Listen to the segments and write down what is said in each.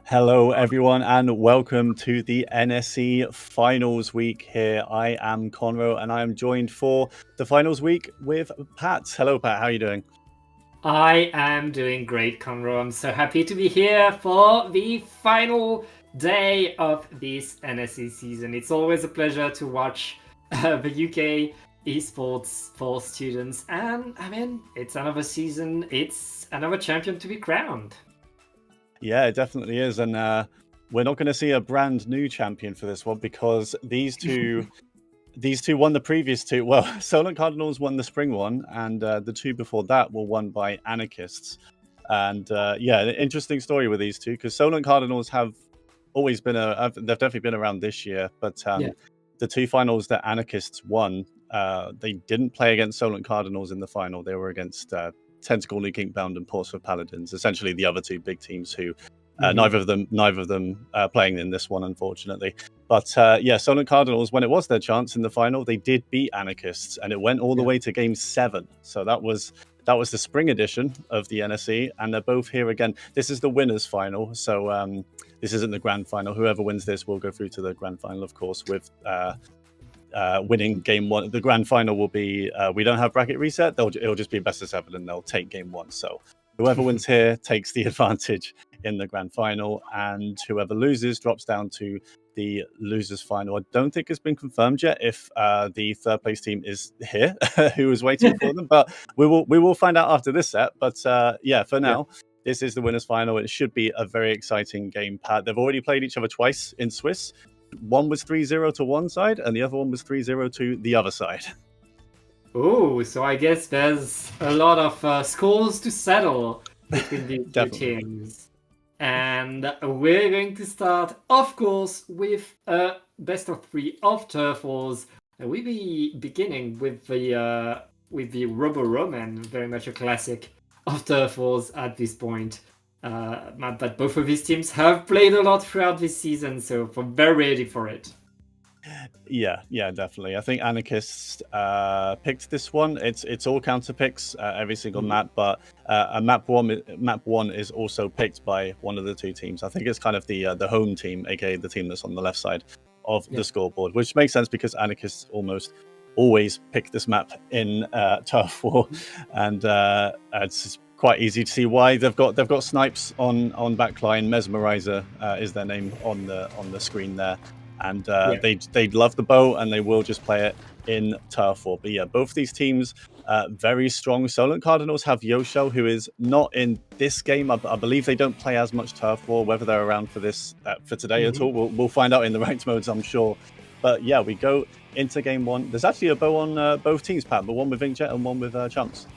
Hello, everyone, and welcome to the NSE Finals Week here. I am Conro, and I am joined for the Finals Week with Pat. Hello, Pat. How are you doing? I am doing great, Conro. I'm so happy to be here for the final day of this NSE season. It's always a pleasure to watch the UK esports for students, and I mean, it's another season, it's another champion to be crowned. Yeah, it definitely is, and we're not going to see a brand new champion for this one because these two won the previous two. Well, Solent Cardinals won the spring one, and the two before that were won by Anarchists. And yeah, an interesting story with these two because Solent Cardinals have always been they've definitely been around this year, but the two finals that Anarchists won, they didn't play against Solent Cardinals in the final. They were against Tentacle League Inkbound and Portsmouth Paladins, essentially the other two big teams who neither of them playing in this one, unfortunately. But yeah, Solent Cardinals, when it was their chance in the final, they did beat Anarchists, and it went all the way to Game 7. So that was the spring edition of the NSE, and they're both here again. This is the winners' final, so this isn't the grand final. Whoever wins this will go through to the grand final, of course, with winning Game 1. The grand final will be we don't have bracket reset. It'll just be best of 7, and they'll take Game 1. So whoever wins here takes the advantage in the grand final, and whoever loses drops down to the losers final. I don't think it's been confirmed yet if the third place team is here who is waiting for them, but we will find out after this set. But yeah, for now, this is the winners final. It should be a very exciting game, Pat. They've already played each other twice in Swiss. One was 3-0 to one side, and the other one was 3-0 to the other side. Oh, so I guess there's a lot of scores to settle between these two teams. And we're going to start, of course, with a best of 3 of Turf Wars. We'll be beginning with the Robo-Roman, very much a classic of Turf Wars at this point. But both of these teams have played a lot throughout this season, so we're very ready for it. Yeah, definitely. I think Anarchists picked this one. It's all counter picks every single map, but map one is also picked by one of the two teams. I think it's kind of the home team, aka the team that's on the left side of the scoreboard, which makes sense because Anarchists almost always pick this map in Turf War, and it's quite easy to see why. They've got snipes on backline. Mesmerizer is their name on the screen there. And they love the bow, and they will just play it in Turf War. But yeah, both these teams very strong. Solent Cardinals have Yoshel, who is not in this game. I believe they don't play as much Turf War. Whether they're around for this for today at all, we'll find out in the ranked modes, I'm sure. But yeah, we go into Game 1. There's actually a bow on both teams, Pat, but one with Inkjet and one with Chunks.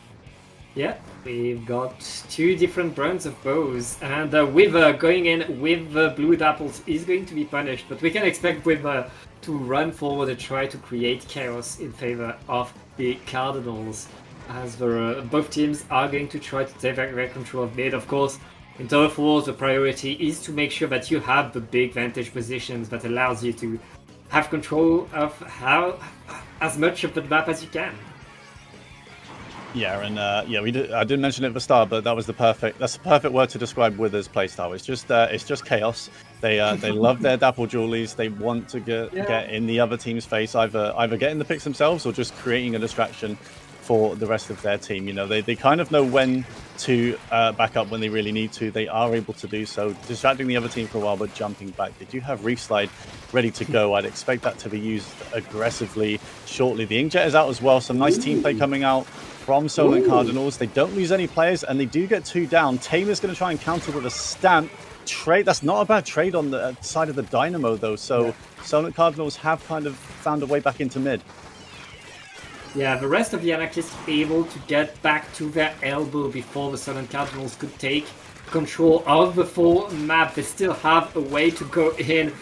Yeah, we've got two different brands of bows, and with going in with Blue Dapples is going to be punished, but we can expect with to run forward and try to create chaos in favor of the Cardinals, as both teams are going to try to take back control of mid. Of course, in Turf Wars, the priority is to make sure that you have the big vantage positions that allows you to have control of as much of the map as you can. Yeah, and I didn't mention it at the start, but that's the perfect word to describe Wither's playstyle. It's just chaos. They love their Dapple Jewelries. They want to get in the other team's face, either getting the picks themselves or just creating a distraction for the rest of their team. You know, they kind of know when to back up when they really need to. They are able to do so, distracting the other team for a while, but jumping back. They do have Reef Slide ready to go. I'd expect that to be used aggressively shortly. The Inkjet is out as well. Some nice team play coming out from Solent Cardinals. They don't lose any players, and they do get 2 down. Tamer's going to try and counter with a stamp trade. That's not a bad trade on the side of the Dynamo, though. So Solent Cardinals have kind of found a way back into mid. Yeah, the rest of the Anarchists able to get back to their elbow before the Solent Cardinals could take control of the full map. They still have a way to go in,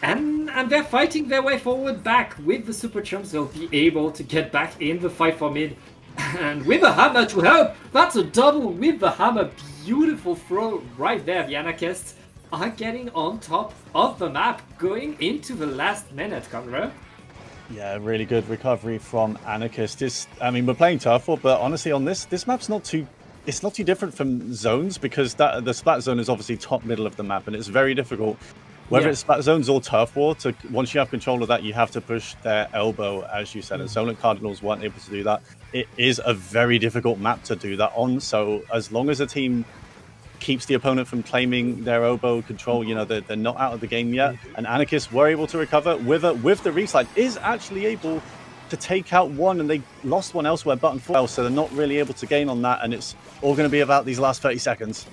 and they're fighting their way forward back. With the Super Chumps, they'll be able to get back in the fight for mid. And with a hammer to help, that's a double with the hammer. Beautiful throw right there. The Anarchists are getting on top of the map going into the last minute, Conrad. Yeah, really good recovery from Anarchist. I mean, we're playing Turf War, but honestly on this map's not too it's not too different from zones, because the splat zone is obviously top middle of the map, and it's very difficult. Whether it's splat zones or turf war, once you have control of that, you have to push their elbow, as you said. And Solent Cardinals weren't able to do that. It is a very difficult map to do that on. So as long as a team keeps the opponent from claiming their elbow control, you know, they're not out of the game yet. And Anarchists were able to recover with the reslide, is actually able to take out one, and they lost one elsewhere, button 4, so they're not really able to gain on that, and it's all going to be about these last 30 seconds.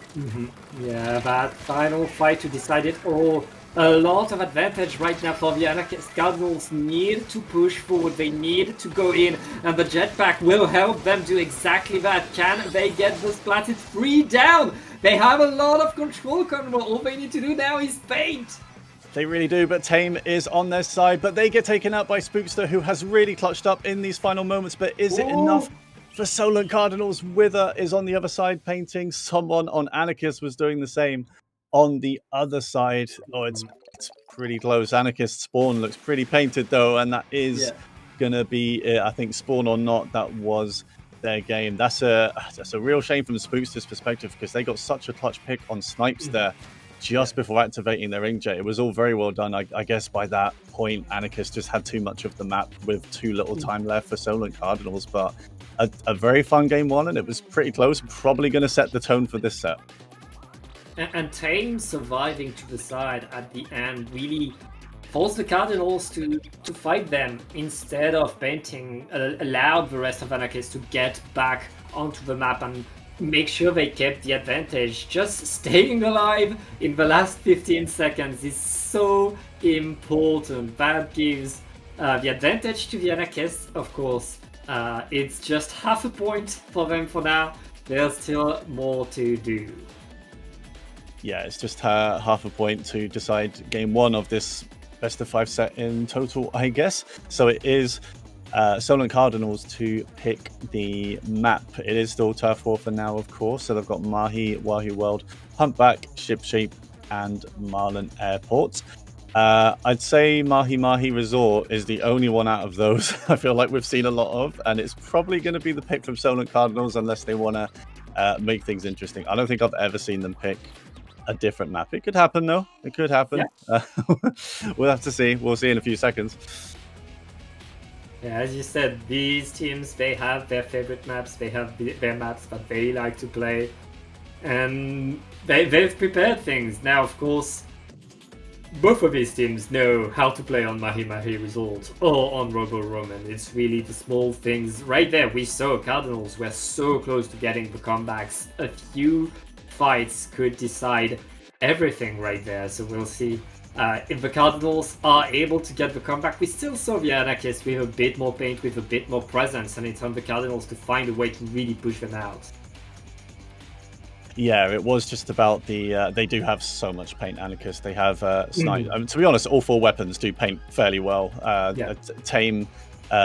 Yeah, that final fight to decide it all. A lot of advantage right now for the Anarchist. Cardinals need to push forward, they need to go in, and the jetpack will help them do exactly that. Can they get the splatted 3 down? They have a lot of control, Cardinal. All they need to do now is paint. They really do, but Tame is on their side, but they get taken out by Spookster, who has really clutched up in these final moments. But is it enough for Solent Cardinals? Wither is on the other side painting. Someone on Anarchist was doing the same on the other side. Oh, it's pretty close. Anarchist spawn looks pretty painted though, and that is gonna be it. I think, spawn or not, that was their game. That's a real shame from the Spookster's perspective, because they got such a clutch pick on Snipes there just before activating their inkjet. It was all very well done. I guess by that point, Anarchist just had too much of the map with too little time left for Solent Cardinals. But a very fun game one, and it was pretty close. Probably going to set the tone for this set. And Tame surviving to the side at the end really forced the Cardinals to fight them instead of painting, allowed the rest of Anarchists to get back onto the map and make sure they kept the advantage. Just staying alive in the last 15 seconds is so important. That gives the advantage to the Anarchists, of course. It's just half a point for them for now. There's still more to do. Yeah, it's just half a point to decide game one of this best of 5 set in total, I guess. So it is Solent Cardinals to pick the map. It is still turf war for now, of course. So they've got Mahi, Wahoo World, Humpback, Ship Shape, and Marlin Airport. I'd say Mahi Resort is the only one out of those I feel like we've seen a lot of, and it's probably going to be the pick from Solent Cardinals unless they want to make things interesting. I don't think I've ever seen them pick a different map. It could happen though. It could happen. Yeah. We'll have to see. We'll see in a few seconds. Yeah, as you said, these teams, they have their favorite maps. They have their maps that they like to play, and they've prepared things. Now, of course, both of these teams know how to play on Mahi Resort or on Robo Roman. It's really the small things right there. We saw Cardinals were so close to getting the comebacks. A few fights could decide everything right there, so we'll see if the Cardinals are able to get the comeback. We still saw the Anarchists with a bit more paint, with a bit more presence, and it's on the Cardinals to find a way to really push them out. Yeah, it was just about the they do have so much paint, Anarchists. They have snipe. I mean, to be honest, all 4 weapons do paint fairly well. Tame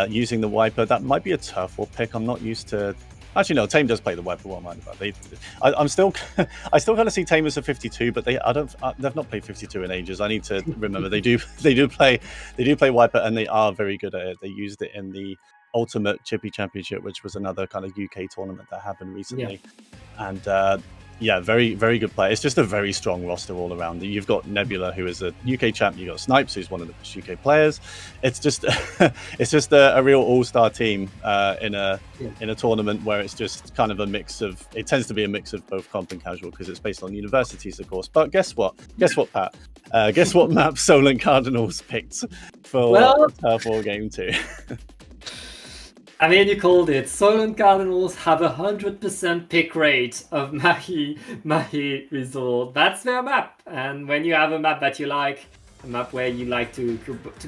using the wiper, that might be a turf war pick. I'm not used to. Actually, no. Tame does play the wiper well, mind. I still kind of see Tame as a 52, but they've not played 52 in ages. I need to remember they do play wiper, and they are very good at it. They used it in the Ultimate Chippy Championship, which was another kind of UK tournament that happened recently, and yeah, very, very good player. It's just a very strong roster all around. You've got Nebula, who is a UK champ. You've got Snipes, who's one of the best UK players. It's just a real all-star team in a tournament where it's just kind of a mix of. It tends to be a mix of both comp and casual because it's based on universities, of course. But guess what? Pat? Guess what map Solent Cardinals picked for Turf War Game 2? I mean, you called it. Solent Cardinals have 100% pick rate of Mahi Resort. That's their map. And when you have a map that you like, a map where you like to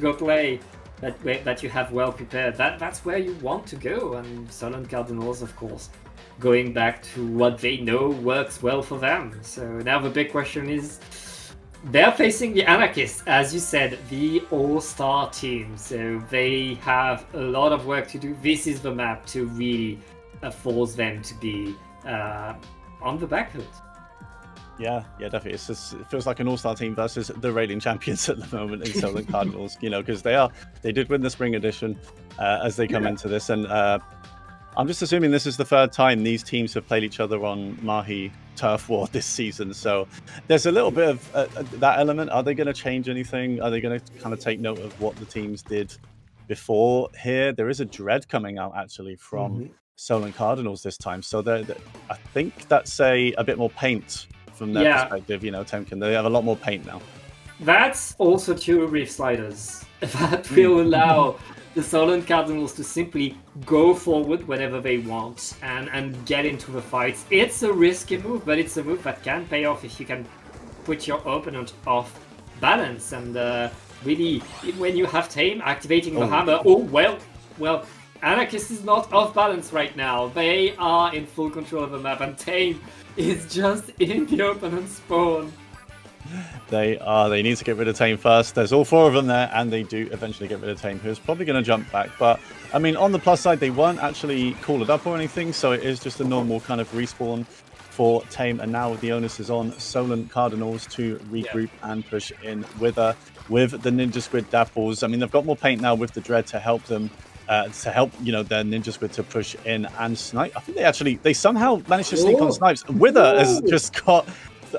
go play, that you have well prepared, that's where you want to go. And Solent Cardinals, of course, going back to what they know works well for them. So now the big question is, they're facing the Anarchists, as you said, the all-star team. So they have a lot of work to do. This is the map to really force them to be on the back foot. Yeah, definitely. It feels like an all-star team versus the reigning champions at the moment in Solent Cardinals. You know, because they did win the spring edition as they come into this, and I'm just assuming this is the third time these teams have played each other on Mahi Turf War this season. So there's a little bit of that element. Are they going to change anything? Are they going to kind of take note of what the teams did before here? There is a Dread coming out actually from Solent Cardinals this time. So I think that's a bit more paint from their perspective. You know, Temkin, they have a lot more paint now. That's also 2 Reef Sliders that will allow the Solent Cardinals to simply go forward whenever they want and get into the fights. It's a risky move, but it's a move that can pay off if you can put your opponent off balance. And really, when you have Tame activating the hammer, well, Anarchist is not off balance right now. They are in full control of the map, and Tame is just in the opponent's spawn. They need to get rid of Tame first. There's all 4 of them there, and they do eventually get rid of Tame, who's probably going to jump back. But, I mean, on the plus side, they weren't actually called up or anything, so it is just a normal kind of respawn for Tame. And now the onus is on Solent Cardinals to regroup and push in with the Ninja Squid Dapples. I mean, they've got more paint now with the Dread to help them, you know, their Ninja Squid to push in and snipe. I think they somehow managed to sneak on snipes. Wither has just got...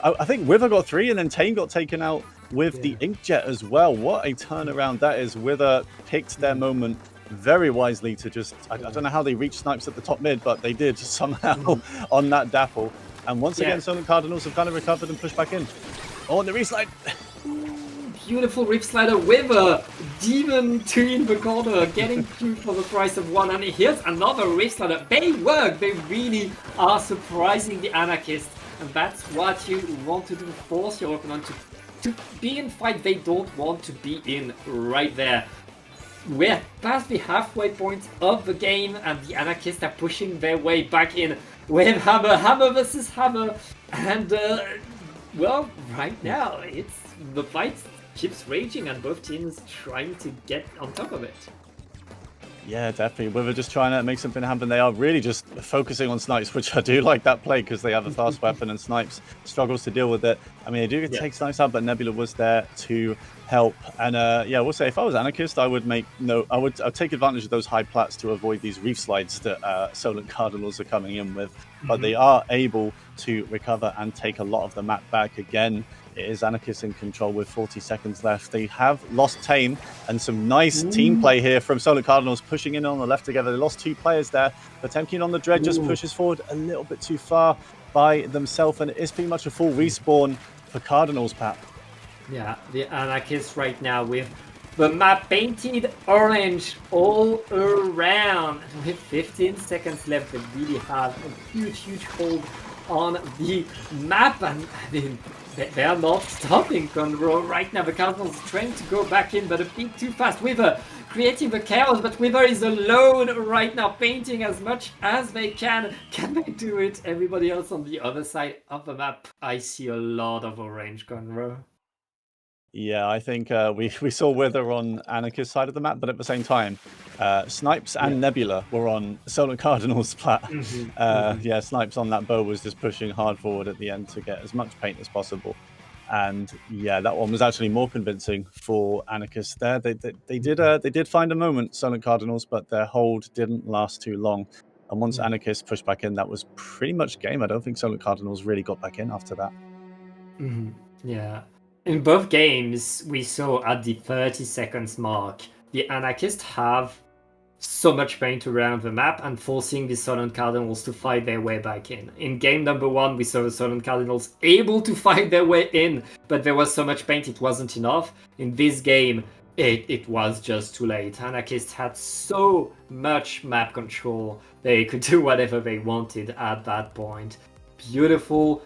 I think Wither got 3 and then Tame got taken out with the Inkjet as well. What a turnaround that is. Wither picked their moment very wisely to just... I don't know how they reached snipes at the top mid, but they did somehow on that Dapple. And once again, Solent Cardinals have kind of recovered and pushed back in. Oh, and the reslide. Beautiful Reef Slider with a Demon 2 in the corner, getting 2 for the price of 1. And here's another Reef Slider. They work. They really are surprising the Anarchists. And that's what you want to do, force your opponent to be in fight they don't want to be in right there. We're past the halfway point of the game, and the Anarchists are pushing their way back in with Hammer versus Hammer. And, well, right now, the fight keeps raging, and both teams trying to get on top of it. Yeah, definitely. Whether just trying to make something happen, they are really just focusing on snipes, which I do like that play because they have a fast weapon and snipes struggles to deal with it. I mean, they do take snipes out, but Nebula was there to help. And yeah, we'll say if I was Anarchist, I would I'd take advantage of those high plats to avoid these reef slides that Solent Cardinals are coming in with. But they are able to recover and take a lot of the map back again. It is Anarchist in control with 40 seconds left. They have lost Tame, and some nice team play here from Solent Cardinals pushing in on the left together. They lost 2 players there, but Temkin on the Dread just pushes forward a little bit too far by themselves, and it is pretty much a full respawn for Cardinals, Pat. Yeah, the Anarchists right now with the map painted orange all around. With 15 seconds left, they really have a huge hold on the map, and I mean, they are not stopping Conroe right now. The Cardinals are trying to go back in, but a bit too fast. Wither creating the chaos, but Wither is alone right now, painting as much as they can. Can they do it? Everybody else on the other side of the map. I see a lot of orange, Conroe. Yeah, I think we saw Wither on Anarchist's side of the map, but at the same time, Snipes and Nebula were on Solent Cardinals' plat. Yeah, Snipes on that bow was just pushing hard forward at the end to get as much paint as possible. And yeah, that one was actually more convincing for Anarchists there. They did find a moment, Solent Cardinals, but their hold didn't last too long. And once Anarchists pushed back in, that was pretty much game. I don't think Solent Cardinals really got back in after that. Yeah. In both games, we saw at the 30 seconds mark, the Anarchists have so much paint around the map and forcing the Solent Cardinals to fight their way back in. In game number 1, we saw the Solent Cardinals able to fight their way in, but there was so much paint it wasn't enough. In this game, it was just too late. Anarchists had so much map control, they could do whatever they wanted at that point. Beautiful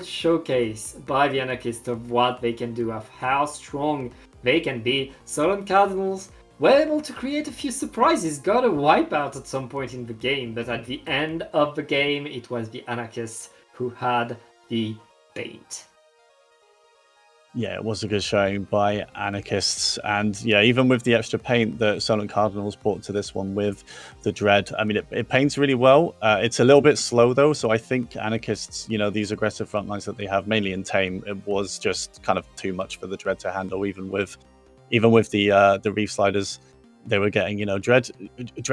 showcase by the Anarchists of what they can do, of how strong they can be. Solent Cardinals were able to create a few surprises, got a wipeout at some point in the game, but at the end of the game, it was the Anarchists who had the bait. Yeah, it was a good showing by Anarchists. And yeah, even with the extra paint that Solent Cardinals brought to this one with the Dread, I mean, it paints really well. It's a little bit slow though, so I think Anarchists, you know, these aggressive front lines that they have, mainly in Tame, it was just kind of too much for the Dread to handle, even with the Reef Sliders they were getting. You know, Dread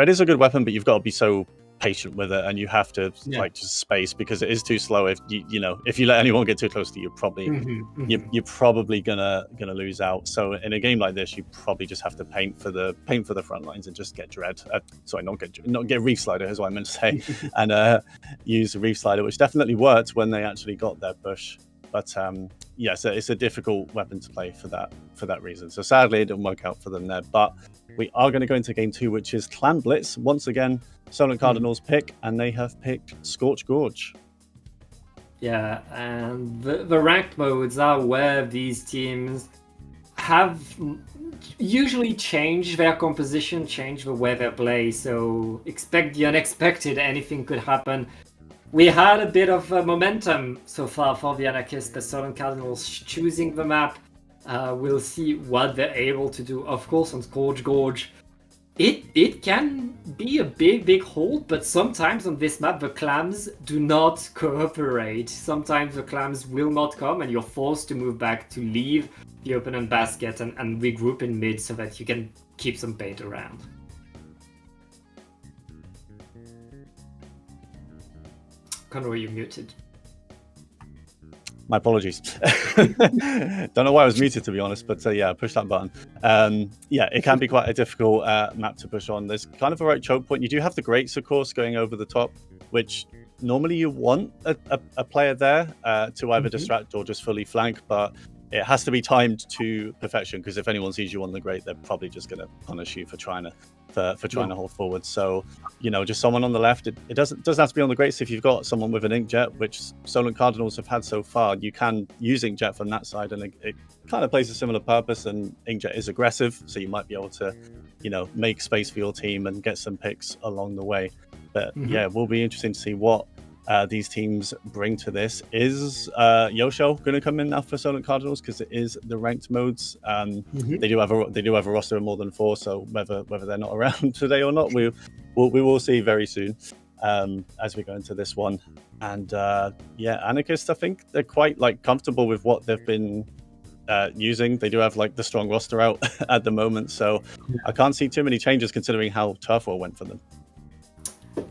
is a good weapon, but you've got to be so patient with it, and you have to like just space, because it is too slow. If if you let anyone get too close to you, you're probably gonna lose out. So in a game like this, you probably just have to paint for the front lines and just get dread. Sorry, not get reef slider is what I meant to say, and use the reef slider, which definitely worked when they actually got their push. But yeah, so it's a difficult weapon to play for that reason. So sadly, it didn't work out for them there. But we are going to go into game 2, which is Clan Blitz. Once again, Solent Cardinals pick, and they have picked Scorch Gorge. Yeah, and the ranked modes are where these teams have usually changed their composition, changed the way they play. So expect the unexpected. Anything could happen. We had a bit of momentum so far for the Anarchists, the Solent Cardinals choosing the map. We'll see what they're able to do. Of course, on Scorch Gorge, it can be a big hold, but sometimes on this map, the clams do not cooperate. Sometimes the clams will not come, and you're forced to move back to leave the opponent basket and regroup in mid so that you can keep some paint around. Conroy, you muted. My apologies. Don't know why I was muted, to be honest, but yeah, push that button. Yeah, it can be quite a difficult map to push on. There's kind of a right choke point. You do have the Greats, of course, going over the top, which normally you want a player there to either distract or just fully flank, but it has to be timed to perfection, because if anyone sees you on the Great, they're probably just going to punish you for trying to hold forward. So, just someone on the left. It doesn't have to be on the Greats. If you've got someone with an Inkjet, which Solent Cardinals have had so far, you can use Inkjet from that side, and it kind of plays a similar purpose. And Inkjet is aggressive, so you might be able to, make space for your team and get some picks along the way. But yeah, it will be interesting to see what these teams bring to this. Is Yosho going to come in now for Solent Cardinals, because it is the ranked modes? They do have a roster of more than 4, so whether they're not around today or not, we will see very soon as we go into this one. And yeah, Anarchists, I think they're quite comfortable with what they've been using. They do have the strong roster out at the moment, so I can't see too many changes considering how Turf War went for them.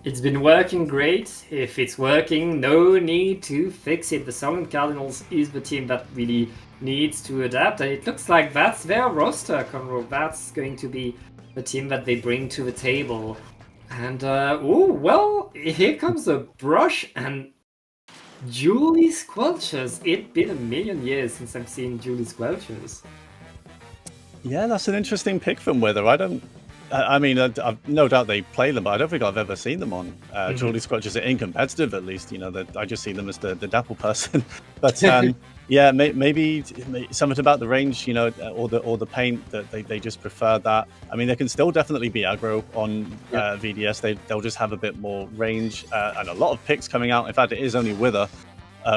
It's been working great. If it's working, no need to fix it. The Solent Cardinals is the team that really needs to adapt, and it looks like that's their roster, Conroe. That's going to be the team that they bring to the table. And, oh, well, here comes a brush and Julie Squelchers. It's been a million years since I've seen Julie Squelchers. Yeah, that's an interesting pick from Wither. I mean, I've no doubt they play them, but I don't think I've ever seen them on Julie Squelchers in competitive, at least. I just see them as the Dapple person. But yeah, maybe something about the range, or the paint, that they just prefer that. I mean, they can still definitely be aggro on VDS. They'll just have a bit more range and a lot of picks coming out. In fact, it is only Wither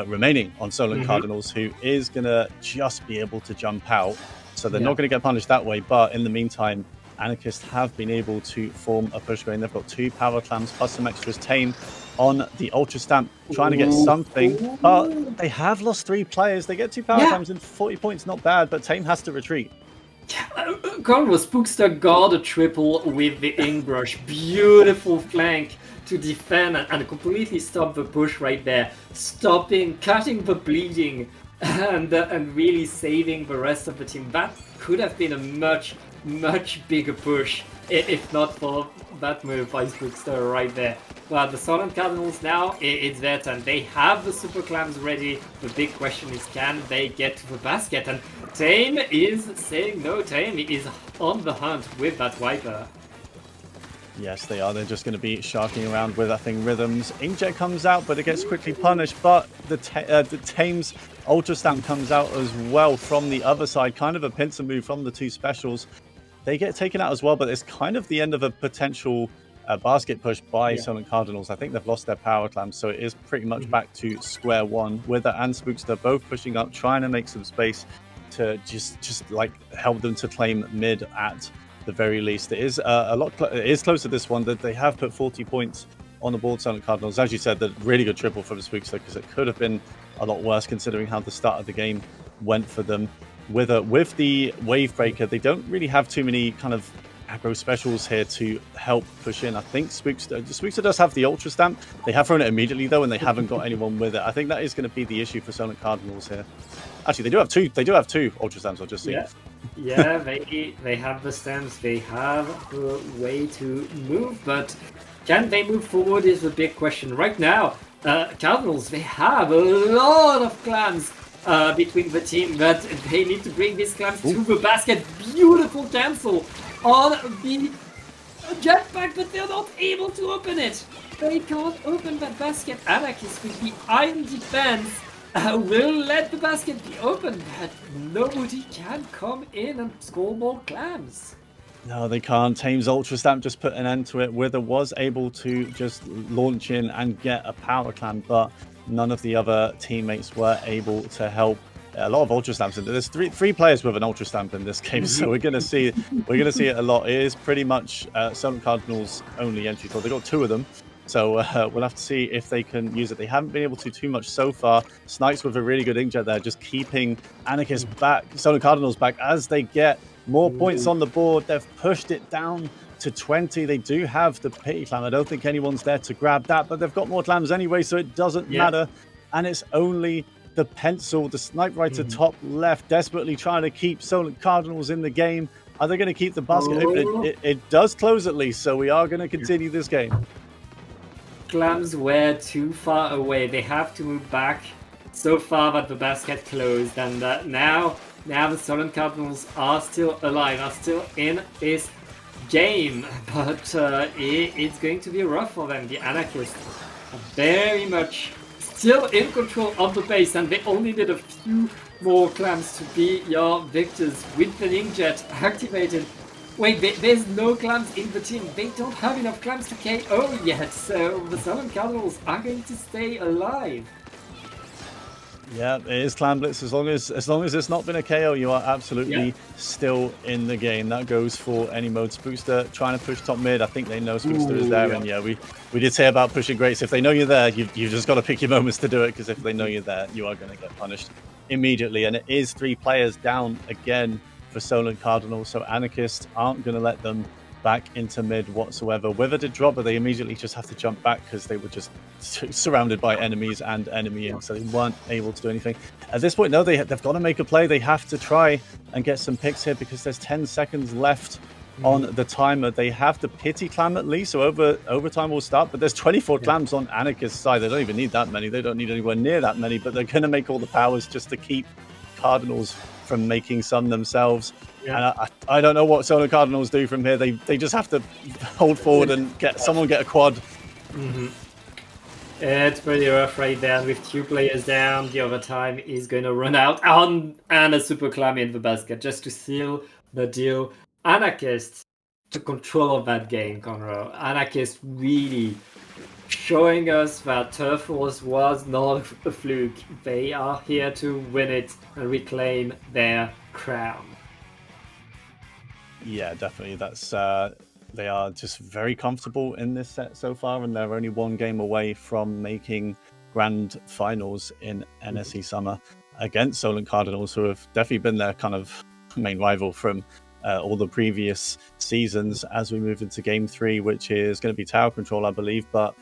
remaining on Solent Cardinals, who is going to just be able to jump out. So they're not going to get punished that way. But in the meantime, Anarchists have been able to form a push going. They've got 2 power clams plus some extras. Tame on the Ultra Stamp, trying to get something, but they have lost 3 players. They get 2 power clams and 40 points, not bad, but Tame has to retreat. Conroe, Spookster got a triple with the Inkbrush. Beautiful flank to defend and completely stop the push right there. Stopping, cutting the bleeding, and really saving the rest of the team. That could have been a much bigger push if not for that move by Spookster right there. But the Solent Cardinals now, it's their turn. They have the super clams ready. The big question is, can they get to the basket? And Tame is saying no. Tame is on the hunt with that Viper. Yes, they are. They're just going to be sharking around with, I think, rhythms. Inkjet comes out, but it gets quickly punished. But the Tame's Ultra Stamp comes out as well from the other side. Kind of a pincer move from the 2 specials. They get taken out as well, but it's kind of the end of a potential basket push by Solent Cardinals. I think they've lost their power clams, so it is pretty much back to square one. Wither and Spookster both pushing up, trying to make some space to just help them to claim mid at the very least. It is it is close to this one, that they have put 40 points on the board. Solent Cardinals, as you said, the really good triple from Spookster, because it could have been a lot worse considering how the start of the game went for them. With the Wave Breaker, they don't really have too many kind of aggro specials here to help push in. I think Spookster does have the Ultra Stamp. They have thrown it immediately though, and they haven't got anyone with it. I think that is going to be the issue for Solent Cardinals here. Actually, they do have two. They do have two Ultra Stamps. I'll just see. Yeah, they have the stamps. They have a way to move, but can they move forward is the big question right now. Cardinals, they have a lot of clams between the team, but they need to bring these clams to the basket. Beautiful cancel on the jetpack, but they're not able to open it. They can't open that basket. Anarchist with the iron defense will let the basket be open, but nobody can come in and score more clams. No, they can't. Tame's Ultra Stamp just put an end to it. Wither was able to just launch in and get a power clam, but none of the other teammates were able to help. A lot of Ultra Stamps. There's three players with an Ultra Stamp in this game, so we're gonna see it a lot. It is pretty much Solent Cardinals' only entry tool. They got two of them. So we'll have to see if they can use it. They haven't been able to too much so far. Snipes with a really good inkjet there, just keeping Anarchist back, Solent Cardinals back as they get more points on the board. They've pushed it down to 20. They do have the pity clam. I don't think anyone's there to grab that, but they've got more clams anyway, so it doesn't matter. And it's only the pencil, the snipe writer top left, desperately trying to keep Solent Cardinals in the game. Are they going to keep the basket open? It does close at least, so we are going to continue this game. Clams were too far away. They have to move back so far that the basket closed, and now the Solent Cardinals are still alive, are still in this game, but it's going to be rough for them. The Anarchists are very much still in control of the base, and they only need a few more clams to be your victors with the inkjet activated. Wait, there's no clams in the team. They don't have enough clams to KO yet, so the Solent Cardinals are going to stay alive. Yeah, it is Clam Blitz. As long as it's not been a KO, you are absolutely still in the game. That goes for any mode. Spookster trying to push top mid. I think they know Spookster is there, and we did say about pushing Greats. If they know you're there, you've just got to pick your moments to do it, because if they know you're there, you are going to get punished immediately. And it is 3 players down again for Solent Cardinals, so Anarchists aren't going to let them back into mid whatsoever. Wither did drop, but they immediately just have to jump back because they were just surrounded by enemies and enemy ink, so they weren't able to do anything. At this point, no, they've got to make a play. They have to try and get some picks here because there's 10 seconds left on the timer. They have the pity clam at least, so overtime will start, but there's 24 clams on Anarchist's side. They don't even need that many. They don't need anywhere near that many, but they're going to make all the powers just to keep Cardinals from making some themselves. And I don't know what Solent Cardinals do from here. They just have to hold forward and get a quad. It's pretty rough right there. With 2 players down, the overtime is going to run out on, and a super clam in the basket just to seal the deal. Anarchists took control of that game, Conroe. Anarchists really showing us that Turf Wars was not a fluke. They are here to win it and reclaim their crown. Yeah, definitely. That's they are just very comfortable in this set so far, and they're only 1 game away from making grand finals in NSE Summer against Solent Cardinals, who have definitely been their kind of main rival from all the previous seasons as we move into game 3, which is going to be tower control, I believe. But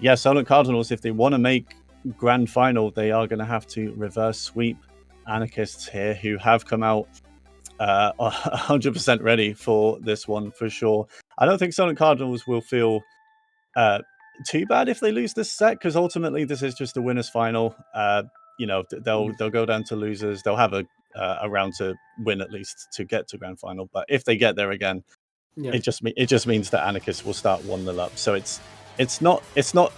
yeah, Solent Cardinals, if they want to make grand final, they are going to have to reverse sweep Anarchists here, who have come out 100% ready for this one for sure. I don't think Solent Cardinals will feel too bad if they lose this set, because ultimately this is just a winners final. They'll go down to losers. They'll have a round to win at least to get to grand final. But if they get there again, it just means that Anarchists will start 1-0 up. So it's not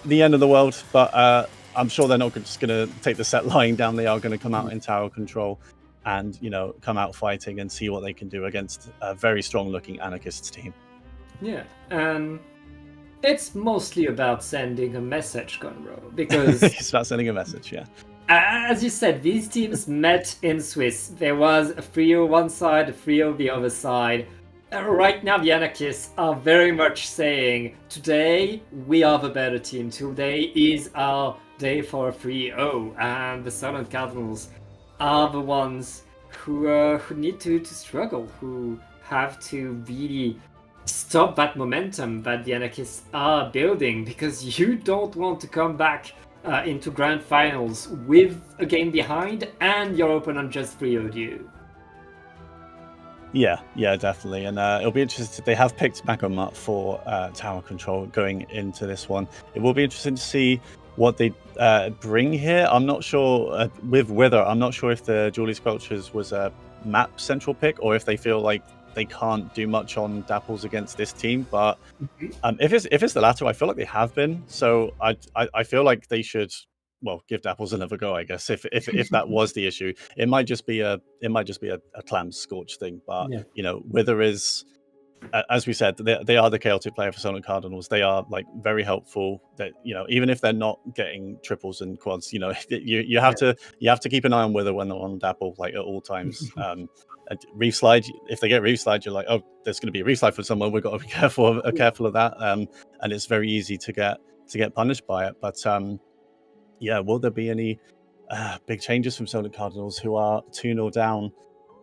the end of the world, but I'm sure they're not just going to take the set lying down. They are going to come out in tower control and come out fighting and see what they can do against a very strong looking Anarchists team. Yeah, and it's mostly about sending a message, Conroe, because it's about sending a message. Yeah, as you said, these teams met in Swiss. There was a 3-0 one side, a 3-0 the other side. Right now the Anarchists are very much saying, today we are the better team, today is our day for a 3-0, and the Solent Cardinals are the ones who need to struggle, who have to really stop that momentum that the Anarchists are building, because you don't want to come back into grand finals with a game behind and your opponent just 3-0'd you. Yeah, definitely. And it'll be interesting. They have picked Magomat for tower control going into this one. It will be interesting to see what they bring here. I'm not sure with Wither. I'm not sure if the Julie Sculptures was a map central pick or if they feel like they can't do much on Dapples against this team. But if it's the latter, I feel like they have been. So I feel like they should, well, give Dapples another go, I guess. If that was the issue, it might just be a Clam Scorch thing. But Yeah. you know, Wither is, as we said, they are the chaotic player for Solent Cardinals. They are like very helpful. That, you know, even if they're not getting triples and quads, you know, you have to keep an eye on Wither when they're on Dapple, like at all times. Reef Slide, if they get Reef Slide, you're like, oh, there's going to be a Reef Slide for someone. We've got to be careful of that. And it's very easy to get punished by it. But yeah, will there be any big changes from Solent Cardinals, who are 2-0 down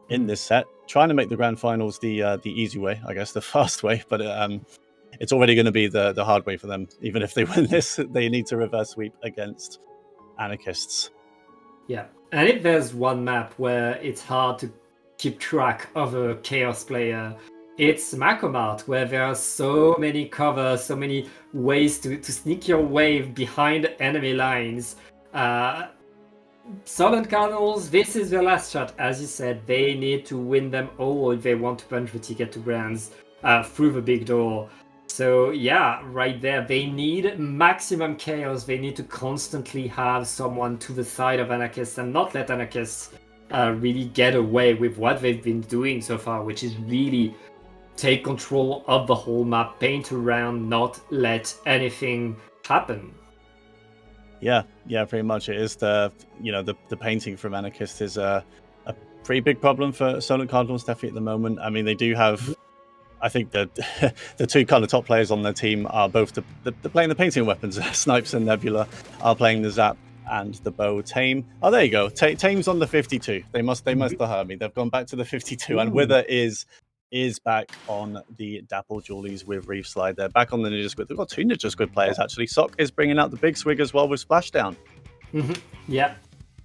in this set, trying to make the grand finals the easy way, I guess, the fast way, but it's already going to be the hard way for them. Even if they win this, they need to reverse sweep against Anarchists. Yeah, and if there's one map where it's hard to keep track of a Chaos player, it's Macomart, where there are so many covers, so many ways to sneak your way behind enemy lines. Solent Cardinals, this is their last shot. As you said, they need to win them all if they want to punch the ticket to Brands through the big door. So yeah, right there, they need maximum chaos. They need to constantly have someone to the side of Anarchists and not let Anarchists really get away with what they've been doing so far, which is really take control of the whole map, paint around, not let anything happen. Yeah, pretty much. It is the painting from Anarchist is a pretty big problem for Solent Cardinals definitely at the moment. I mean, they do have, I think that the two kind of top players on their team are both they're playing the painting weapons. Snipes and Nebula are playing the Zap and the bow. Tame, oh, there you go. Tame's on the 52. They must have heard me. They've gone back to the 52. And Wither is back on the Dapple Julies with Reef Slide. They're back on the Ninja Squid. They've got 2 Ninja Squid players, actually. Sock is bringing out the big swig as well with Splashdown. Yeah.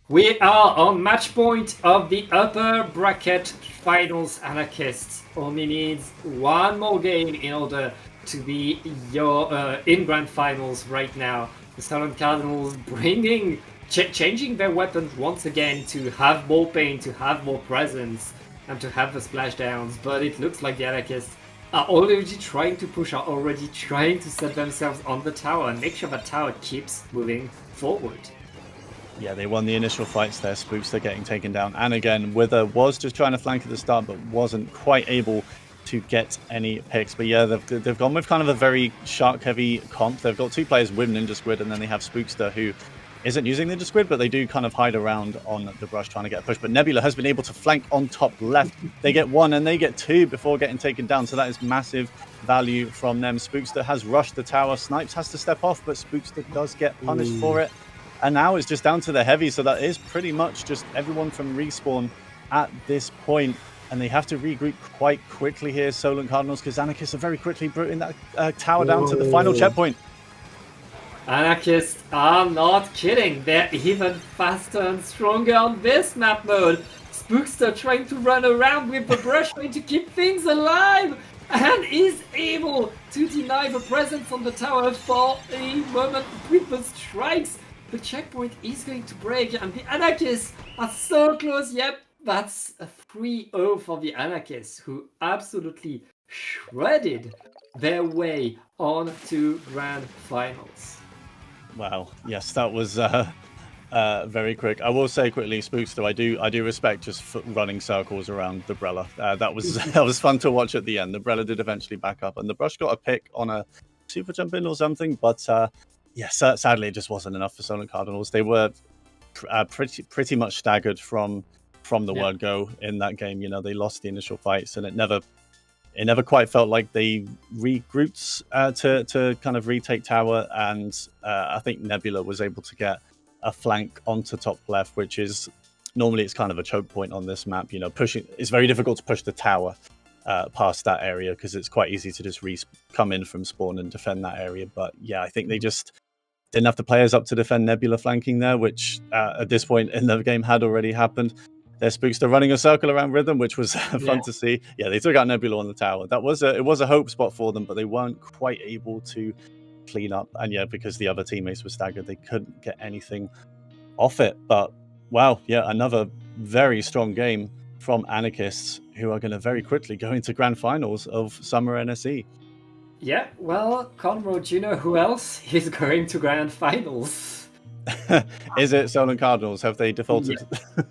We are on match point of the upper bracket finals. Anarchists only needs one more game in order to be your in grand finals right now. The Solent Cardinals changing their weapons once again to have more pain, to have more presence, and to have the splashdowns, but it looks like the Anarchists are already trying to push, are already trying to set themselves on the tower and make sure that tower keeps moving forward. Yeah, they won the initial fights there. Spookster getting taken down. And again, Wither was just trying to flank at the start, but wasn't quite able to get any picks. But yeah, they've gone with kind of a very shark-heavy comp. They've got 2 players with Ninja Squid, and then they have Spookster, who isn't using Ninja Squid, but they do kind of hide around on the brush trying to get a push. But Nebula has been able to flank on top left. They get 1 and they get 2 before getting taken down. So that is massive value from them. Spookster has rushed the tower. Snipes has to step off, but Spookster does get punished for it. And now it's just down to the heavy. So that is pretty much just everyone from Respawn at this point. And they have to regroup quite quickly here, Solent Cardinals, because Anarchists are very quickly bringing that tower down to the final checkpoint. Anarchists are not kidding. They're even faster and stronger on this map mode. Spookster trying to run around with the brush, trying to keep things alive, and is able to deny the presence on the tower for a moment with the strikes. The checkpoint is going to break, and the Anarchists are so close. Yep, that's a 3-0 for the Anarchists, who absolutely shredded their way on to grand finals. Wow. Yes, that was very quick. I will say quickly, Spookster, I do respect just running circles around the Brella. That was fun to watch at the end. The Brella did eventually back up, and the Brush got a pick on a super jump in or something, but yeah, sadly it just wasn't enough for Solent Cardinals. They were pretty much staggered from the word go in that game. You know, they lost the initial fights, and it never quite felt like they regrouped to kind of retake tower. And I think Nebula was able to get a flank onto top left, which is normally it's kind of a choke point on this map. You know, it's very difficult to push the tower past that area, because it's quite easy to just come in from spawn and defend that area. But yeah, I think they just didn't have the players up to defend Nebula flanking there, which at this point in the game had already happened. Their Spookster running a circle around Rhythm, which was fun to see. Yeah, they took out Nebula on the tower. It was a hope spot for them, but they weren't quite able to clean up. And yeah, because the other teammates were staggered, they couldn't get anything off it. But wow, yeah, another very strong game from Anarchists, who are going to very quickly go into grand finals of Summer NSE. Yeah, well, Conroe, do you know who else is going to grand finals? Is it Solon Cardinals? Have they defaulted?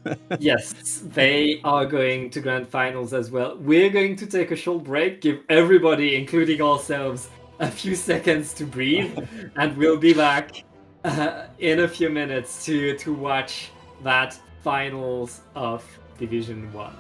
Yeah. Yes, they are going to grand finals as well. We're going to take a short break, give everybody, including ourselves, a few seconds to breathe, and we'll be back in a few minutes to watch that finals of Division 1.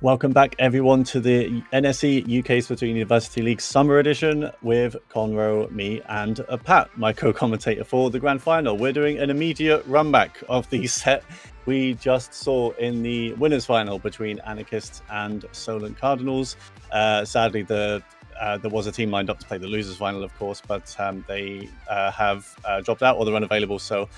Welcome back, everyone, to the NSE UK Splatoon University League Summer Edition with Conroe, me, and Pat, my co-commentator for the Grand Final. We're doing an immediate run back of the set we just saw in the winners' final between Anarchists and Solent Cardinals. Sadly, there was a team lined up to play the losers' final, of course, but they have dropped out or they're unavailable. So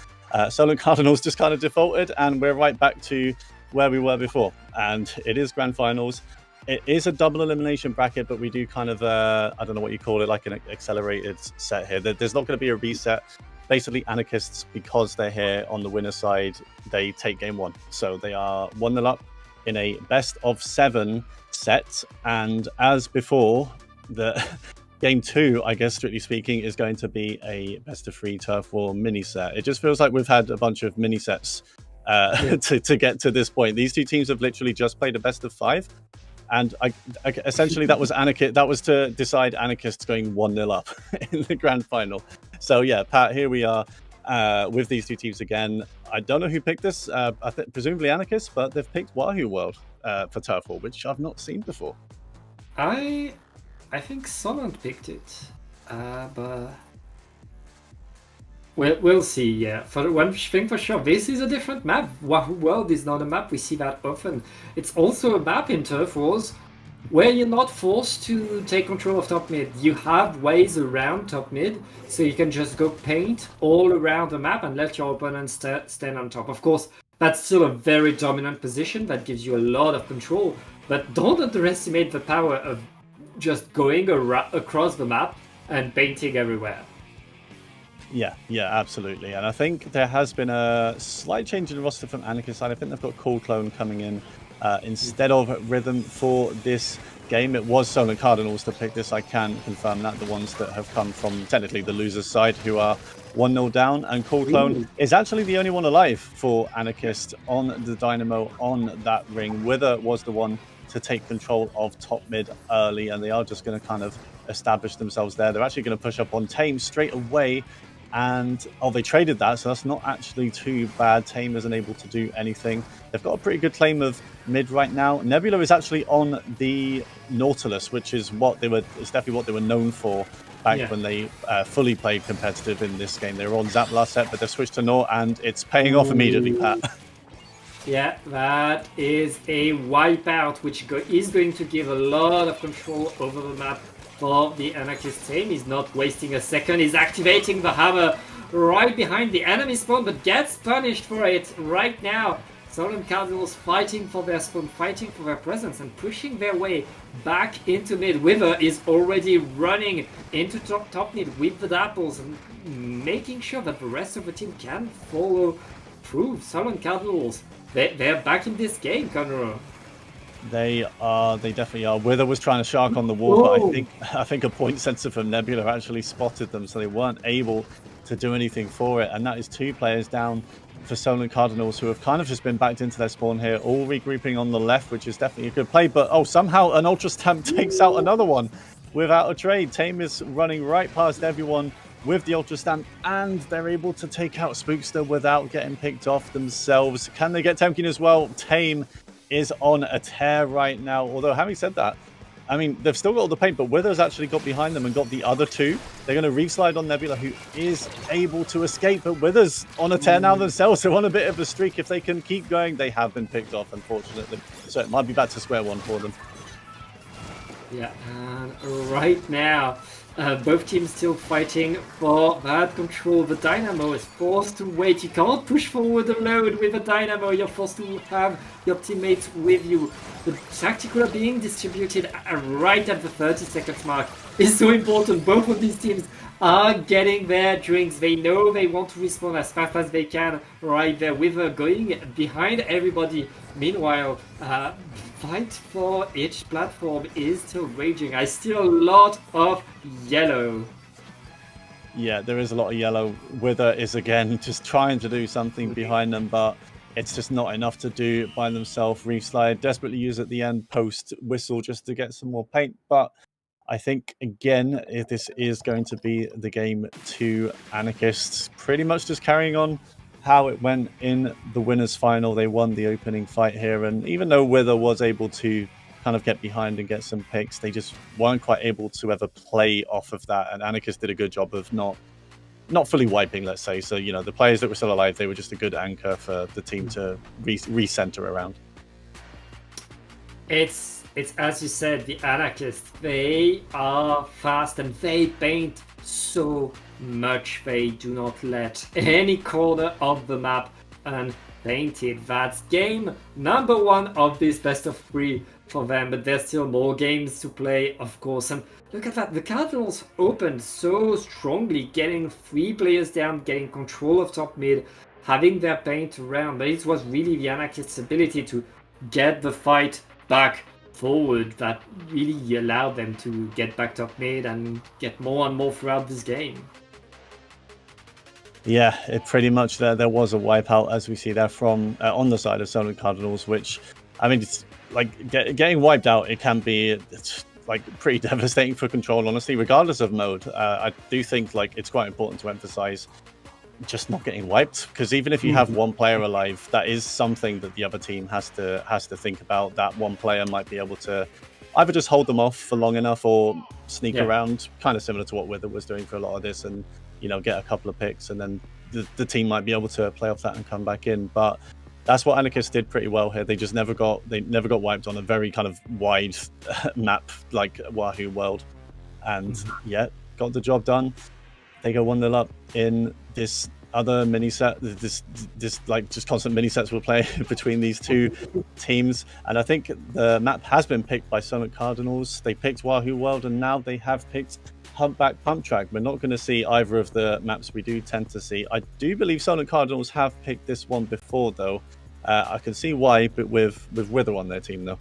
Solent Cardinals just kind of defaulted, and we're right back to where we were before, and it is grand finals. It is a double elimination bracket, but we do kind of I don't know what you call it, like an accelerated set here. There's not going to be a reset. Basically, Anarchists, because they're here on the winner side, they take game one, so they are 1-0 up in a best of 7 set. And as before, the game 2, I guess strictly speaking, is going to be a best of 3 turf war mini set. It just feels like we've had a bunch of mini sets to get to this point. These two teams have literally just played a best of 5, and essentially that was That was to decide Anarchists going 1-0 up in the grand final. So yeah, Pat, here we are with these two teams again. I don't know who picked this. I think presumably Anarchists, but they've picked Wahoo World for turf war, which I've not seen before. I think Solent picked it, but we'll see. Yeah, for one thing for sure, this is a different map. Wahoo World is not a map we see that often. It's also a map in turf wars where you're not forced to take control of top mid. You have ways around top mid, so you can just go paint all around the map and let your opponent stand on top. Of course, that's still a very dominant position that gives you a lot of control, but don't underestimate the power of just going across the map and painting everywhere. Yeah, absolutely. And I think there has been a slight change in the roster from Anarchist side. I think they've got Cool Clone coming in instead of Rhythm for this game. It was Solent Cardinals to pick this. I can confirm that. The ones that have come from technically the losers side, who are 1-0 down. And Cool Clone is actually the only one alive for Anarchist on the Dynamo on that ring. Wither was the one to take control of top mid early, and they are just going to kind of establish themselves there. They're actually going to push up on Tame straight away. And they traded that, so that's not actually too bad. Tame isn't able to do anything. They've got a pretty good claim of mid right now. Nebula is actually on the Nautilus, which is it's definitely what they were known for back when they fully played competitive in this game. They were on Zap last set, but they've switched to Naut, and it's paying off immediately, Pat. Yeah, that is a wipeout, which is going to give a lot of control over the map for the Anarchist team. He's not wasting a second. He's activating the hammer right behind the enemy spawn, but gets punished for it right now. Solent Cardinals fighting for their spawn, fighting for their presence, and pushing their way back into mid. Wither is already running into top mid with the Dapples and making sure that the rest of the team can follow through. Solent Cardinals, they're back in this game, Conroe. They definitely are. Wither was trying to shark on the wall, but I think a point sensor from Nebula actually spotted them, so they weren't able to do anything for it. And that is 2 players down for Solent Cardinals, who have kind of just been backed into their spawn here, all regrouping on the left, which is definitely a good play. But somehow an Ultra Stamp takes out another one without a trade. Tame is running right past everyone with the Ultra Stamp, and they're able to take out Spookster without getting picked off themselves. Can they get Temkin as well? Tame is on a tear right now. Although, having said that, I mean, they've still got all the paint, but Wither's actually got behind them and got the other 2. They're going to re-slide on Nebula, who is able to escape, but Wither's on a tear now themselves. They're on a bit of a streak. If they can keep going, they have been picked off, unfortunately. So it might be back to square one for them. Yeah, and right now, both teams still fighting for that control. The Dynamo is forced to wait. You can't push forward alone with a Dynamo. You're forced to have your teammates with you. The tactical are being distributed right at the 30 seconds mark. It's so important. Both of these teams are getting their drinks. They know they want to respawn as fast as they can right there. Wither going behind everybody. Meanwhile, fight for each platform is still raging. I see a lot of yellow. Yeah, there is a lot of yellow. Wither is again just trying to do something behind them, but it's just not enough to do by themselves. Reef slide, desperately use at the end, post whistle just to get some more paint. But I think, again, if this is going to be the game to Anarchists, pretty much just carrying on how it went in the winners final. They won the opening fight here, and even though Wither was able to kind of get behind and get some picks, they just weren't quite able to ever play off of that. And Anarchist did a good job of not fully wiping, let's say. So, you know, the players that were still alive, they were just a good anchor for the team to recenter around. It's as you said, the Anarchists, they are fast and they paint so much. They do not let any corner of the map unpainted. That's game number 1 of this best of 3 for them, but there's still more games to play, of course. And look at that, the Cardinals opened so strongly, getting 3 players down, getting control of top mid, having their paint around, but it was really the Anarchists' ability to get the fight back forward that really allowed them to get back top mid and get more and more throughout this game. Yeah, it pretty much there was a wipeout, as we see there from on the side of Solar Cardinals, which, I mean, it's like getting wiped out. It can be like pretty devastating for Control, honestly, regardless of mode. I do think like it's quite important to emphasize just not getting wiped, because even if you have one player alive, that is something that the other team has to think about. That one player might be able to either just hold them off for long enough or sneak around, kind of similar to what Wither was doing for a lot of this, and you know, get a couple of picks, and then the team might be able to play off that and come back in. But that's what Anarchist did pretty well here. They just never got wiped on a very kind of wide map like Wahoo World, and yeah, got the job done. They go 1-0 up in this other mini set. This like just constant mini sets we'll play between these two teams. And I think the map has been picked by Summit Cardinals. They picked Wahoo World, and now they have picked Humpback Pump Track. We're not going to see either of the maps we do tend to see. I do believe Summit Cardinals have picked this one before, though. I can see why, but with Wither on their team, though.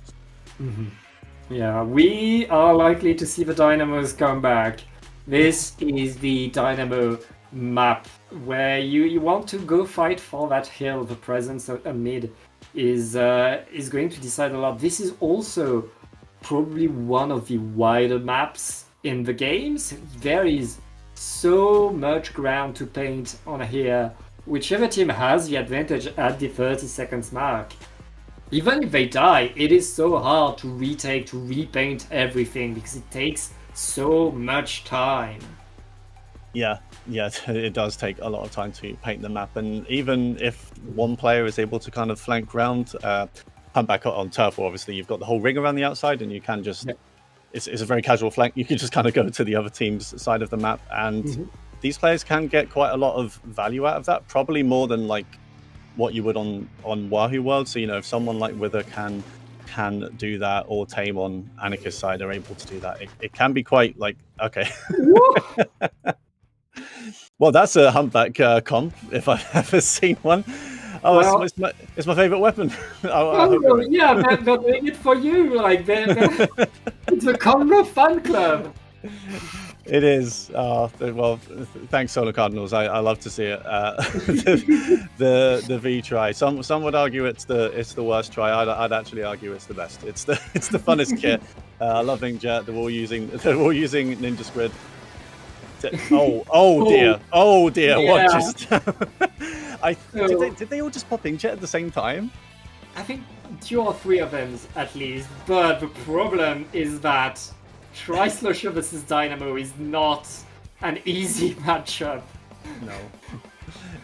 Yeah, we are likely to see the Dynamos come back. This is the Dynamo map where you want to go fight for that hill. The presence of a mid is going to decide a lot. This is also probably one of the wider maps in the games. There is so much ground to paint on here. Whichever team has the advantage at the 30 seconds mark, even if they die, it is so hard to retake, to repaint everything, because it takes so much time. Yeah, it does take a lot of time to paint the map, and even if one player is able to kind of flank round, come back on turf, obviously you've got the whole ring around the outside, and you can just it's a very casual flank. You can just kind of go to the other team's side of the map, and these players can get quite a lot of value out of that, probably more than like what you would on Wahoo World. So, you know, if someone like Wither can do that, or Tame on Anarchist side are able to do that, it can be quite like, okay. Well, that's a Humpback comp if I've ever seen one. Oh, well, it's my favorite weapon. Yeah, they're doing it for you. Like it's a Congo fan club. It is. Well, thanks, Solar Cardinals. I love to see it. The V try. Some would argue it's the worst try. I'd actually argue it's the best. It's the funnest kit. I love Inkjet. They're all using Ninja Squid. Oh dear. Yeah. What just? Did they all just pop Inkjet at the same time? I think 2 or 3 of them at least. But the problem is that Tri-Slusher versus Dynamo is not an easy matchup. No,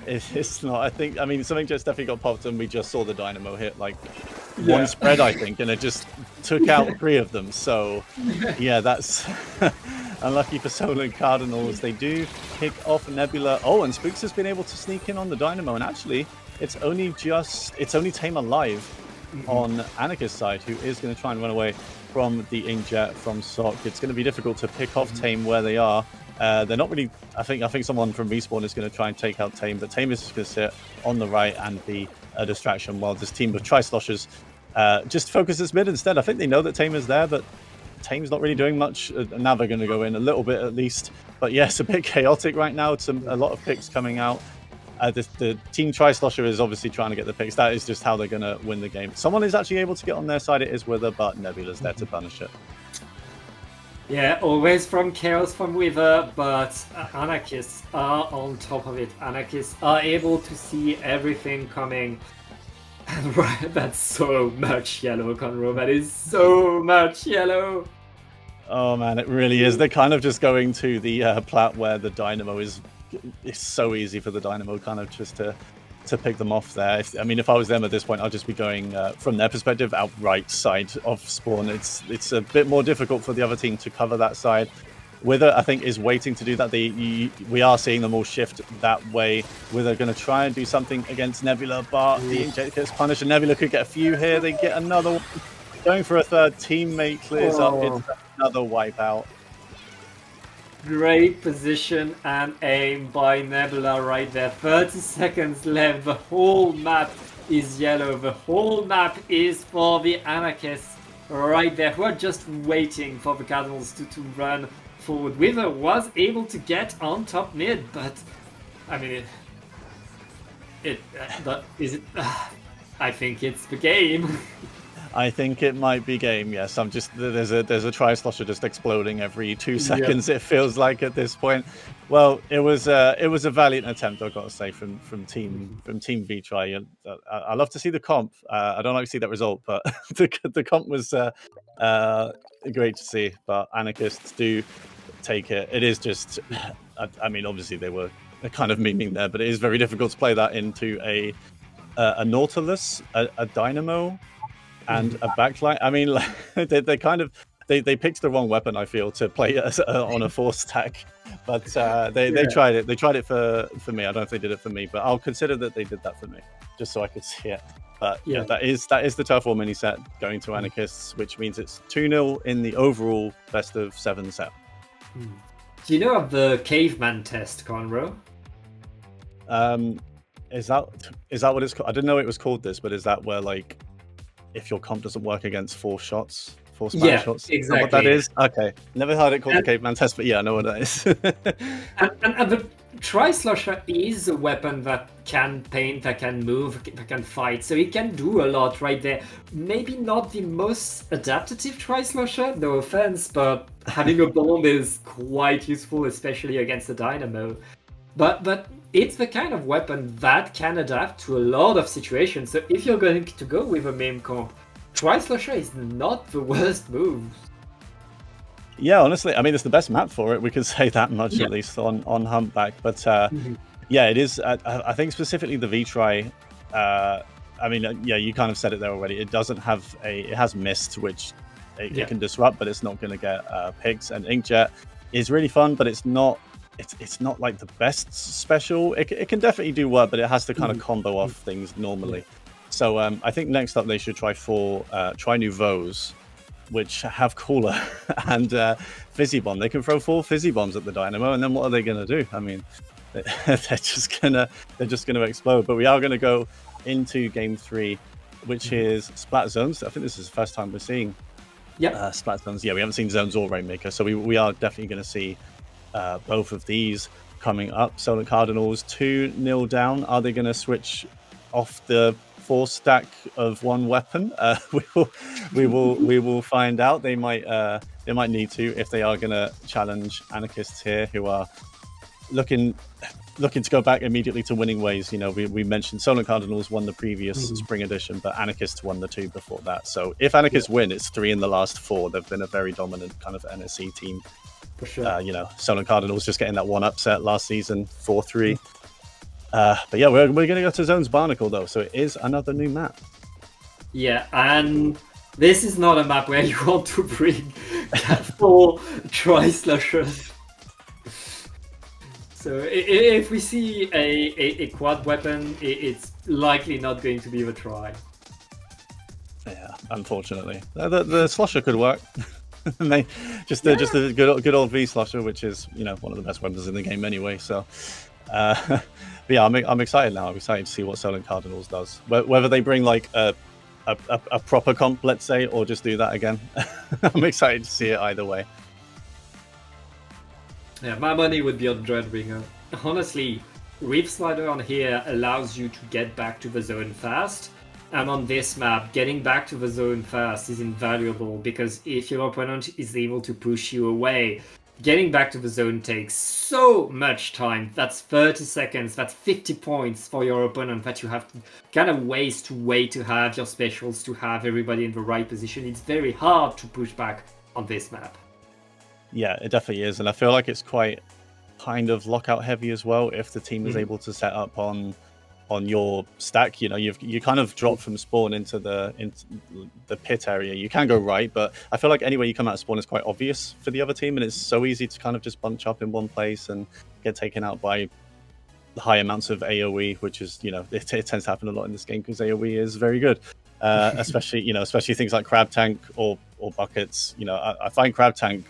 it's not. I mean, something just definitely got popped, and we just saw the Dynamo hit like one spread, I think, and it just took out 3 of them. So, yeah, that's unlucky for Solar Cardinals. They do pick off Nebula. Oh, and Spooks has been able to sneak in on the Dynamo, and actually, it's only Tame alive on Anarchist's side, who is going to try and run away from the Inkjet from Sock. It's going to be difficult to pick off Tame where they are. They're not really. I think someone from Respawn is going to try and take out Tame, but Tame is just going to sit on the right and be a distraction while this team of Tri-Sloshers just focuses mid instead. I think they know that Tame is there, but Tame's not really doing much. Now they're going to go in a little bit at least. But yes, a bit chaotic right now. It's a lot of picks coming out. The team Tri-Slosher is obviously trying to get the picks. That is just how they're going to win the game. Someone is actually able to get on their side. It is Wither, but Nebula's there to punish it. Yeah, always from Chaos from Wither, but Anarchists are on top of it. Anarchists are able to see everything coming. Right, that's so much yellow, Conroe. That is so much yellow. Oh man, it really is. They're kind of just going to the plat where the Dynamo is. It's so easy for the Dynamo kind of just to pick them off there. I mean, if I was them at this point, I'll just be going from their perspective outright side of spawn. It's a bit more difficult for the other team to cover that side. Wither, I think, is waiting to do that. We are seeing them all shift that way. Wither going to try and do something against Nebula, but the Inject gets punished, and Nebula could get a few here. They get another one. Going for a third. Teammate clears up. It's another wipeout. Great position and aim by Nebula right there. 30 seconds left. The whole map is yellow. The whole map is for the Anarchists right there, who are just waiting for the Cardinals to run forward. Wither was able to get on top mid, but I mean, is it? I think it's the game. I think it might be game. Yes, I'm just there's a tri-slosher just exploding every 2 seconds. It feels like at this point. Well, it was a valiant attempt, I've got to say, from Team V-Try. I love to see the comp. I don't like to see that result, but the comp was great to see. But Anarchists do take it. It is just, I mean, obviously they were kind of memeing there, but it is very difficult to play that into a Nautilus, a Dynamo, and a backline. I mean, like, they kind of they picked the wrong weapon, I feel, to play on a 4-stack. But they tried it. They tried it for me. I don't know if they did it for me, but I'll consider that they did that for me, just so I could see it. But yeah, that is the Turf War mini set going to Anarchists, which means it's 2-0 in the overall best of 7 set. Do you know of the caveman test, Conroe? Is that what it's called? I didn't know it was called this, but is that where, like, if your comp doesn't work against 4 shots, 4 smash shots? Exactly. Is that what that is? Okay, never heard it called the caveman test, but yeah, I know what that is. and the Tri-Slosher is a weapon that can paint, that can move, that can fight, so it can do a lot right there. Maybe not the most adaptative Tri-Slosher, no offense, but having a bomb is quite useful, especially against a Dynamo. But it's the kind of weapon that can adapt to a lot of situations. So if you're going to go with a meme comp, Tri-Slosher is not the worst move. Yeah, honestly, I mean, it's the best map for it. We can say that much, at least on Humpback. But yeah, it is. I think specifically the V-Try. I mean, yeah, you kind of said it there already. It doesn't have it has mist, which it can disrupt, but it's not going to get picked. And Inkjet is really fun, but it's not. It's not like the best special. It can definitely do work, but it has to kind of combo off things normally. So I think next up they should try Nouveaux, which have Cooler and Fizzy Bomb. They can throw 4 Fizzy Bombs at the Dynamo, and then what are they going to do? I mean, they're just gonna explode. But we are going to go into game 3, which is Splat Zones. I think this is the first time we're seeing Splat Zones. Yeah, we haven't seen Zones or Rainmaker, so we are definitely going to see both of these coming up. Solar Cardinals 2-0 down. Are they going to switch off the 4-stack of one weapon? We will find out. They might need to, if they are going to challenge Anarchists here, who are looking to go back immediately to winning ways. You know, we mentioned Solar Cardinals won the previous spring edition, but Anarchists won the 2 before that. So if Anarchists win, it's 3 in the last 4. They've been a very dominant kind of NSE team. For sure. You know, Solar Cardinals just getting that one upset last season, 4-3. But yeah, we're going to go to Zones Barnacle, though, so it is another new map. Yeah, and this is not a map where you want to bring 4 Tri-Sloshers. So if we see a quad weapon, it's likely not going to be the try. Yeah, unfortunately. The Slosher could work. just a good old V Slosher, which is, you know, one of the best weapons in the game anyway. So, but yeah, I'm excited now. I'm excited to see what Solar Cardinals does. Whether they bring like a proper comp, let's say, or just do that again. I'm excited to see it either way. Yeah, my money would be on Dreadbringer. Honestly, Reef Slider on here allows you to get back to the zone fast. And on this map, getting back to the zone fast is invaluable, because if your opponent is able to push you away, getting back to the zone takes so much time. That's 30 seconds, that's 50 points for your opponent that you have to kind of waste to wait to have your specials, to have everybody in the right position. It's very hard to push back on this map. Yeah, it definitely is. And I feel like it's quite kind of lockout heavy as well. If the team is able to set up on your stack, you know, you kind of drop from spawn into the pit area. You can go right, but I feel like anywhere you come out of spawn is quite obvious for the other team, and it's so easy to kind of just bunch up in one place and get taken out by high amounts of AoE, which is, you know, it tends to happen a lot in this game because AoE is very good. Especially things like Crab Tank or buckets. You know, I find Crab Tank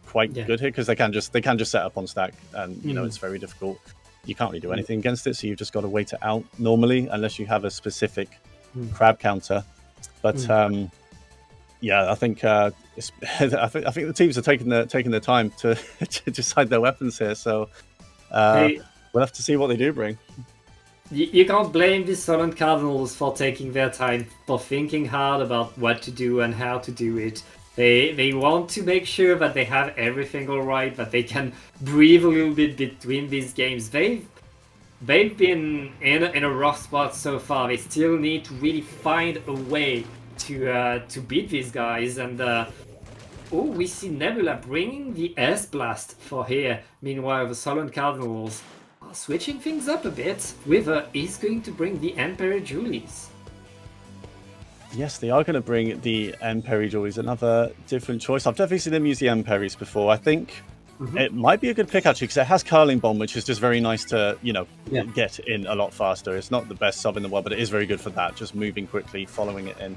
quite good here because they can just set up on stack, and you know, it's very difficult. You can't really do anything against it, so you've just got to wait it out normally, unless you have a specific crab counter. But yeah, I think I think the teams are taking their time to decide their weapons here. So we'll have to see what they do bring. You can't blame the Solent Cardinals for taking their time, for thinking hard about what to do and how to do it. They want to make sure that they have everything all right, that they can breathe a little bit between these games. They've been in a rough spot so far. They still need to really find a way to beat these guys. And we see Nebula bringing the S-Blast for here. Meanwhile, the Solent Cardinals are switching things up a bit. Wither is going to bring the Emperor Julies. Yes, they are going to bring the Emperi Jewelries, another different choice. I've definitely seen them use the Emperies before. I think it might be a good pick, actually, because it has Curling Bomb, which is just very nice to, you know, get in a lot faster. It's not the best sub in the world, but it is very good for that, just moving quickly, following it in.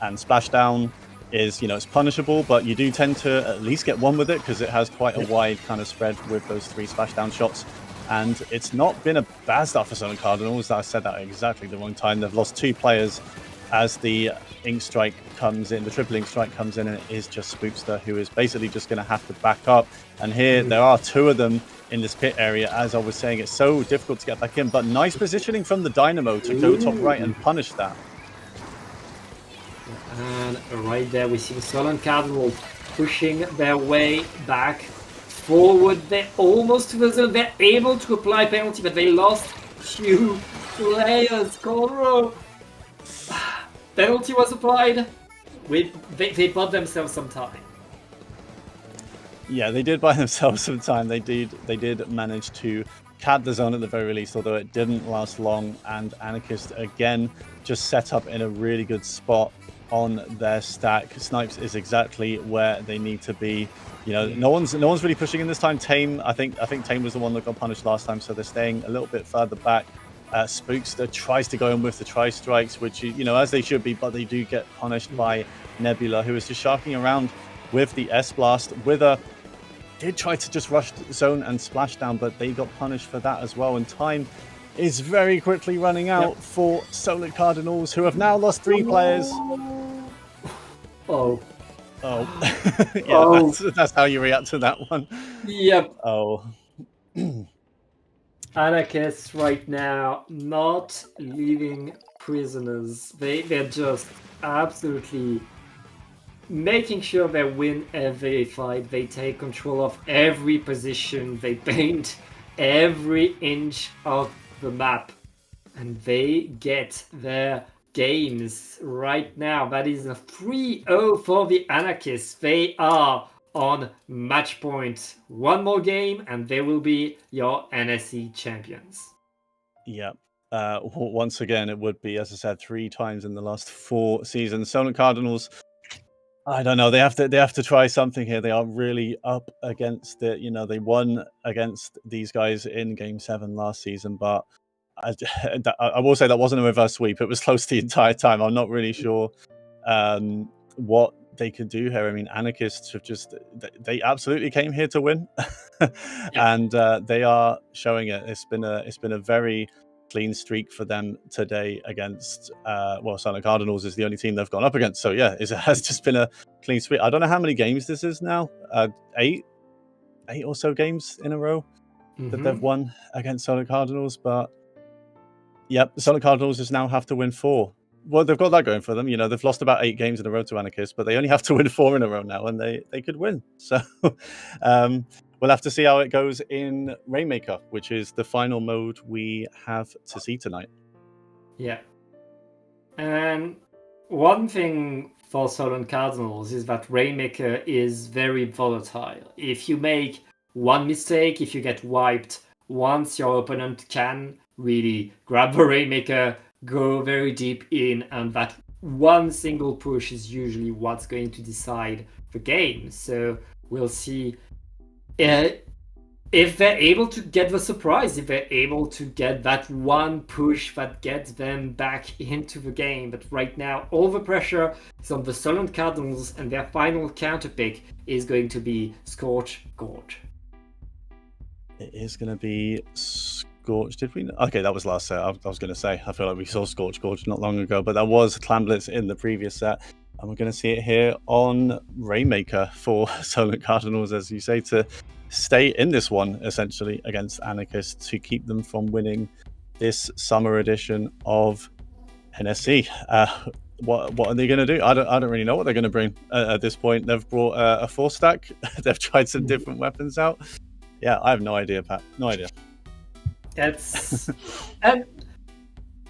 And Splashdown is, you know, it's punishable, but you do tend to at least get one with it, because it has quite a wide kind of spread with those 3 Splashdown shots. And it's not been a bad start for Solent Cardinals. I said that at exactly the wrong time. They've lost 2 players as the Ink Strike comes in, the triple Ink Strike comes in, and it is just Spookster, who is basically just going to have to back up. And here there are 2 of them in this pit area. As I was saying, it's so difficult to get back in, but nice positioning from the Dynamo to go top right and punish that. And right there we see Solent Cardinal pushing their way back forward. They're almost to the zone. They're able to apply penalty, but they lost 2 players. Conroe. Penalty was applied. They bought themselves some time. Yeah, they did buy themselves some time. They did manage to cat the zone at the very least, although it didn't last long. And Anarchist again just set up in a really good spot on their stack. Snipes is exactly where they need to be. You know, no one's really pushing in this time. Tame, I think Tame was the one that got punished last time, so they're staying a little bit further back. Spookster tries to go in with the tri-strikes, which, you know, as they should be, but they do get punished by Nebula, who is just sharking around with the S-Blast. Wither did try to just rush the zone and splash down, but they got punished for that as well. And time is very quickly running out for Solent Cardinals, who have now lost 3 players. Oh. Yeah, that's how you react to that one. Yep. Oh. Anarchists right now not leaving prisoners. They're just absolutely making sure they win every fight. They take control of every position. They paint every inch of the map, and they get their games right now. That is a 3-0 for the Anarchists. They are on match point. 1 more game and they will be your NSE champions. Yeah. Once again, it would be, as I said, 3 times in the last 4 seasons. Solent Cardinals, I don't know. They have to try something here. They are really up against it. You know, they won against these guys in Game 7 last season, but I will say that wasn't a reverse sweep. It was close the entire time. I'm not really sure what they could do here. I mean, Anarchists have they absolutely came here to win. And they are showing it. It's been a very clean streak for them today against Solent Cardinals is the only team they've gone up against. So yeah, it has just been a clean sweep. I don't know how many games this is now. 8 or so games in a row that they've won against Solent Cardinals, but yep, the Solent Cardinals just now have to win 4. well, they've got that going for them. You know, they've lost about 8 games in a row to Anarchist, but they only have to win 4 in a row now, and they could win. So we'll have to see how it goes in Rainmaker, which is the final mode we have to see tonight. Yeah. And one thing for Solent Cardinals is that Rainmaker is very volatile. If you make one mistake, if you get wiped once, your opponent can really grab the Rainmaker, go very deep in, and that one single push is usually what's going to decide the game. So we'll see if they're able to get the surprise, if they're able to get that one push that gets them back into the game. But right now, all the pressure is on the Solent Cardinals, and their final counter pick is going to be Scorch Gorge. It is going to be Scorch. Did we? Okay, that was last set. I was going to say, I feel like we saw Scorch Gorge not long ago, but that was Clan Blitz in the previous set. And we're going to see it here on Rainmaker for Solent Cardinals, as you say, to stay in this one, essentially, against Anarchists, to keep them from winning this summer edition of NSE. What are they going to do? I don't really know what they're going to bring at this point. They've brought a 4-stack. They've tried some different weapons out. Yeah, I have no idea, Pat. No idea. It's and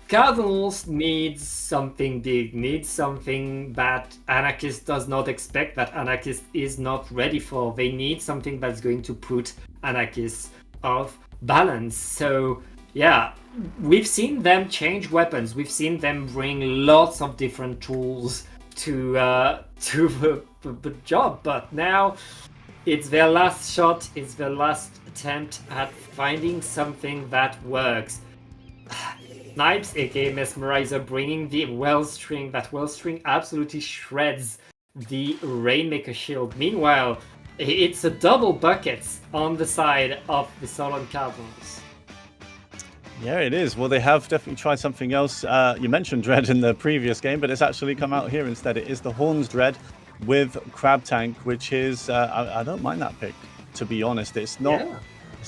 Cardinals needs something big, needs something that Anarchist does not expect, that Anarchist is not ready for. They need something that's going to put Anarchists off balance. So yeah, we've seen them change weapons. We've seen them bring lots of different tools to the job. But now it's their last shot. It's their last attempt at finding something that works. Snipes, aka Mesmerizer, bringing the Wellstring. That Wellstring absolutely shreds the Rainmaker shield. Meanwhile, it's a double buckets on the side of the Solent Cardinals. Yeah, it is. Well, they have definitely tried something else. You mentioned Dread in the previous game, but it's actually come out here instead. It is the Horns Dread with Crab Tank, which is... I don't mind that pick, to be honest. It's not... Yeah.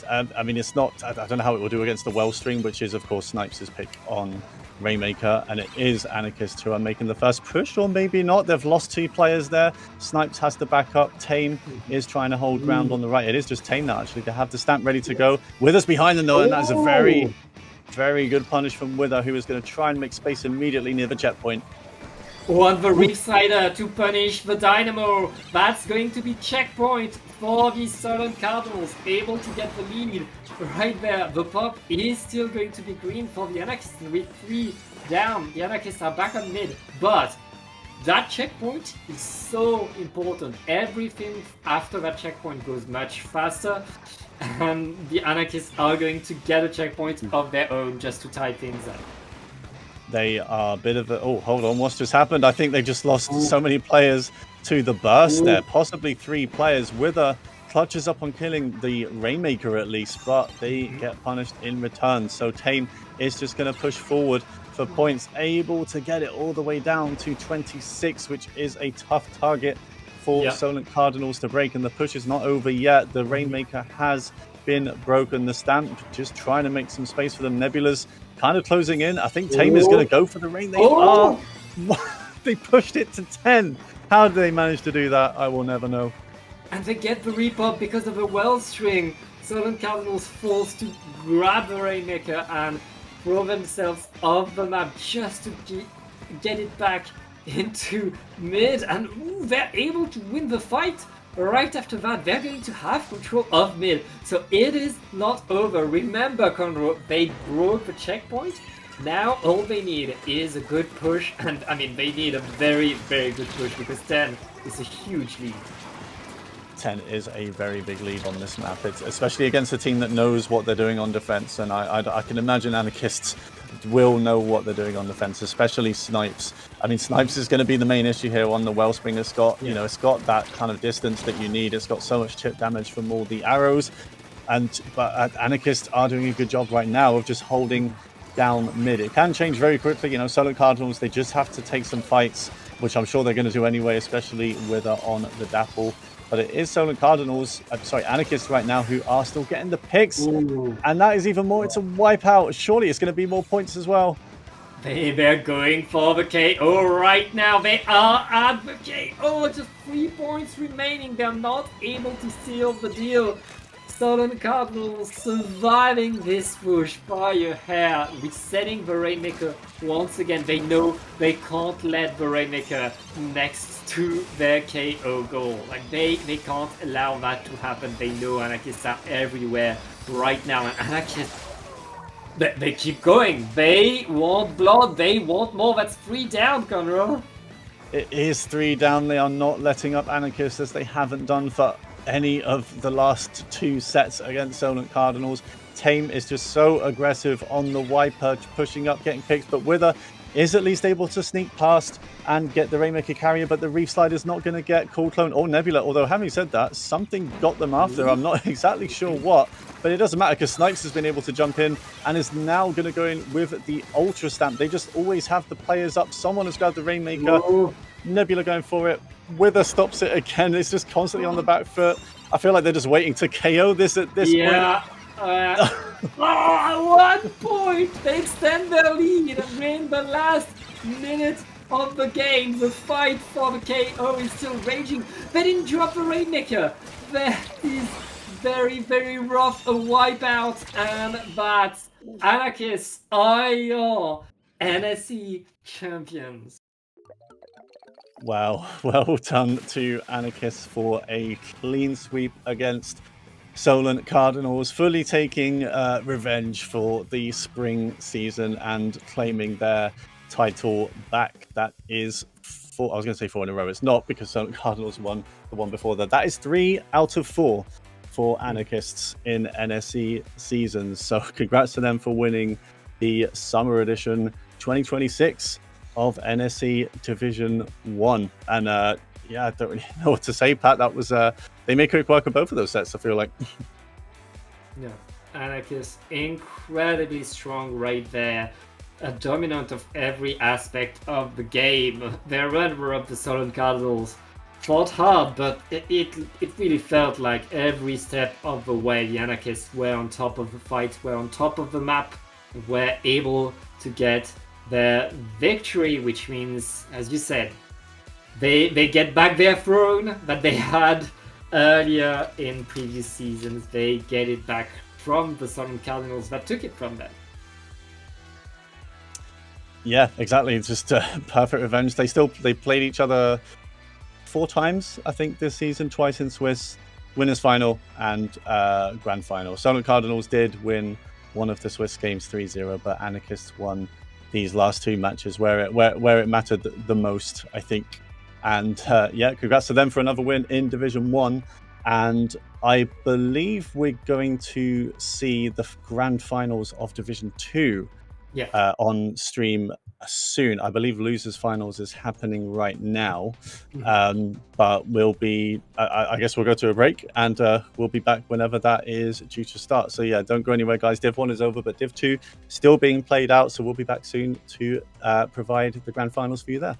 I mean, it's not... I don't know how it will do against the Wellstring, which is, of course, Snipes' pick on Rainmaker, and it is Anarchists who are making the first push, or maybe not. They've lost 2 players there. Snipes has to back up. Tame is trying to hold ground on the right. It is just Tame now, actually, to have the stamp ready to go. Wither's behind them, though, and that's a very, very good punish from Wither, who is going to try and make space immediately near the checkpoint. On the Riversider to punish the Dynamo. That's going to be checkpoint for the Solent Cardinals, able to get the lead right there. The pop is still going to be green for the Anarchists. With 3 down, the Anarchists are back on mid, but that checkpoint is so important. Everything after that checkpoint goes much faster, and the Anarchists are going to get a checkpoint of their own just to tie things up. They are a bit of a... Oh, hold on. What's just happened? I think they just lost so many players to the burst there. Possibly 3 players. Wither clutches up on killing the Rainmaker at least, but they get punished in return. So Tame is just going to push forward for points, able to get it all the way down to 26, which is a tough target for Solent Cardinals to break. And the push is not over yet. The Rainmaker has been broken. The stamp just trying to make some space for them. Nebula's kind of closing in. I think Tame is going to go for the rain. They are. They pushed it to 10. How did they manage to do that? I will never know. And they get the repop because of the Wellstring. Solent Cardinals forced to grab the Rainmaker and throw themselves off the map just to get it back into mid. And they're able to win the fight. Right after that, they're going to have control of mid. So it is not over. Remember, Conroe, they broke the checkpoint. Now all they need is a good push. And I mean, they need a very, very good push because 10 is a huge lead. 10 is a very big lead on this map. It's especially against a team that knows what they're doing on defense. And I can imagine Anarchists will know what they're doing on defense, especially Snipes. I mean, Snipes is going to be the main issue here on the Wellspring. It's got, you know, it's got that kind of distance that you need. It's got so much chip damage from all the arrows. But Anarchists are doing a good job right now of just holding down mid. It can change very quickly. You know, Solent Cardinals, they just have to take some fights, which I'm sure they're going to do anyway, especially with on the Dapple. But it is Solent Cardinals, Anarchists right now, who are still getting the picks. Ooh. And that is even more. It's a wipeout. Surely it's going to be more points as well. They're going for the KO right now. They are at the KO. Just 3 points remaining. They're not able to seal the deal. Stolen Cardinals surviving this push by a hair, resetting the Rainmaker once again. They know they can't let the Rainmaker next to their KO goal. Like they can't allow that to happen. They know Anarchists are everywhere right now, and Anarchists, they keep going. They want blood. They want more. That's 3 down, Conroe. It is 3 down. They are not letting up Anarchists, as they haven't done for any of the last 2 sets against Solent Cardinals. Tame is just so aggressive on the Wiper, pushing up, getting picked, but Wither is at least able to sneak past and get the Rainmaker carrier, but the Reef Slide is not going to get Cool Clone or Nebula, although having said that, something got them after. I'm not exactly sure what, but it doesn't matter because Snipes has been able to jump in and is now going to go in with the Ultra Stamp. They just always have the players up. Someone has grabbed the Rainmaker. Whoa. Nebula going for it. Wither stops it again. It's just constantly on the back foot. I feel like they're just waiting to KO this at this point. 1 point! They extend their lead and in the last minute of the game. The fight for the KO is still raging. They didn't drop the Rainmaker. That is very, very rough. A wipeout, and that's Anarchists are NSE champions. Wow, well done to Anarchists for a clean sweep against Solent Cardinals, fully taking revenge for the spring season and claiming their title back. That is 4, I was going to say 4 in a row. It's not, because Solent Cardinals won the one before that. That is 3 out of 4 for Anarchists in NSE seasons. So congrats to them for winning the Summer Edition 2026 of NSE Division 1. And yeah, I don't really know what to say, Pat. That was they make quick work of both of those sets, I feel like. Yeah, Anarchists incredibly strong right there. Dominant of every aspect of the game. Their runner-up, the Solent Cardinals, fought hard, but it really felt like every step of the way the Anarchists were on top of the fight, were on top of the map, were able to get their victory, which means, as you said, they get back their throne that they had earlier in previous seasons. They get it back from the Solent Cardinals that took it from them. Yeah, exactly. It's just perfect revenge. They played each other 4 times, I think, this season. Twice in Swiss, winners final and grand final. Solent Cardinals did win one of the Swiss games 3-0, but Anarchists won these last 2 matches where it mattered the most, I think. And yeah, congrats to them for another win in Division 1. And I believe we're going to see the grand finals of Division 2 on stream soon. I believe losers finals is happening right now. But we'll be, I guess we'll go to a break, and we'll be back whenever that is due to start. So yeah, don't go anywhere, guys. Div 1 is over, but Div 2 still being played out. So we'll be back soon to provide the grand finals for you there.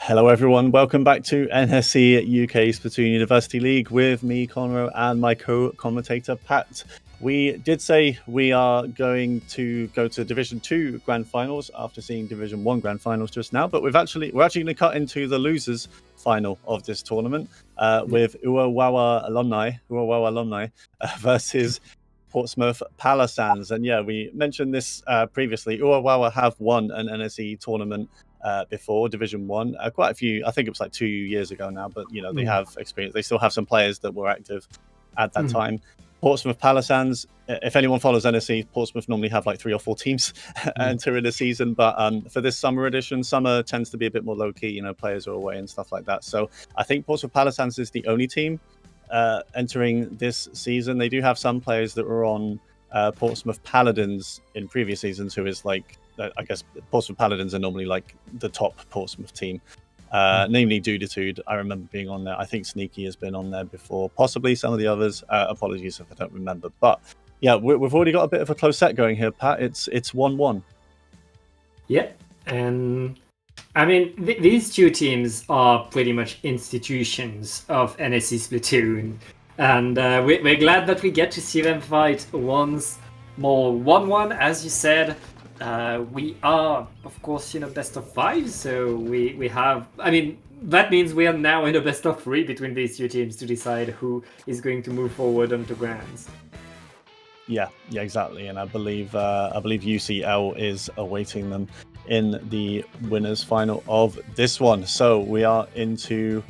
Hello, everyone. Welcome back to NSE UK Splatoon University League with me, Conroe, and my co-commentator, Pat. We did say we are going to go to Division 2 Grand Finals after seeing Division 1 Grand Finals just now, but we're actually going to cut into the losers final of this tournament with Uwawa alumni versus Portsmouth Palisades. And yeah, we mentioned this previously. Uwawa have won an NSE tournament before Division 1, quite a few. I think it was like 2 years ago now, but you know, they have experience. They still have some players that were active at that time. Portsmouth Palisades, if anyone follows NSE, Portsmouth normally have like 3 or 4 teams enter in a season, but for this summer edition, summer tends to be a bit more low-key, you know, players are away and stuff like that. So I think Portsmouth Palisades is the only team entering this season. They do have some players that were on Portsmouth Paladins in previous seasons, who is like, I guess Portsmouth Paladins are normally like the top Portsmouth team. Namely Duditude, I remember being on there. I think Sneaky has been on there before, possibly some of the others. Apologies if I don't remember. But yeah, we've already got a bit of a close set going here, Pat. It's 1-1. Yeah, and I mean, these two teams are pretty much institutions of NSE Splatoon, and we're glad that we get to see them fight once more. 1-1, as you said. We are, of course, in a best of 5, so we have. I mean, that means we are now in a best of 3 between these two teams to decide who is going to move forward onto Grands. Yeah, exactly. And I believe UCL is awaiting them in the winners' final of this one. So we are into.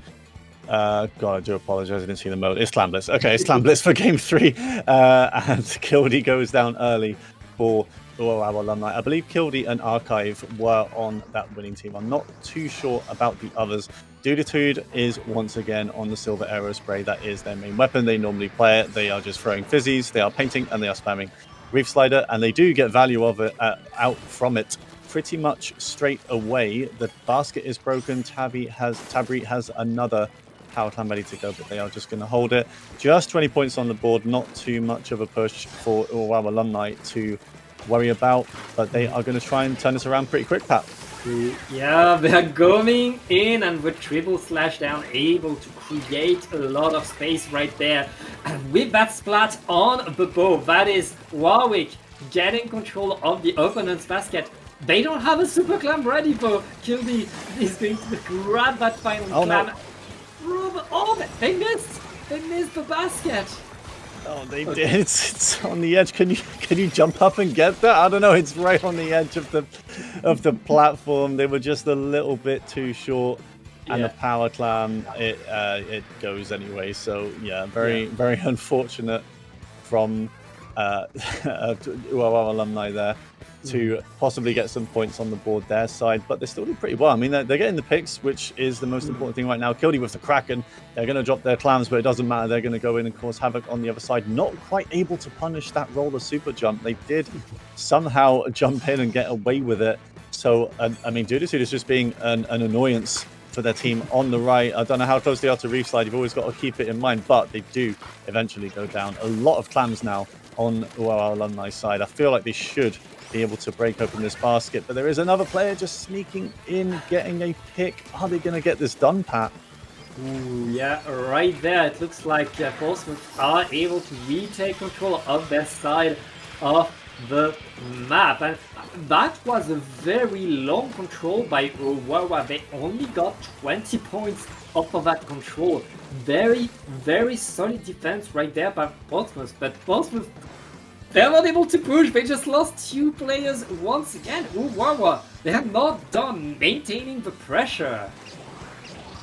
God, I do apologize. I didn't see the mode. It's Clan Blitz. Okay, it's Clan Blitz for game 3, and Kildy goes down early for our alumni. I believe Kildy and Archive were on that winning team. I'm not too sure about the others. Duditude is once again on the Silver Arrow Spray. That is their main weapon. They normally play it. They are just throwing fizzies, they are painting, and they are spamming Reef Slider, and they do get value of it out from it pretty much straight away. The basket is broken. Tabri has another Power Clan ready to go, but they are just going to hold it. Just 20 points on the board. Not too much of a push for our alumni to worry about, but they are going to try and turn this around pretty quick, Pat. Yeah, they're going in, and with triple slash down, able to create a lot of space right there. And with that splat on the bow, that is Warwick getting control of the opponent's basket. They don't have a super clam ready for Kildy. Is going to grab that final clam. No. Oh, they missed! They missed the basket! Oh, they did. It's on the edge. Can you jump up and get that? I don't know. It's right on the edge of the platform. They were just a little bit too short, and the power clam it goes anyway. So yeah, very unfortunate from our alumni there to possibly get some points on the board their side, but they still do pretty well. I mean, they're getting the picks, which is the most important thing right now. Kildy with the Kraken, they're going to drop their clams, but it doesn't matter. They're going to go in and cause havoc on the other side. Not quite able to punish that roller super jump. They did somehow jump in and get away with it. So, I mean, Duditude is just being an annoyance for their team on the right. I don't know how close they are to Reef Slide. You've always got to keep it in mind, but they do eventually go down. A lot of clams now on our alumni side. I feel like they should be able to break open this basket, but there is another player just sneaking in, getting a pick. Are they going to get this done, Pat? Ooh, yeah, right there. It looks like Portsmouth are able to retake control of their side of the map, and that was a very long control by Uwawa. They only got 20 points off of that control. Very solid defense right there by Portsmouth, but Portsmouth, they're not able to push. They just lost 2 players once again. Uwawa, they have not done maintaining the pressure.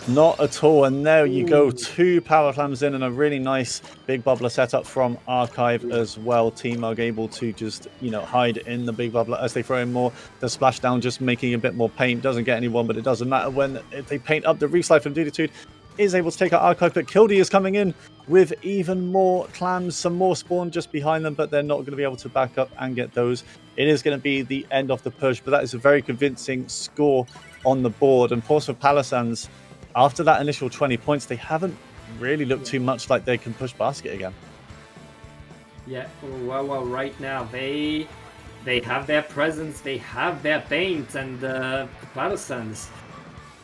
Not at all. And there you go. 2 power clams in, and a really nice big bubbler setup from Archive as well. Teamug able to just, hide in the big bubbler as they throw in more. The splashdown just making a bit more paint. Doesn't get anyone, but it doesn't matter when if they paint up. The Reef Slide from Duditude is able to take out Archive, but Kildy is coming in with even more clams, some more spawn just behind them, but they're not going to be able to back up and get those. It is going to be the end of the push, but that is a very convincing score on the board. And Portsmouth Palisades, after that initial 20 points, they haven't really looked too much like they can push basket again. Yeah, well, right now they have their presence, they have their paint, and the Palisades,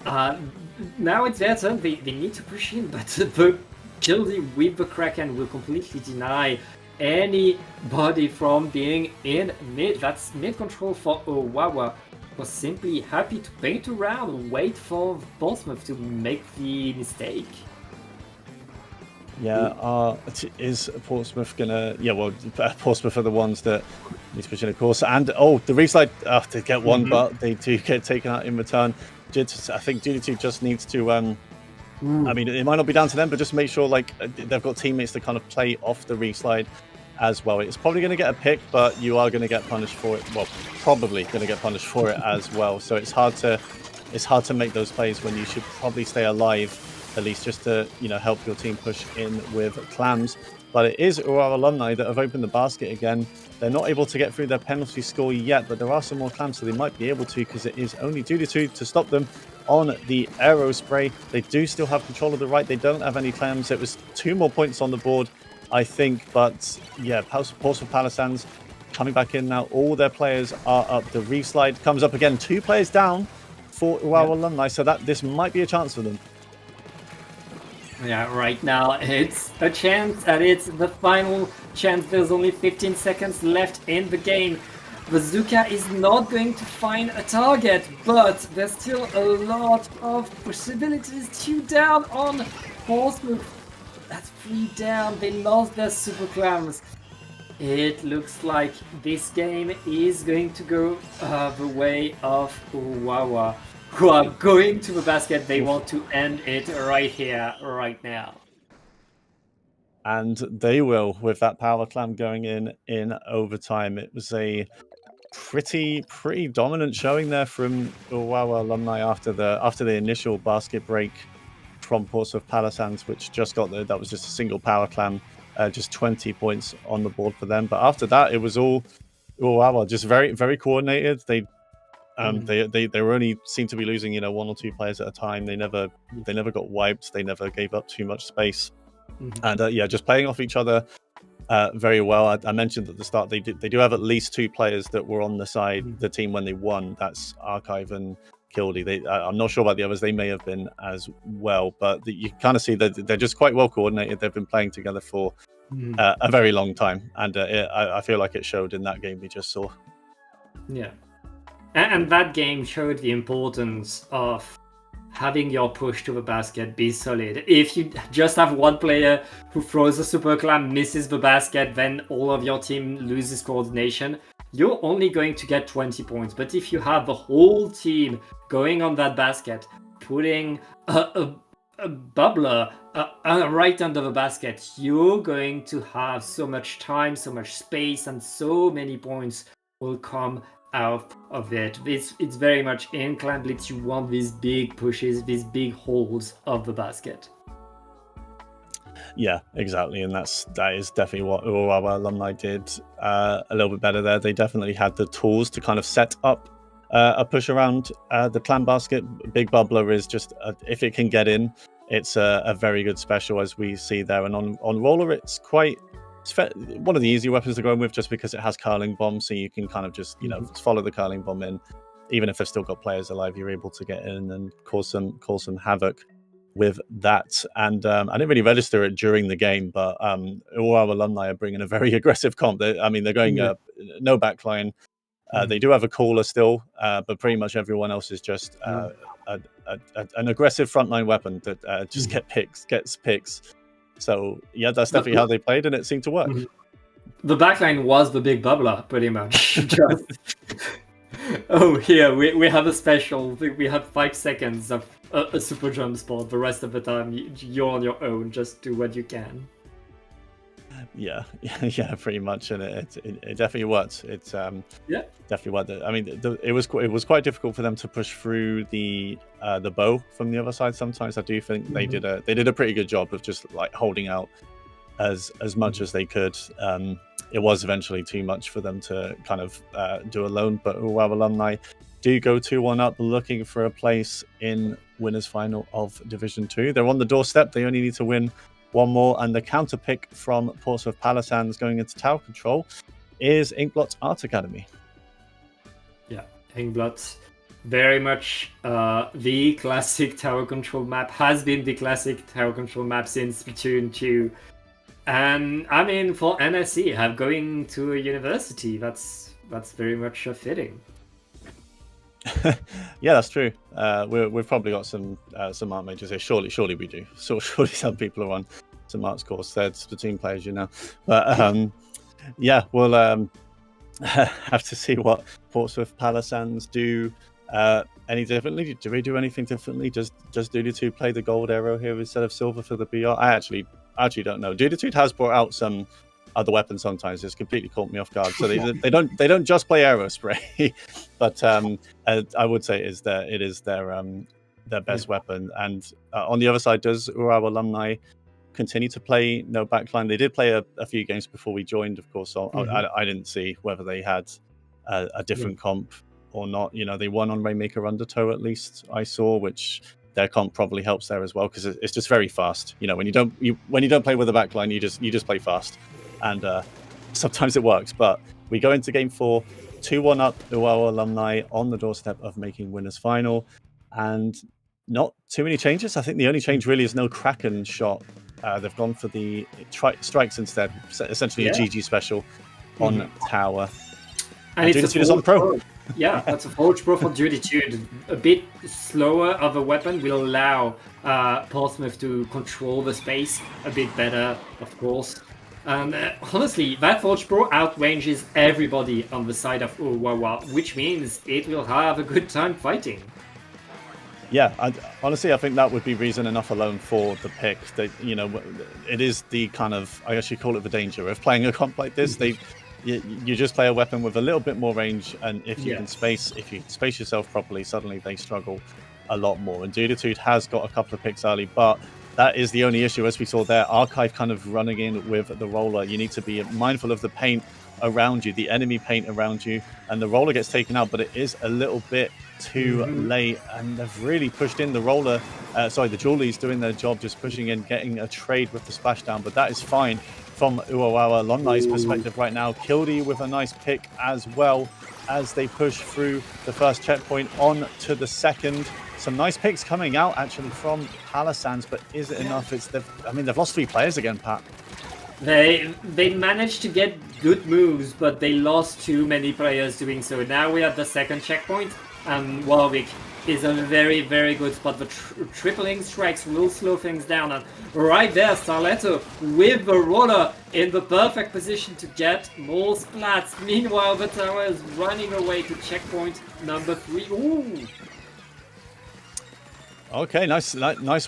Now it's their turn. They need to push in, but the Gildy with the Kraken will completely deny anybody from being in mid. That's mid control for Owawa. Was simply happy to paint around, wait for Portsmouth to make the mistake. Yeah, is Portsmouth gonna? Yeah, well, Portsmouth are the ones that need to push in, of course. And the reslide, they get one, but they do get taken out in return. I think GD2 just needs to. I mean, it might not be down to them, but just make sure like they've got teammates to kind of play off the reslide as well. It's probably going to get a pick, but you are going to get punished for it. Well, probably going to get punished for it as well. So it's hard to make those plays when you should probably stay alive, at least just to help your team push in with clams. But it is our alumni that have opened the basket again. They're not able to get through their penalty score yet, but there are some more clams, so they might be able to, because it is only GD2 to stop them on the aero spray. They do still have control of the right. They don't have any clams. It was 2 more points on the board, I think. But yeah, Portsmouth Palisades coming back in now. All their players are up. The reslide comes up again. 2 players down for our alumni, so that this might be a chance for them. Yeah, right now it's a chance, and it's the final chance. There's only 15 seconds left in the game. Bazooka is not going to find a target, but there's still a lot of possibilities. 2 down on Portsmouth. That's 3 down. They lost their super clams. It looks like this game is going to go the way of Wawa, who are going to the basket. They want to end it right here, right now. And they will, with that power clam going in overtime. It was a pretty dominant showing there from Wawa alumni after the initial basket break from Portsmouth Palisades, which just got there. That was just a single power clam, just 20 points on the board for them. But after that, it was all Wawa, just very coordinated. They were only seemed to be losing 1 or 2 players at a time. They never got wiped. They never gave up too much space, and just playing off each other very well. I mentioned at the start they do have at least 2 players that were on the side, the team when they won. That's Archive and Kildy. I'm not sure about the others. They may have been as well, but you kind of see that they're just quite well coordinated. They've been playing together for a very long time, and I feel like it showed in that game we just saw. Yeah. And that game showed the importance of having your push to the basket be solid. If you just have one player who throws a super clam, misses the basket, then all of your team loses coordination, you're only going to get 20 points. But if you have the whole team going on that basket, putting a bubbler right under the basket, you're going to have so much time, so much space, and so many points will come out of it. It's very much in Clan Blitz. You want these big pushes, these big holes of the basket. Yeah, exactly, and that is definitely what our alumni did a little bit better there. They definitely had the tools to kind of set up a push around the clan basket. Big bubbler is just if it can get in, it's a very good special, as we see there. And on roller, it's one of the easy weapons to go in with, just because it has curling bomb, so you can kind of just follow the curling bomb in. Even if they've still got players alive, you're able to get in and cause some havoc with that. And I didn't really register it during the game, but all our alumni are bringing a very aggressive comp. They're going no backline. They do have a caller still, but pretty much everyone else is just an aggressive frontline weapon that just gets picks. So yeah, that's definitely how they played, and it seemed to work. The backline was the big bubbler, pretty much. Here we have a special. We have 5 seconds of a super jump spot. The rest of the time you're on your own. Just do what you can. Yeah, pretty much, and it definitely worked. It's definitely worked. I mean, it was quite difficult for them to push through the bow from the other side. Sometimes I do think they did a pretty good job of just like holding out as much as they could. It was eventually too much for them to kind of do alone, but our alumni do go 2-1 up, looking for a place in winners final of Division 2. They're on the doorstep. They only need to win 1 more, and the counter pick from Portsmouth Palisades going into tower control is Inkblot's Art Academy. Yeah, Inkblot very much the classic tower control map, has been the classic tower control map since Splatoon 2. And I mean, for NSE, have going to a university, that's very much fitting. Yeah, that's true. We've probably got some art majors here. Surely we do. So surely some people are on some arts course. They're Splatoon players, you know. But yeah, we'll have to see what Portsmouth Palisades do any differently. Do we do anything differently? Does Duditude play the gold arrow here instead of silver for the BR? I actually don't know. Duditude has brought out some other weapons sometimes. It's completely caught me off guard. So they don't just play arrow spray, but I would say it is their best weapon. And on the other side, does Urawa Alumni continue to play no backline? They did play a few games before we joined, of course. So I didn't see whether they had a different comp or not. You know, they won on Rainmaker Undertow, at least I saw, which their comp probably helps there as well, because it's just very fast. You know, when you don't play with a backline, you just play fast, and sometimes it works. But we go into game 4, 2-1 up. Urawa Alumni on the doorstep of making winners final, and not too many changes. I think the only change really is no Kraken shot. They've gone for the strikes instead, essentially a GG special on tower. And Duditude is on pro. Yeah, that's a Forge Pro for Duditude. A bit slower of a weapon will allow Portsmouth to control the space a bit better, of course. And honestly, that Forge Pro outranges everybody on the side of Urawa, which means it will have a good time fighting. Yeah, honestly, I think that would be reason enough alone for the pick. That, you know, it is the kind of, I guess you call it the danger of playing a comp like this. You just play a weapon with a little bit more range, and if you can space yourself properly, suddenly they struggle a lot more. And Duditude has got a couple of picks early, but that is the only issue, as we saw there. Archive kind of running in with the roller. You need to be mindful of the paint around you, the enemy paint around you, and the roller gets taken out, but it is a little bit too late, and they've really pushed in the roller. The Julie's doing their job, just pushing in, getting a trade with the splashdown, but that is fine from Urawa Alumni's perspective right now. Kildy with a nice pick as well as they push through the first checkpoint on to the second. Some nice picks coming out actually from Palisades, but is it enough? They've lost 3 players again, Pat. They managed to get good moves, but they lost too many players doing so. Now we have the second checkpoint, and Warwick is a very, very good spot. The tripling strikes will slow things down, and right there, Starletto with the roller in the perfect position to get more splats. Meanwhile, the tower is running away to checkpoint number 3. Ooh! Okay, nice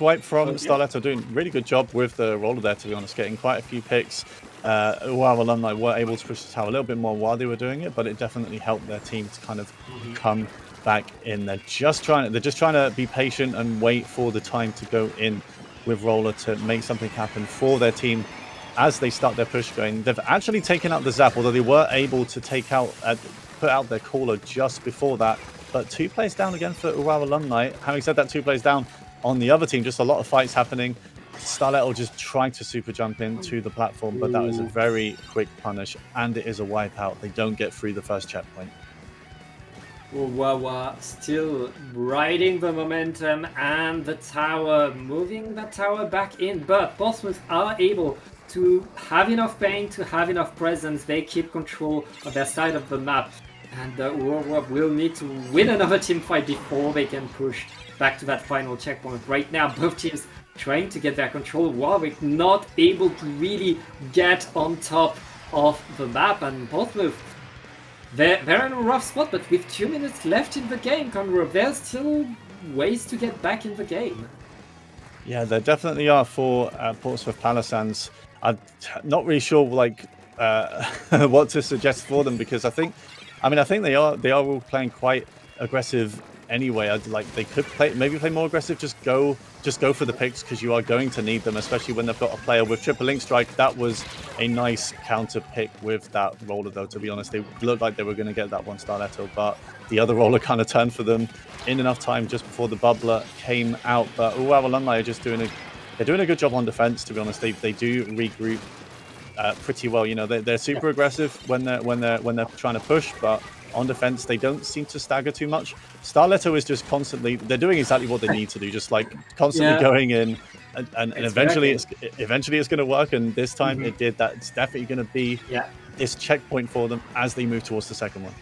wipe from Starletto, doing a really good job with the roller there, to be honest, getting quite a few picks. Urawa Alumni were able to push the tower a little bit more while they were doing it, but it definitely helped their team to kind of come back in. They're just trying to be patient and wait for the time to go in with roller to make something happen for their team as they start their push going. They've actually taken out the zap, although they were able to put out their caller just before that. But 2 players down again for Urawa Alumni. Having said that, 2 players down on the other team, just a lot of fights happening. Starletto just trying to super jump into the platform, but that was a very quick punish, and it is a wipeout. They don't get through the first checkpoint. Urawa still riding the momentum, and the tower, moving the tower back in, but Portsmouth are able to have enough paint, to have enough presence. They keep control of their side of the map, and Urawa will need to win another team fight before they can push back to that final checkpoint. Right now, both teams trying to get their control. Warwick not able to really get on top of the map, and Portsmouth, they're in a rough spot, but with 2 minutes left in the game, Conroe, there's still ways to get back in the game. Yeah, there definitely are for Portsmouth Palisades. I'm not really sure what to suggest for them, because I think they are all playing quite aggressive anyway. They could maybe play more aggressive, just go for the picks, because you are going to need them, especially when they've got a player with triple link strike. That was a nice counter pick with that roller, though, to be honest. They looked like they were going to get that one Starletto, but the other roller kind of turned for them in enough time just before the bubbler came out. But Urawa Alumni are just doing a good job on defense, to be honest. They do regroup pretty well. You know, they're super aggressive when they're trying to push, but on defense. They don't seem to stagger too much. Starletto is just constantly, they're doing exactly what they need to do, just like constantly going in, and eventually it's going to work. And this time it did that. It's definitely going to be this checkpoint for them as they move towards the second one.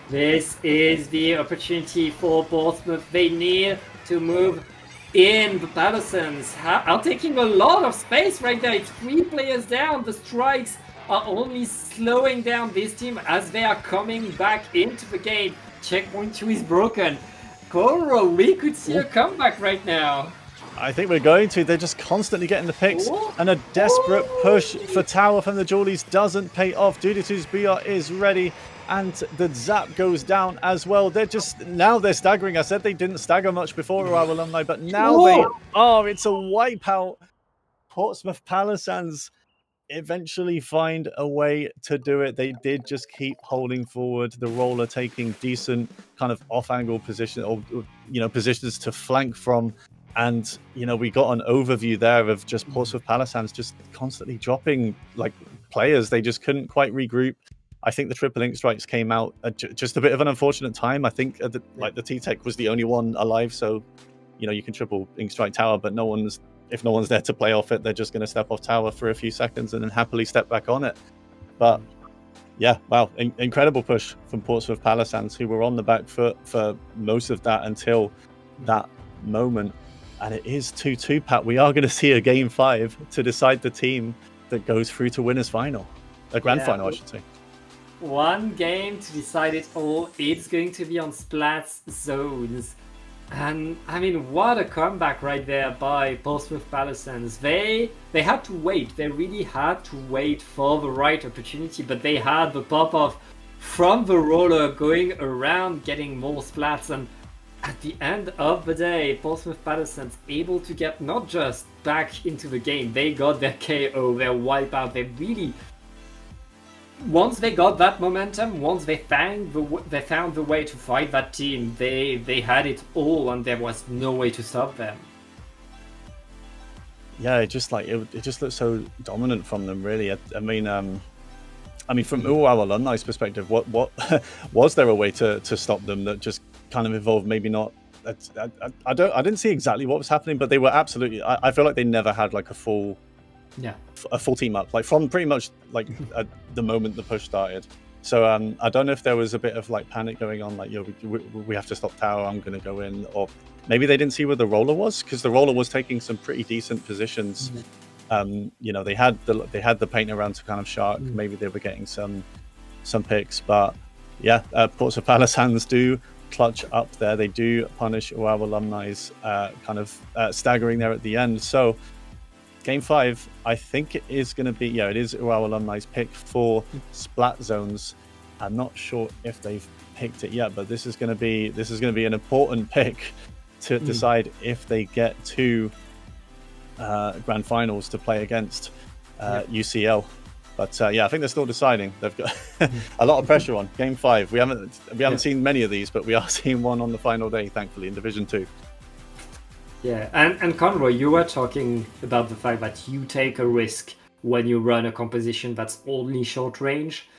This is the opportunity for Portsmouth. They need to move in. The Pattersons are taking a lot of space right there. It's 3 players down. The strikes are only slowing down this team as they are coming back into the game. Checkpoint 2 is broken. Coro, we could see a comeback right now. I think we're going to. They're just constantly getting the picks, and a desperate push for tower from the Jollies doesn't pay off. Duditu's BR is ready, and the zap goes down as well. They're staggering. I said they didn't stagger much before our alumni, but now they are. It's a wipeout. Portsmouth Palisades eventually find a way to do it. They did just keep holding forward. The roller taking decent kind of off-angle position, or positions to flank from. And we got an overview there of just Portsmouth Palisades just constantly dropping like players. They just couldn't quite regroup. I think the triple ink strikes came out at just a bit of an unfortunate time. I think the T-Tech was the only one alive, so you can triple ink strike tower, but if no one's there to play off it, they're just going to step off tower for a few seconds and then happily step back on it. But yeah, wow, incredible push from Portsmouth Palisades, who were on the back foot for most of that until that moment. And it is 2-2, Pat. We are going to see a game 5 to decide the team that goes through to winners final, a grand final, I should say. One game to decide it all. It's going to be on Splat's zones. And I mean, what a comeback right there by Portsmouth Palisades. They had to wait. They really had to wait for the right opportunity, but they had the pop-off from the roller going around, getting more splats. And at the end of the day, Portsmouth Palisades able to get not just back into the game, they got their KO, their wipeout. They really, once they got that momentum, once they found the way to fight that team, they had it all, and there was no way to stop them. Yeah, it just looked so dominant from them, really. I mean, from our alumni's perspective, what was there a way to stop them that just kind of evolved? Maybe not. I didn't see exactly what was happening, but they were absolutely. I feel like they never had like a full team up, like from pretty much like the moment the push started. So I don't know if there was a bit of like panic going on, like we have to stop tower. I'm going to go in, or maybe they didn't see where the roller was, because the roller was taking some pretty decent positions. They had the paint around to kind of shark. Maybe they were getting some picks, but yeah, Portsmouth Palisades do clutch up there. They do punish our alumni's kind of staggering there at the end. So game 5, I think it is going to be, it is our alumni's pick for splat zones. I'm not sure if they've picked it yet, but this is going to be an important pick to decide if they get to grand finals to play against UCL. But I think they're still deciding. They've got a lot of pressure on game 5. We haven't seen many of these, but we are seeing one on the final day, thankfully, in Division 2. Yeah, and Conroy, you were talking about the fact that you take a risk when you run a composition that's only short range.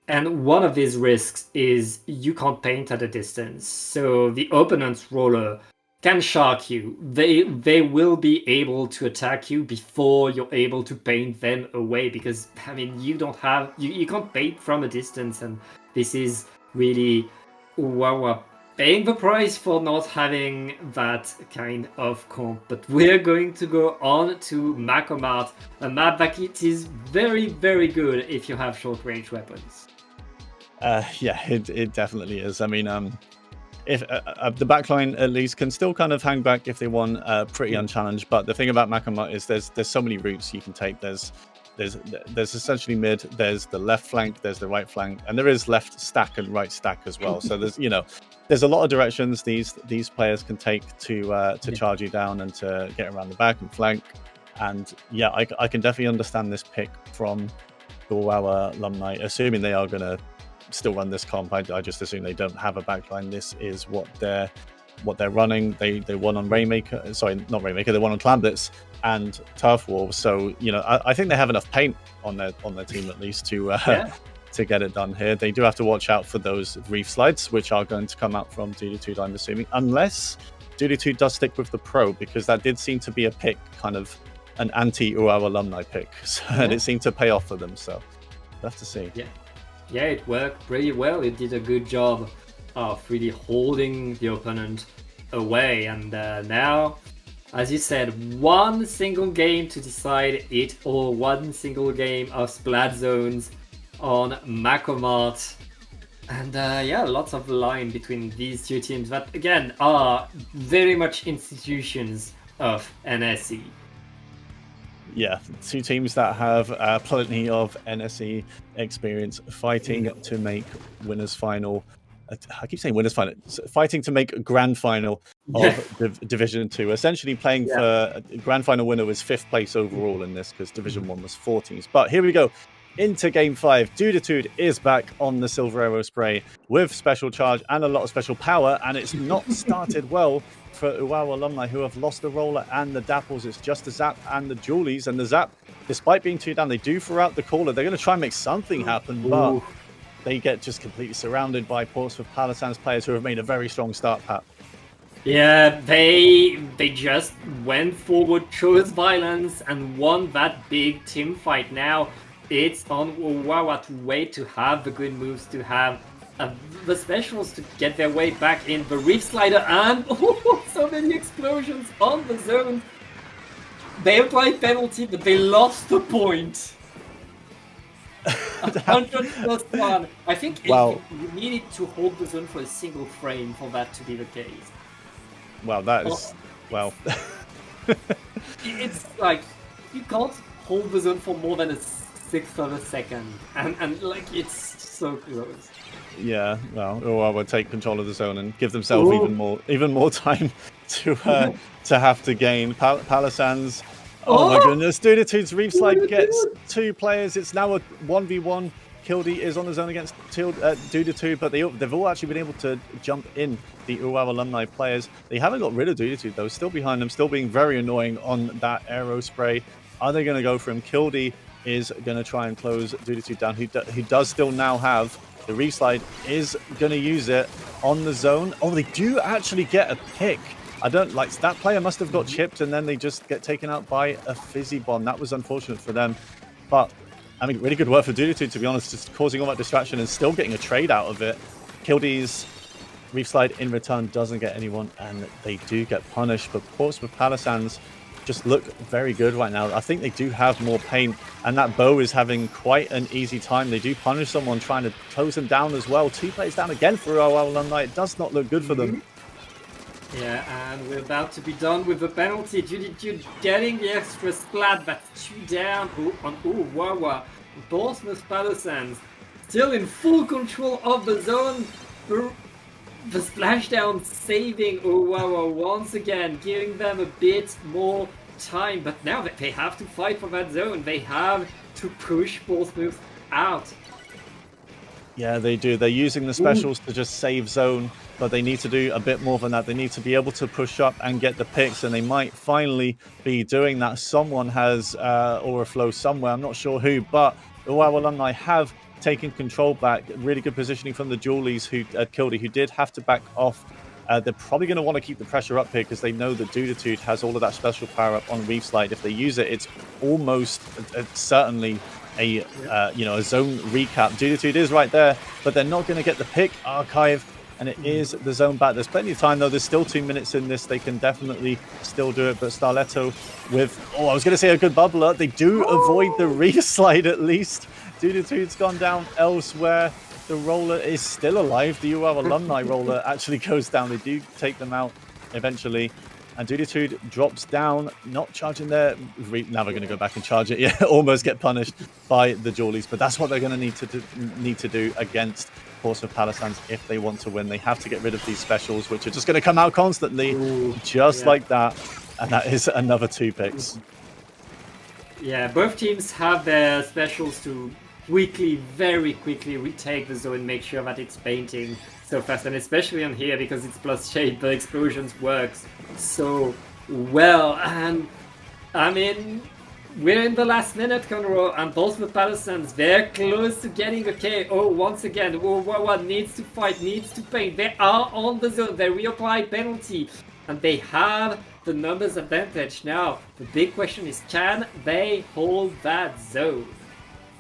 And one of these risks is you can't paint at a distance. So the opponent's roller can shark you. They will be able to attack you before you're able to paint them away, because I mean you can't paint from a distance, and this is really we're paying the price for not having that kind of comp. But we're going to go on to Macomart, a map that it is very, very good if you have short range weapons. It definitely is. I mean, if the backline at least can still kind of hang back if they want pretty unchallenged. But the thing about Macomart is there's so many routes you can take. There's essentially mid, there's the left flank, there's the right flank, and there is left stack and right stack as well. So there's a lot of directions these players can take to charge you down and to get around the back and flank. And yeah, I can definitely understand this pick from our alumni, assuming they are going to still run this comp. I just assume they don't have a backline. This is what they're running. They won on Rainmaker, sorry, not Rainmaker, they won on Clamblitz and Turf Wolves. So I think they have enough paint on their team at least to to get it done here. They do have to watch out for those reef slides, which are going to come out from Duty, I'm assuming, unless Duty does stick with the pro, because that did seem to be a pick, kind of an anti-UAU alumni pick, so, and it seemed to pay off for them. So we'll have to see. Yeah, it worked pretty well. It did a good job of really holding the opponent away, and now, as you said, one single game to decide it, or one single game of splat zones on Macomart. And lots of line between these two teams that, again, are very much institutions of NSE. Yeah, two teams that have plenty of NSE experience fighting to make winners final. I keep saying winners final, fighting to make a grand final of Division 2. Essentially playing for grand final winner was 5th place overall in this, because Division 1 was 4 teams. But here we go. Into Game 5, Dude is back on the Silver Arrow Spray with special charge and a lot of special power, and it's not started well for UAU alumni, who have lost the Roller and the Dapples. It's just the Zap and the Julies, and the Zap, despite being 2 down, they do throw out the Caller. They're going to try and make something happen, but they get just completely surrounded by Portsmouth Palisades players who have made a very strong start, Pat. Yeah, they just went forward, chose violence, and won that big team fight. Now it's on UAU to wait, to have the good moves, to have the specials to get their way back in. The Reef Slider, and so many explosions on the zone. They applied penalty, but they lost the point. 100+1. I think you needed to hold the zone for a single frame for that to be the case. Well, that is... It's like, you can't hold the zone for more than a 1/6 of a second. And like, it's so close. Yeah, well, I would take control of the zone and give themselves even more time to have to gain. Palisades. Oh my goodness! Dude's Reef Slide gets 2 players. It's now a 1v1. Kildy is on the zone against Dude, but they've all actually been able to jump in, the UAU alumni players. They haven't got rid of Dude though. Still behind them, still being very annoying on that aero spray. Are they going to go for him? Kildy is going to try and close Dude down. He does still now have the Reef Slide, is going to use it on the zone. Oh, they do actually get a pick. I don't like that player must have got chipped, and then they just get taken out by a fizzy bomb. That was unfortunate for them, but I mean, really good work for Dude, to be honest, just causing all that distraction and still getting a trade out of it. Kildy's Reef Slide in return doesn't get anyone, and they do get punished. But Portsmouth Palisades just look very good right now. I think they do have more pain, and that bow is having quite an easy time. They do punish someone, trying to close them down as well. 2 players down again for UAU alumni. It does not look good for them. Yeah, and we're about to be done with the penalty. Dude getting the extra splat. That's 2 down on UAU. Portsmouth Palisades still in full control of the zone. The splashdown saving UAU once again, giving them a bit more time. But now they have to fight for that zone. They have to push Portsmouth out. Yeah, they do. They're using the specials to just save zone, but they need to do a bit more than that. They need to be able to push up and get the picks, and they might finally be doing that. Someone has aura flow somewhere. I'm not sure who, but UAU alumni have taken control back. Really good positioning from the Julies who Kildy, who did have to back off. They're probably going to want to keep the pressure up here, because they know that Dude has all of that special power up on Reef Slide. If they use it, it's almost certainly a zone recap. Dude is right there, but they're not going to get the pick. Archive, and it is the zone back. There's plenty of time though. There's still 2 minutes in this. They can definitely still do it. But Starletto with, I was going to say a good bubbler. They do avoid the Reef Slide at least. Dude's gone down elsewhere. The roller is still alive. The UAU alumni roller actually goes down. They do take them out eventually. And Dude drops down, not charging there. Now they're going to go back and charge it. Yeah, almost get punished by the Julies. But that's what they're going to need to do against Portsmouth Palisades if they want to win. They have to get rid of these specials, which are just going to come out constantly, like that. And that is another 2 picks. Yeah, both teams have their specials to very quickly retake the zone, make sure that it's painting so fast, and especially on here because it's plus shade, the explosions works so well. And I mean, we're in the last minute, Conroe, and both the Palisades, they're close to getting a KO once again. One needs to fight, needs to paint. They are on the zone, they reapply penalty, and they have the numbers advantage. Now, the big question is, can they hold that zone?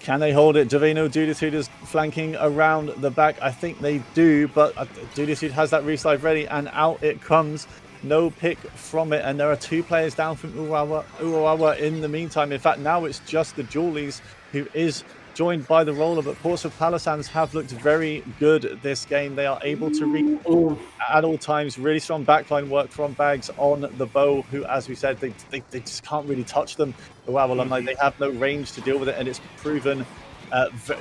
Can they hold it? Davino Duditude is flanking around the back. I think they do, but Duditude has that reslide ready, and out it comes. No pick from it, and there are 2 players down from Uwawa in the meantime. In fact, now it's just the Julies who is joined by the roller, but Portsmouth Palisades have looked very good this game. They are able to reach at all times. Really strong backline work from Bags on the bow, who, as we said, they just can't really touch them. Uwawa alumni, they have no range to deal with it, and it's proven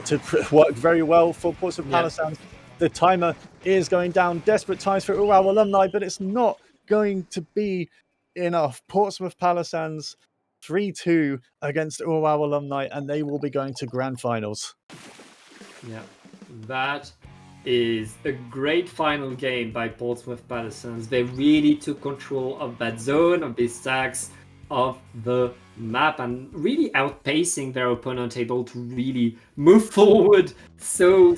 to work very well for Portsmouth Palisades. The timer is going down. Desperate times for Uwawa alumni, but it's not going to be enough. Portsmouth Palisades 3-2 against Uwawa alumni, and they will be going to grand finals. Yeah, that is a great final game by Portsmouth Palisades. They really took control of that zone, of the stacks, of the map, and really outpacing their opponent, able to really move forward so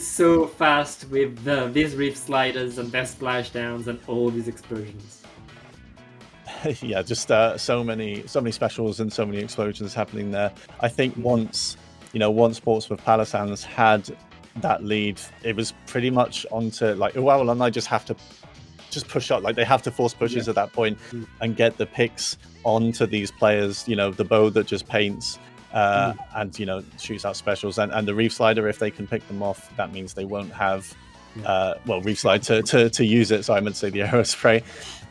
fast with these reef sliders and their splashdowns and all these explosions. Yeah, just so many specials and so many explosions happening there. I think once Portsmouth Palisades had that lead, it was pretty much onto like Uwawa alumni just have to push up, like they have to force pushes at that point and get the picks onto these players. The bow that just paints and shoots out specials, and the reef slider, if they can pick them off, that means they won't have reef slide to use it. So I meant to say the aerospray.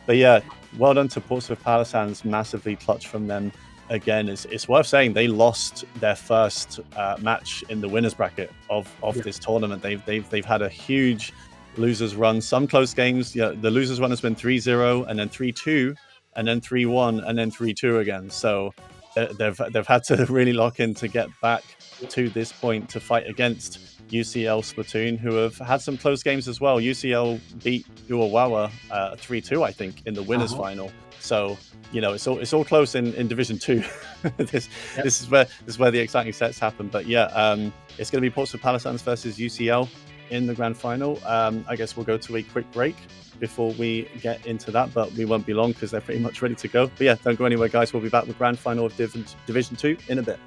But yeah, well done to Portsmouth Palisades. Massively clutch from them. Again, it's worth saying they lost their first match in the winners bracket of this tournament. They've had a huge losers run. Some close games. The losers run has been 3-0 and then 3-2 and then 3-1 and then 3-2 again. So they've had to really lock in to get back to this point to fight against UCL Splatoon, who have had some close games as well. UCL beat Uwawa 3-2, I think, in the winners final. So it's all close in Division 2. This is where the exciting sets happen. But yeah, it's going to be Portsmouth Palisades versus UCL in the grand final. I guess we'll go to a quick break before we get into that, but we won't be long because they're pretty much ready to go. But yeah, don't go anywhere, guys. We'll be back with grand final of Division 2 in a bit.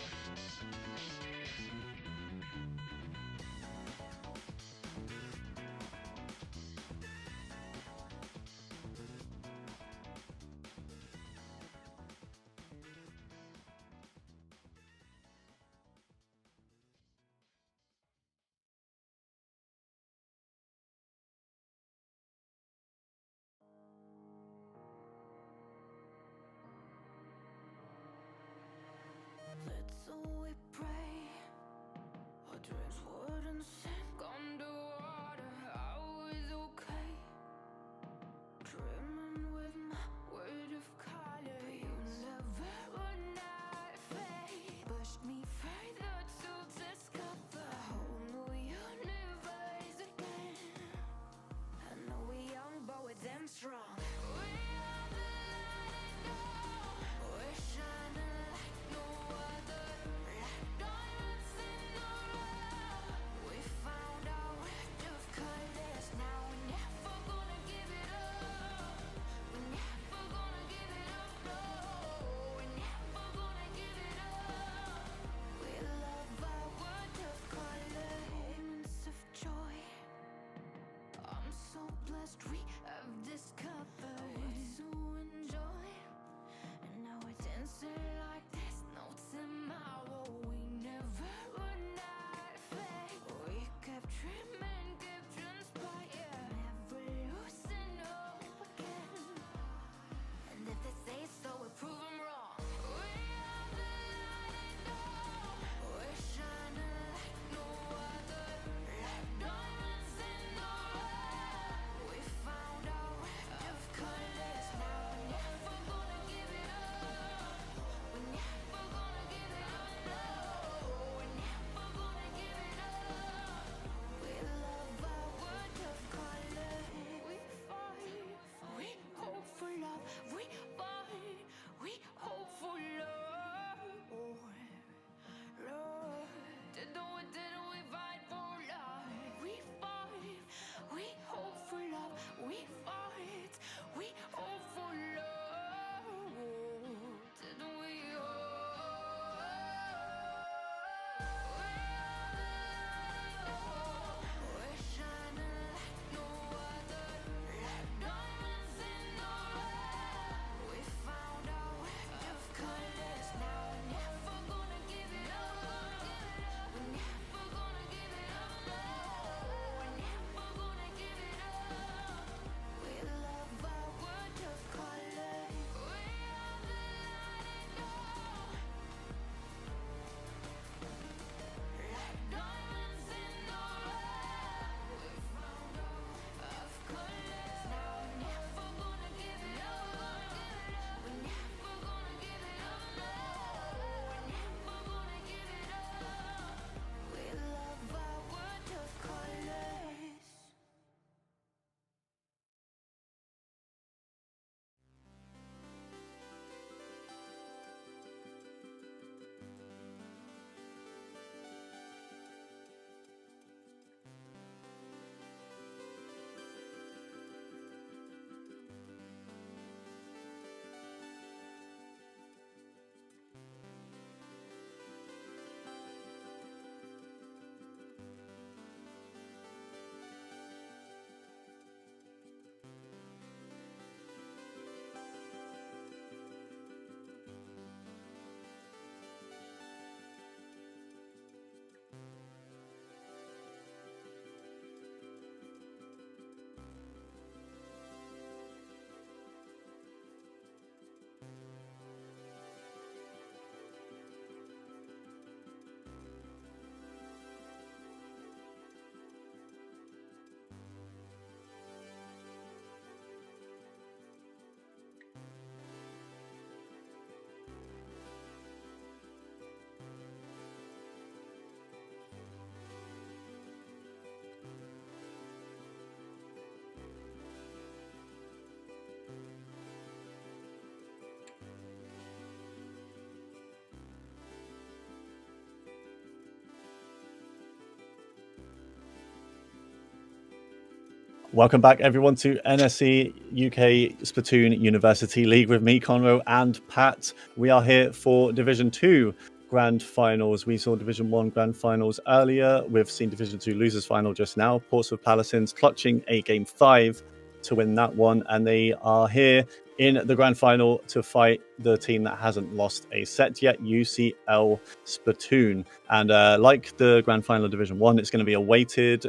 Welcome back, everyone, to NSE UK Splatoon University League with me, Conro, and Pat. We are here for Division 2 Grand Finals. We saw Division 1 Grand Finals earlier. We've seen Division 2 Losers Final just now. Portsmouth Paladins clutching a Game 5 to win that one, and they are here in the Grand Final to fight the team that hasn't lost a set yet, UCL Splatoon. And like the Grand Final of Division 1, it's going to be a weighted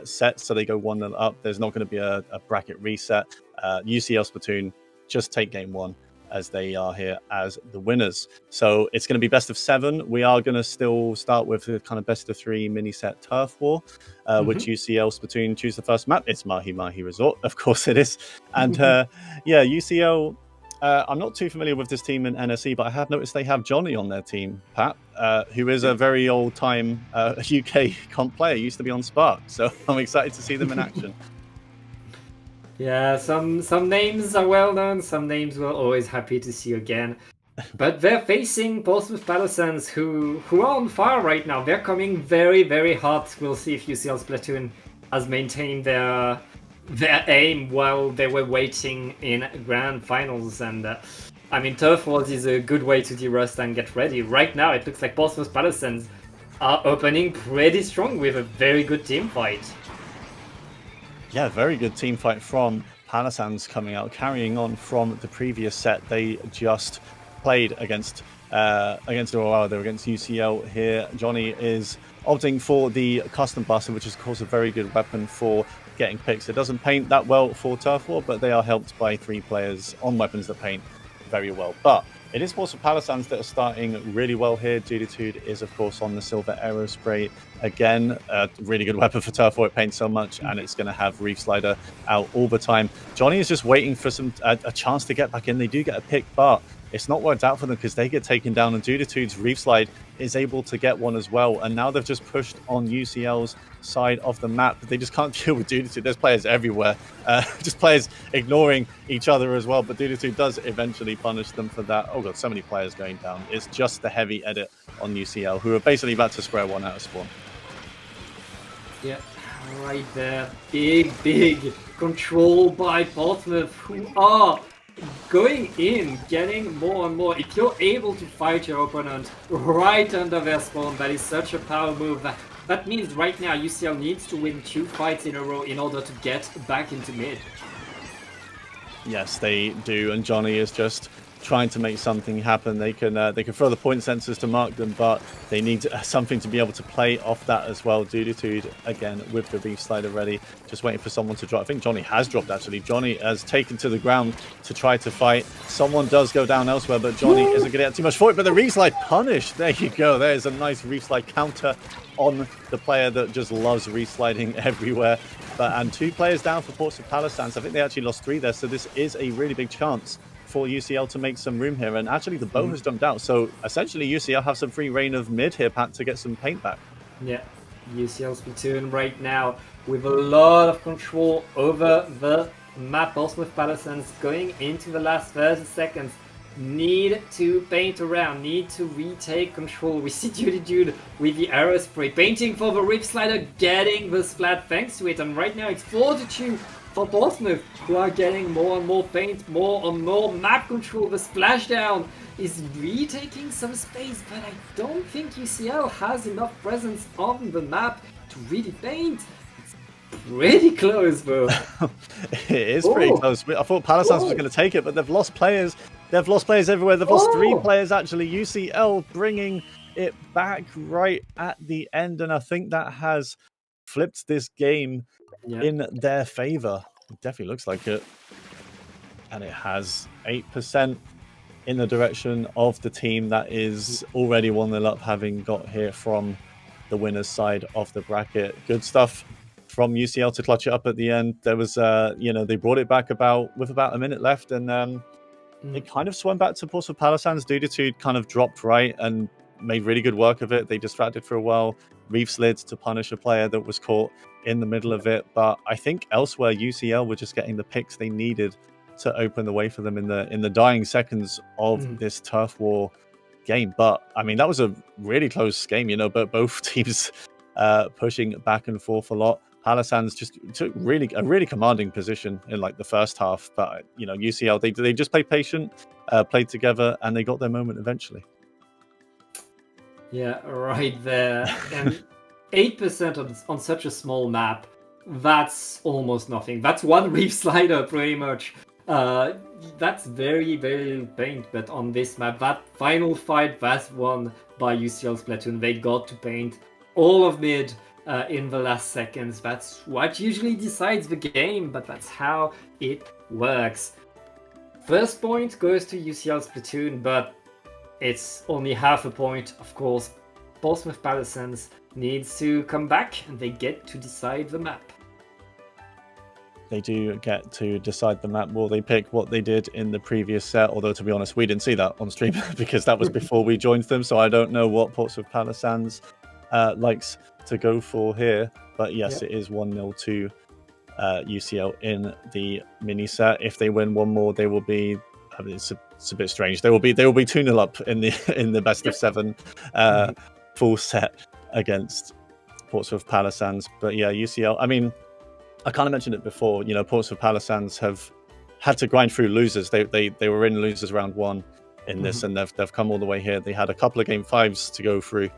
set, so they go 1-0 up. There's not going to be a bracket reset. UCL Splatoon just take Game 1 as they are here as the winners. So it's going to be best of 7. We are going to still start with the kind of best of 3 mini set turf war, which UCL Splatoon choose the first map. It's Mahi Mahi Resort, of course it is. And yeah, UCL, I'm not too familiar with this team in NSE, but I have noticed they have Johnny on their team, Pat, who is a very old time UK comp player, used to be on Spark. So I'm excited to see them in action. Yeah, some names are well known, some names we're always happy to see again. But they're facing Portsmouth Paladins, who are on fire right now. They're coming very, very hot. We'll see if UCL Splatoon has maintained their aim while they were waiting in Grand Finals. And I mean, Turf Wars is a good way to de-rust and get ready. Right now, it looks like Portsmouth Paladins are opening pretty strong with a very good team fight. Yeah, very good team fight from Palasans coming out, carrying on from the previous set. They just played against Aurora. They're against UCL here. Johnny is opting for the Custom Buster, which is of course a very good weapon for getting picks. It doesn't paint that well for Turf War, but they are helped by 3 players on weapons that paint very well. But it is also Palasans that are starting really well here. Dudetude is, of course, on the Silver Aerospray again. A really good weapon for Turf War. It paints so much, and it's going to have Reef Slider out all the time. Johnny is just waiting for a chance to get back in. They do get a pick, but it's not worked out for them because they get taken down, and Dudetude's Reef Slide is able to get one as well. And now they've just pushed on UCL's side of the map. They just can't deal with Dudetude. There's players everywhere, just players ignoring each other as well. But Dudetude does eventually punish them for that. Oh god, so many players going down. It's just the heavy edit on UCL, who are basically about to square one out of spawn. Yeah, right there. Big control by Portsmouth, who are going in, getting more and more. If you're able to fight your opponent right under their spawn, that is such a power move. That means right now UCL needs to win 2 fights in a row in order to get back into mid. Yes, they do, and Johnny is just trying to make something happen. They can throw the point sensors to mark them, but they need something to be able to play off that as well. Dudetude again with the Reef Slider ready, just waiting for someone to drop. I think Johnny has dropped actually. Johnny has taken to the ground to try to fight. Someone does go down elsewhere, but Johnny isn't going to get too much for it. But the Reef Slide punish. There you go. There's a nice Reef Slide counter on the player that just loves Reef Sliding everywhere. And 2 players down for Portsmouth Paladins. I think they actually lost 3 there, so this is a really big chance for UCL to make some room here. And actually the bow has jumped out, so essentially UCL have some free reign of mid here, Pat, to get some paint back. Yeah, UCL Splatoon right now with a lot of control over the map. Portsmouth Paladins going into the last 30 seconds. Need to paint around, need to retake control. We see Dude with the Aerospray, painting for the Reef Slider, getting the splat thanks to it. And right now it's 4-2 for Portsmouth, who are getting more and more paint, more and more map control. The splashdown is retaking some space, but I don't think UCL has enough presence on the map to really paint. It's pretty close, though. It is pretty close. I thought Palasans was going to take it, but they've lost players. They've lost players everywhere. They've lost 3 players, actually. UCL bringing it back right at the end, and I think that has flipped this game in their favor. It definitely looks like it. And it has 8% in the direction of the team that is already 1-0 up, having got here from the winner's side of the bracket. Good stuff from UCL to clutch it up at the end. There was, they brought it back with about a minute left, and it kind of swung back to Portsmouth Paladins. Dudetude kind of dropped right and made really good work of it. They distracted for a while. Reef slid to punish a player that was caught in the middle of it. But I think elsewhere, UCL were just getting the picks they needed to open the way for them in the dying seconds of this Turf War game. But I mean, that was a really close game, but both teams pushing back and forth a lot. Palisades just took a really commanding position in like the first half, but you know, UCL they just played patient, played together, and they got their moment eventually. Yeah, right there. And 8% on such a small map, that's almost nothing. That's one reef slider pretty much. That's very, very little paint, but on this map, that final fight was won by UCL Splatoon. They got to paint all of mid in the last seconds. That's what usually decides the game, but that's how it works. First point goes to UCL Splatoon, but it's only half a point. Of course, Portsmouth Palisades needs to come back and they get to decide the map. They do get to decide the map. Will they pick what they did in the previous set? Although, to be honest, we didn't see that on stream because that was before we joined them. So I don't know what Portsmouth Palisades likes to go for here. But yes, It is 1-0 to UCL in the mini set. If they win one more, they will be... I mean, it's a bit strange. They will be 2-0 up in the best of 7 full set against Portsmouth Palisades. But yeah, UCL, I mean, I kind of mentioned it before, you know, Portsmouth Palisades have had to grind through losers. They were in losers round 1 in this, and they've come all the way here. They had a couple of game 5s to go through.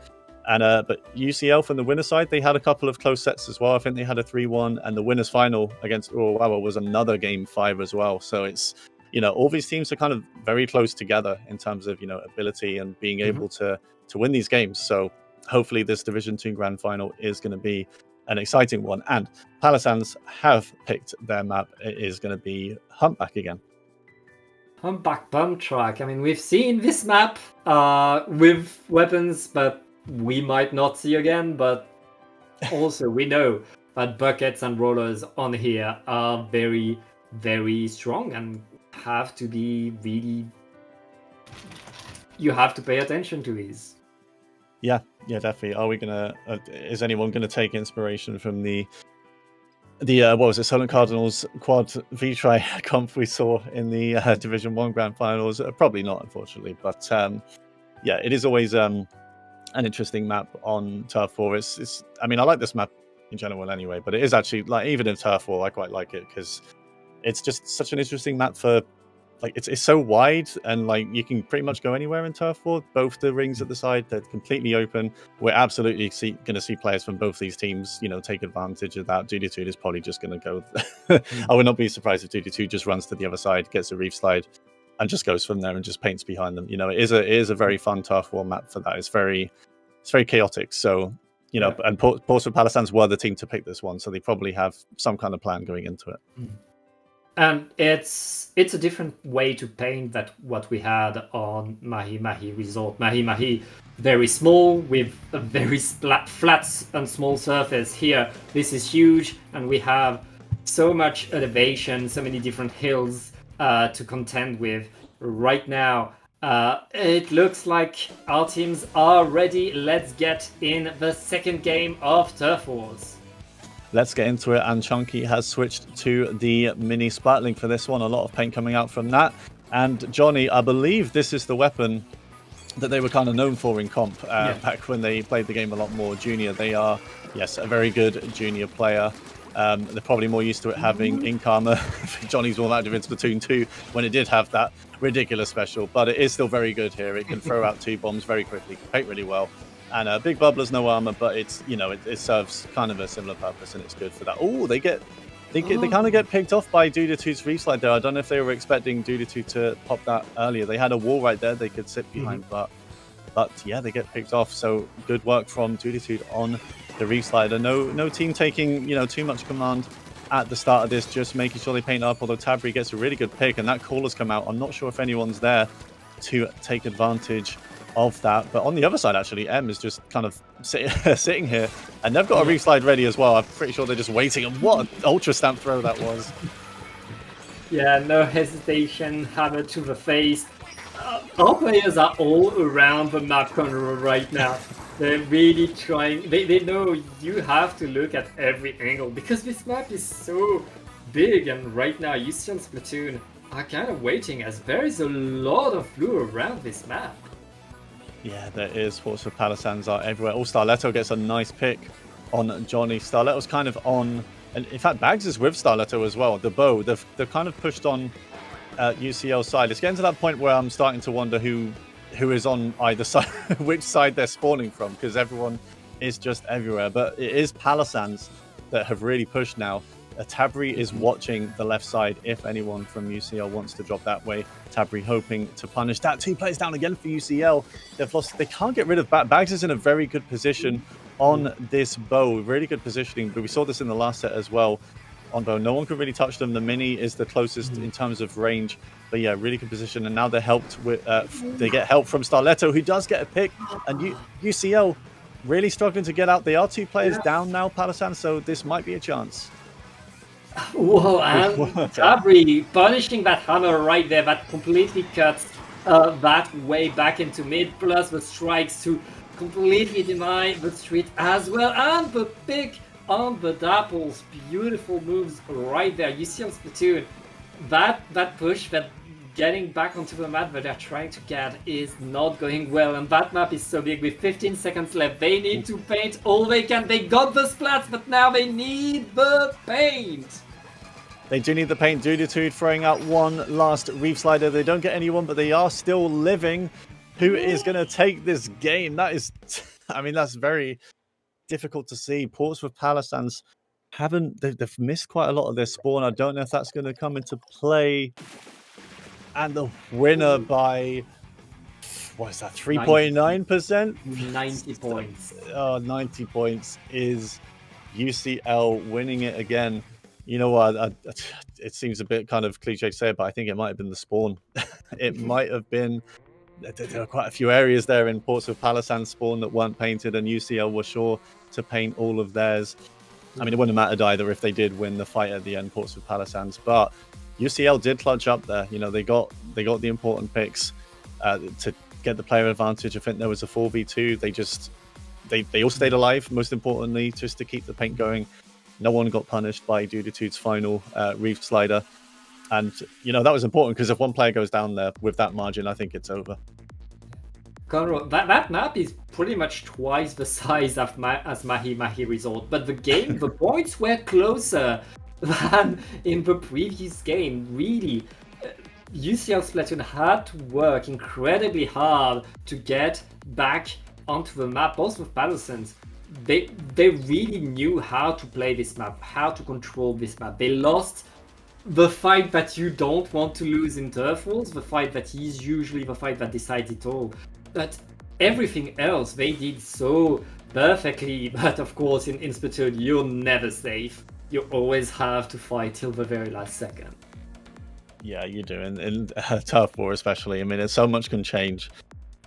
And but UCL from the winner side, they had a couple of close sets as well. I think they had a 3-1, and the winners final against Urawa was another game 5 as well. So it's, you know, all these teams are kind of very close together in terms of, you know, ability and being able to win these games. So hopefully this Division 2 Grand Final is going to be an exciting one. And Palisades have picked their map. It is going to be Humpback again. Humpback Bump Track. I mean, we've seen this map with weapons, but we might not see again. But also we know that buckets and rollers on here are very, very strong and have to be really... You have to pay attention to these. Yeah, definitely. Are we gonna? Is anyone gonna take inspiration from the what was it, Solent Cardinals quad V-Try comp we saw in the Division 1 Grand Finals? Probably not, unfortunately. But yeah, it is always an interesting map on Turf War. It's. I mean, I like this map in general anyway, but it is actually, like, even in Turf War, I quite like it because it's just such an interesting map for. Like, it's so wide, and like you can pretty much go anywhere in Turf War. Both the rings at the side, they're completely open. We're absolutely going to see players from both these teams, you know, take advantage of that. Duty2 is probably just going to go. I would not be surprised if Duty2 just runs to the other side, gets a reef slide, and just goes from there and just paints behind them. You know, it is a very fun Turf War map for that. It's very chaotic. So, you know, and Portsmouth Palisades were the team to pick this one, so they probably have some kind of plan going into it. And it's a different way to paint that what we had on Mahi Mahi Resort. Mahi Mahi, very small with a very flat and small surface. Here, this is huge, and we have so much elevation, so many different hills to contend with. Right now, it looks like our teams are ready. Let's get in the second game of Turf Wars. Let's get into it, and Chunky has switched to the mini Splatling for this one. A lot of paint coming out from that. And Johnny, I believe this is the weapon that they were kind of known for in comp back when they played the game a lot more junior. They are, yes, a very good junior player. They're probably more used to it having ink armor. Johnny's all active in Splatoon 2 when it did have that ridiculous special, but it is still very good here. It can throw out 2 bombs very quickly, paint really well. And Big Bubbler's no armor, but it's, you know, it serves kind of a similar purpose, and it's good for that. Oh, they kind of get picked off by Duty2's reslide there. I don't know if they were expecting Duty2 to pop that earlier. They had a wall right there they could sit behind, but yeah, they get picked off. So good work from Duty2 on the reslider. No team taking, you know, too much command at the start of this, just making sure they paint up. Although Tabri gets a really good pick, and that caller's come out. I'm not sure if anyone's there to take advantage of that, but on the other side, actually, M is just kind of sitting here, and they've got a reslide ready as well. I'm pretty sure they're just waiting, and what an ultra stamp throw that was. Yeah, no hesitation, hammer to the face. Our players are all around the map corner right now. They're really trying. They know you have to look at every angle because this map is so big, and right now UCL Splatoon are kind of waiting as there is a lot of blue around this map. Yeah, there is. Portsmouth Palisades are everywhere. All-Star Leto gets a nice pick on Johnny. Starletto's kind of on, and in fact, Bags is with Starletto as well. The bow, they've kind of pushed on UCL side. It's getting to that point where I'm starting to wonder who is on either side, which side they're spawning from, because everyone is just everywhere. But it is Palisades that have really pushed now. Tabri is watching the left side if anyone from UCL wants to drop that way. Tabri hoping to punish that. 2 players down again for UCL. They've lost. They can't get rid of Bags is in a very good position on this bow. Really good positioning, but we saw this in the last set as well. On bow, no one could really touch them. The mini is the closest in terms of range, but yeah, really good position. And now they're helped with. They get help from Starletto, who does get a pick, and UCL really struggling to get out. They are 2 players down now, Palisades, so this might be a chance. Whoa, and Tabri punishing that hammer right there, that completely cuts that way back into mid, plus the strikes to completely deny the street as well, and the pick on the Dapples. Beautiful moves right there. You see on Splatoon, that push, that getting back onto the map that they're trying to get is not going well, and that map is so big. With 15 seconds left, they need to paint all they can. They got the splats, but now they need the paint. They do need the paint. Duditude throwing out one last Reef Slider. They don't get anyone, but they are still living. Who is going to take this game? That is, I mean, that's very difficult to see. Portsmouth Palisades they've missed quite a lot of their spawn. I don't know if that's going to come into play. And the winner by, what is that, 3.9%? 90 points. 90 points is UCL winning it again. You know what? It seems a bit kind of cliche to say, but I think it might have been the spawn. It might have been. There are quite a few areas there in Portsmouth Palisades spawn that weren't painted, and UCL were sure to paint all of theirs. I mean, it wouldn't have mattered either if they did win the fight at the end, Portsmouth Palisades, but UCL did clutch up there. You know, they got the important picks to get the player advantage. I think there was a 4v2. They all stayed alive, most importantly, just to keep the paint going. No one got punished by Duditude's final Reef Slider. And, you know, that was important because if one player goes down there with that margin, I think it's over. Conroe, that map is pretty much twice the size as Mahi Mahi Resort, but the points were closer than in the previous game. Really, UCL Splatoon had to work incredibly hard to get back onto the map. Both with Palisades, they really knew how to play this map, how to control this map. They lost the fight that you don't want to lose in Turf Wars, the fight that is usually the fight that decides it all. But everything else they did so perfectly. But of course, in Splatoon, you're never safe. You always have to fight till the very last second. Yeah, you do. In Turf War especially. I mean, so much can change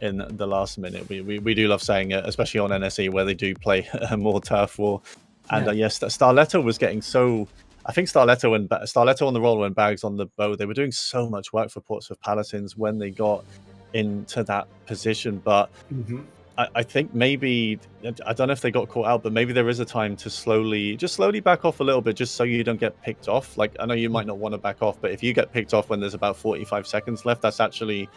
in the last minute. We do love saying it, especially on NSE where they do play more Turf War. And yes, Starletto was getting so... I think Starletto on the roller and Bags on the bow, they were doing so much work for Portsmouth Palisades when they got into that position. But I think maybe, I don't know if they got caught out, but maybe there is a time to slowly back off a little bit, just so you don't get picked off. Like, I know you might not want to back off, but if you get picked off when there's about 45 seconds left, that's actually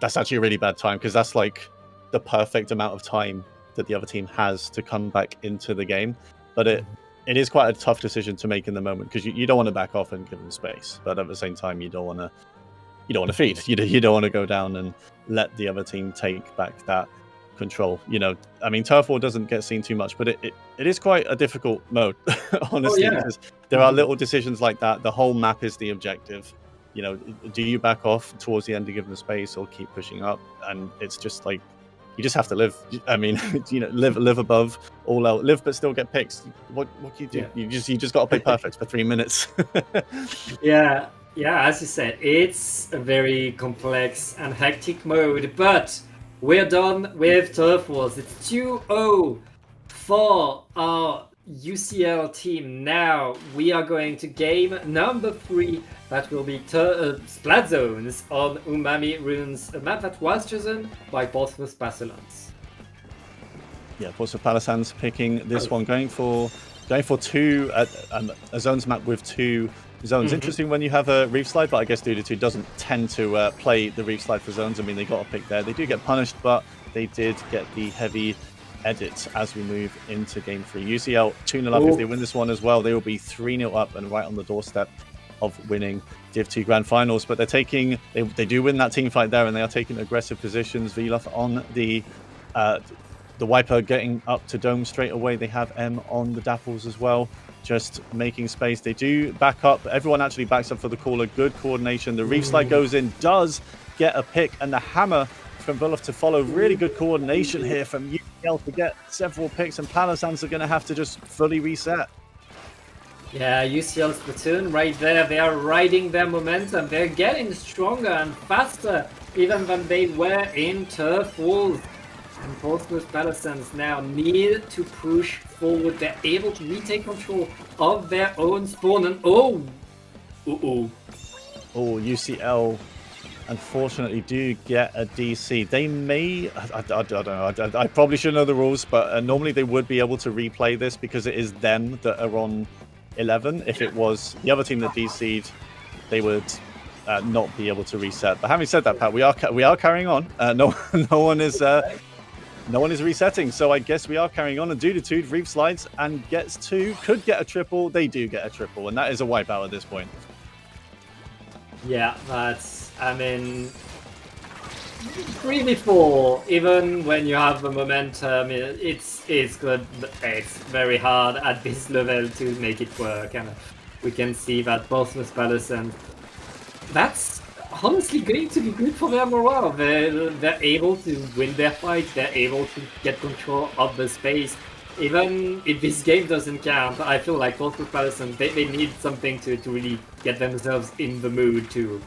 a really bad time, because that's like the perfect amount of time that the other team has to come back into the game. But it is quite a tough decision to make in the moment, because you don't want to back off and give them space, but at the same time you don't want to feed. You don't want to go down and let the other team take back that control. You know, I mean, Turf War doesn't get seen too much, but it is quite a difficult mode, honestly, because there are little decisions like that. The whole map is the objective. You know, do you back off towards the end to give them space, or keep pushing up? And it's just like, you just have to live. I mean, you know, live above all else. Live but still get picks. What can you do? You just got to play perfect for 3 minutes. Yeah, as you said, it's a very complex and hectic mode, but we're done with Turf Wars. It's 2-0 for our UCL team. Now we are going to game number 3. That will be Splat Zones on Umami Runes, a map that was chosen by Portsmouth Palisades. Yeah, Portsmouth Palisades picking this one, going for two, a zones map with 2 zones. Interesting when you have a Reef Slide, but I guess Duditude doesn't tend to play the Reef Slide for zones. I mean, they got a pick there. They do get punished, but they did get the heavy edit as we move into game 3. UCL 2-0 up. If they win this one as well, they will be 3-0 up and right on the doorstep of winning Div 2 Grand Finals. But they're taking, they do win that team fight there, and they are taking aggressive positions. Veloth on the Wiper getting up to Dome straight away. They have M on the Dapples as well, just making space. They do back up. Everyone actually backs up for the caller. Good coordination. The Reef Slide goes in, does get a pick, and the hammer from Veloth to follow. Really good coordination here from UCL to get several picks, and Palisades are going to have to just fully reset. Yeah, UCL's platoon right there. They are riding their momentum. They're getting stronger and faster even than they were in Turf Wars. And Portsmouth Palisades now need to push forward. They're able to retake control of their own spawn. And UCL unfortunately do get a DC. They may, I don't know, I probably should know the rules, but normally they would be able to replay this because it is them that are on 11. If it was the other team that DC'd, they would not be able to reset. But having said that, Pat, we are carrying on. No one is resetting, so I guess we are carrying on. And Duditude Reef Slides and gets 2, could get a triple. They do get a triple, and that is a wipeout at this point. Yeah, that's, I mean, 3v4, even when you have the momentum, it's good, but it's very hard at this level to make it work. And we can see that both with Palisades, that's honestly going to be good for their morale. They're able to win their fights, they're able to get control of the space. Even if this game doesn't count, I feel like both with Palisades, they need something to really get themselves in the mood to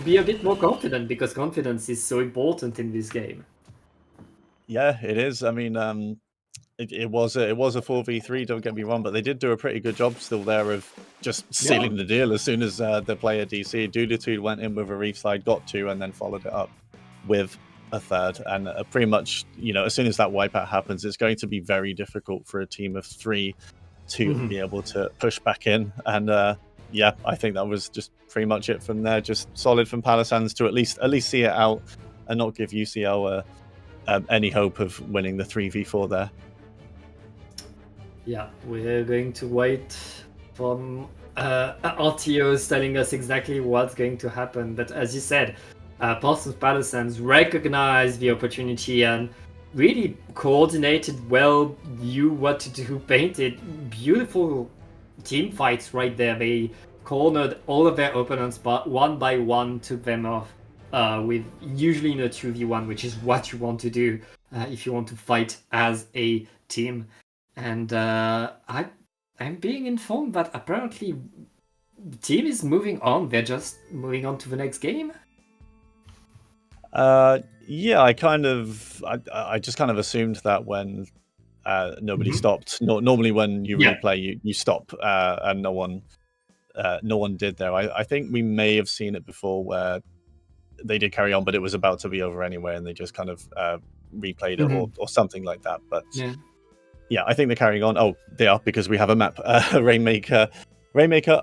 be a bit more confident, because confidence is so important in this game. Yeah, it is. I mean, it was a 4v3, don't get me wrong, but they did do a pretty good job still there of just sealing the deal as soon as the player DC. Duditude went in with a Reef Slide, got 2, and then followed it up with a 3rd. And pretty much, as soon as that wipeout happens, it's going to be very difficult for a team of 3 to be able to push back in. And yeah, I think that was just pretty much it from there. Just solid from Palisades to at least see it out and not give UCL any hope of winning the 3v4 there. Yeah, we're going to wait from RTOs telling us exactly what's going to happen. But as you said, Portsmouth Palisades recognized the opportunity and really coordinated well, knew what to do, painted beautiful team fights right there. They cornered all of their opponents, but one by one took them off with usually in a 2v1, which is what you want to do if you want to fight as a team. And I'm being informed that apparently the team is moving on. They're just moving on to the next game. Yeah, I just kind of assumed that when nobody stopped. Normally, when you replay, you stop, and no one did there. I think we may have seen it before where they did carry on, but it was about to be over anyway, and they just kind of replayed it or something like that. But yeah, I think they're carrying on. Oh, they are, because we have a map. Rainmaker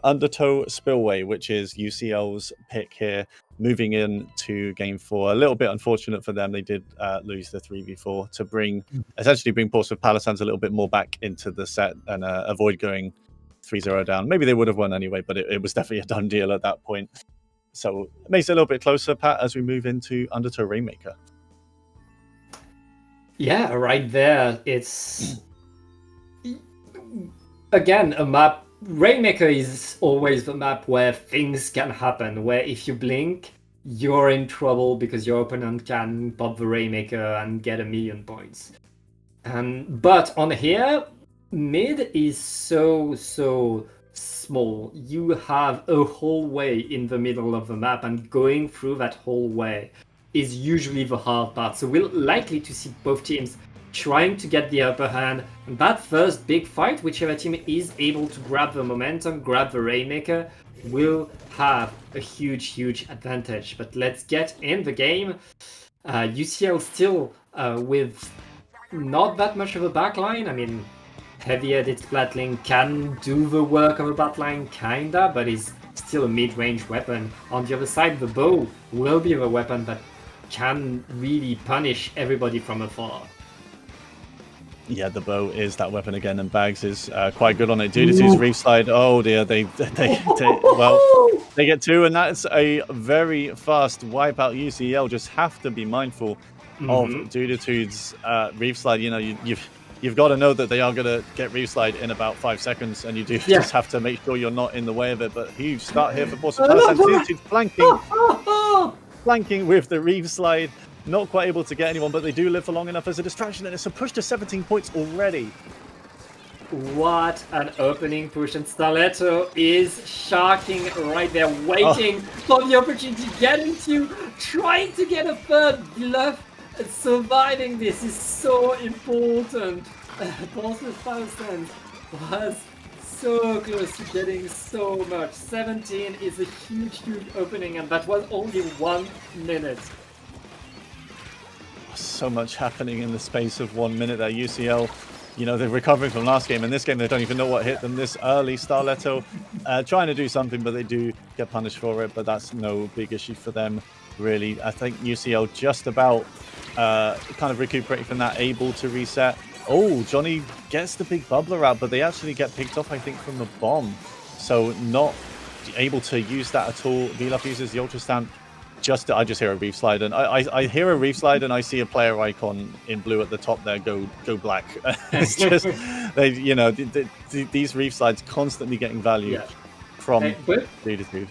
Undertow Spillway, which is UCL's pick here, moving in to game 4. A little bit unfortunate for them. They did lose the 3v4 to essentially bring Portsmouth Palisades a little bit more back into the set and avoid going 3-0 down. Maybe they would have won anyway, but it was definitely a done deal at that point. So it makes it a little bit closer, Pat, as we move into Undertow Rainmaker. Yeah, right there. It's again a map. Rainmaker is always the map where things can happen, where if you blink, you're in trouble because your opponent can pop the Rainmaker and get 1,000,000 points. But on here, mid is so small. You have a whole way in the middle of the map, and going through that whole way is usually the hard part. So we're likely to see both teams trying to get the upper hand. And that first big fight, whichever team is able to grab the momentum, grab the Rainmaker, will have a huge advantage. But let's get in the game. UCL still with not that much of a backline. I mean, Heavy Edit Splatling can do the work of a backline, kinda, but is still a mid-range weapon. On the other side, the bow will be the weapon that can really punish everybody from afar. Yeah, the bow is that weapon again, and Bags is quite good on it. Dude's Reef Slide. Oh dear, well, they get 2, and that's a very fast wipeout. UCL just have to be mindful of Dude's Reef Slide. You know, you've got to know that they are going to get Reef Slide in about 5 seconds, and you do just have to make sure you're not in the way of it. But huge start here for Boston. Dude's flanking with the Reef Slide. Not quite able to get anyone, but they do live for long enough as a distraction, and it's a push to 17 points already. What an opening push, and Starletto is sharking right there, waiting for the opportunity, getting to, trying to get a third bluff. Surviving this is so important. Portsmouth Falcons was so close to getting so much. 17 is a huge opening, and that was only 1 minute. So much happening in the space of 1 minute there. UCL, you know, they're recovering from last game. In this game, they don't even know what hit them this early. Starletto trying to do something, but they do get punished for it. But that's no big issue for them, really. I think UCL just about kind of recuperating from that, able to reset. Oh, Johnny gets the big bubbler out, but they actually get picked off, I think, from the bomb. So not able to use that at all. VLUF uses the Ultra Stamp. I just hear a Reef Slide, and I hear a Reef Slide, and I see a player icon in blue at the top there go black. It's just these Reef Slides constantly getting value from Dude.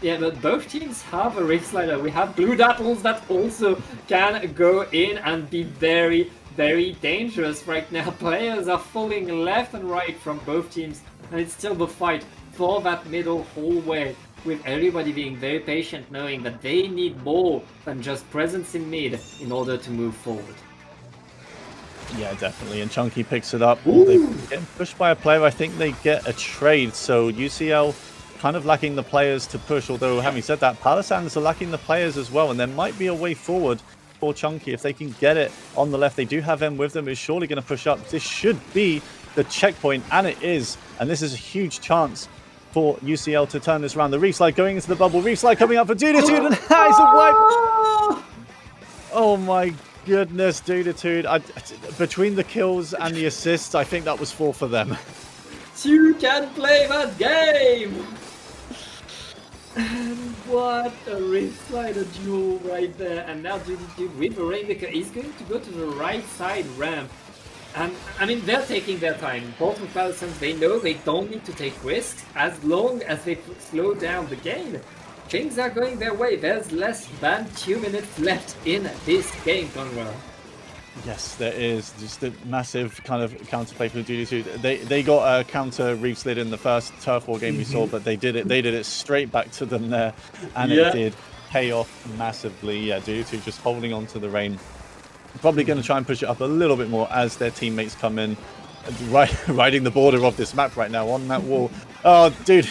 Yeah, but both teams have a Reef Slider. We have blue Dapples that also can go in and be very, very dangerous right now. Players are falling left and right from both teams, and it's still the fight for that middle hallway, with everybody being very patient, knowing that they need more than just presence in mid in order to move forward. Yeah, definitely. And Chunky picks it up. Oh, they get pushed by a player. I think they get a trade. So UCL kind of lacking the players to push. Although, having said that, Palisand's are lacking the players as well. And there might be a way forward for Chunky. If they can get it on the left, they do have M with them. Is surely going to push up. This should be the checkpoint, and it is. And this is a huge chance for UCL to turn this around. The Reef Slide going into the bubble. Reef Slide coming up for Dudetude, and that is a wipe. Oh my goodness, Dudetude. Between the kills and the assists, I think that was 4 for them. You can play that game! And what a Reef Slider duel right there. And now Dudetude with the Rainmaker is going to go to the right side ramp. And I mean, they're taking their time. Both of Falcons, they know they don't need to take risks as long as they slow down the game. Things are going their way. There's less than 2 minutes left in this game, Conrad. Yes, there is just a massive kind of counterplay for Dudetude. They got a counter Reef Slid in the first Turf War game we saw, but they did it straight back to them there, and it did pay off massively. Yeah, Dudetude just holding on to the rain. Probably going to try and push it up a little bit more as their teammates come in, riding the border of this map right now on that wall. Oh, dude,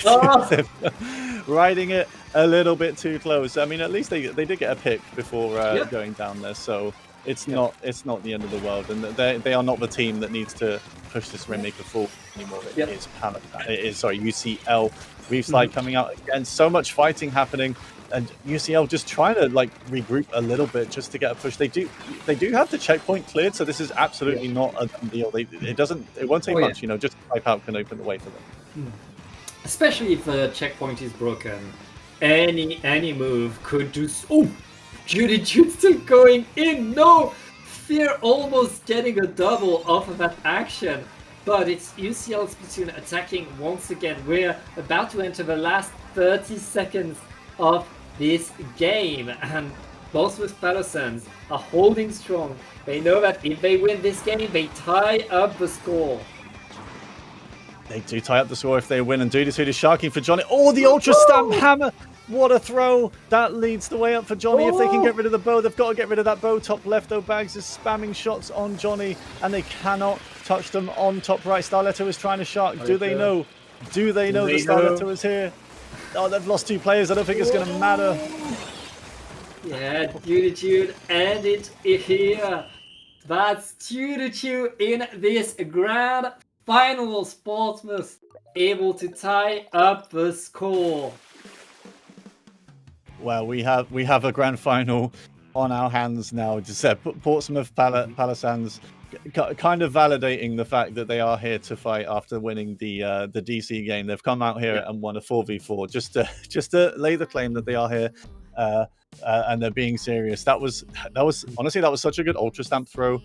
riding it a little bit too close. I mean, at least they did get a pick before going down there, so it's not the end of the world, and they are not the team that needs to push this Rainmaker full anymore. It is UCL. Reef Slide coming out again. So much fighting happening. And UCL just trying to regroup a little bit just to get a push. They do have the checkpoint cleared, so this is absolutely not a done deal. It won't take much, just wipe out can open the way for them. Especially if the checkpoint is broken, any move could do. Oh, Dudetude still going in. No, Fear almost getting a double off of that action. But it's UCL Splatoon attacking once again. We're about to enter the last 30 seconds of this game, and Portsmouth Palisand's are holding strong. They know that if they win this game, they tie up the score. They do tie up the score if they win, and Dudetude is sharking for Johnny. Oh, the Ultra Stamp Hammer! What a throw! That leads the way up for Johnny. If they can get rid of the bow, they've got to get rid of that bow. Top left, though, Bags is spamming shots on Johnny, and they cannot touch them on top right. Starletto is trying to shark. Do they know? Do they know that Starletto is here? Oh, they've lost 2 players. I don't think it's going to matter. Yeah, Dudetude end it here. That's Dudetude in this grand final. Portsmouth able to tie up the score. Well, we have a grand final on our hands now. Just said Portsmouth Palisand's kind of validating the fact that they are here to fight after winning the DC game. They've come out here and won a 4v4 just to lay the claim that they are here, and they're being serious. That was honestly, that was such a good Ultra Stamp throw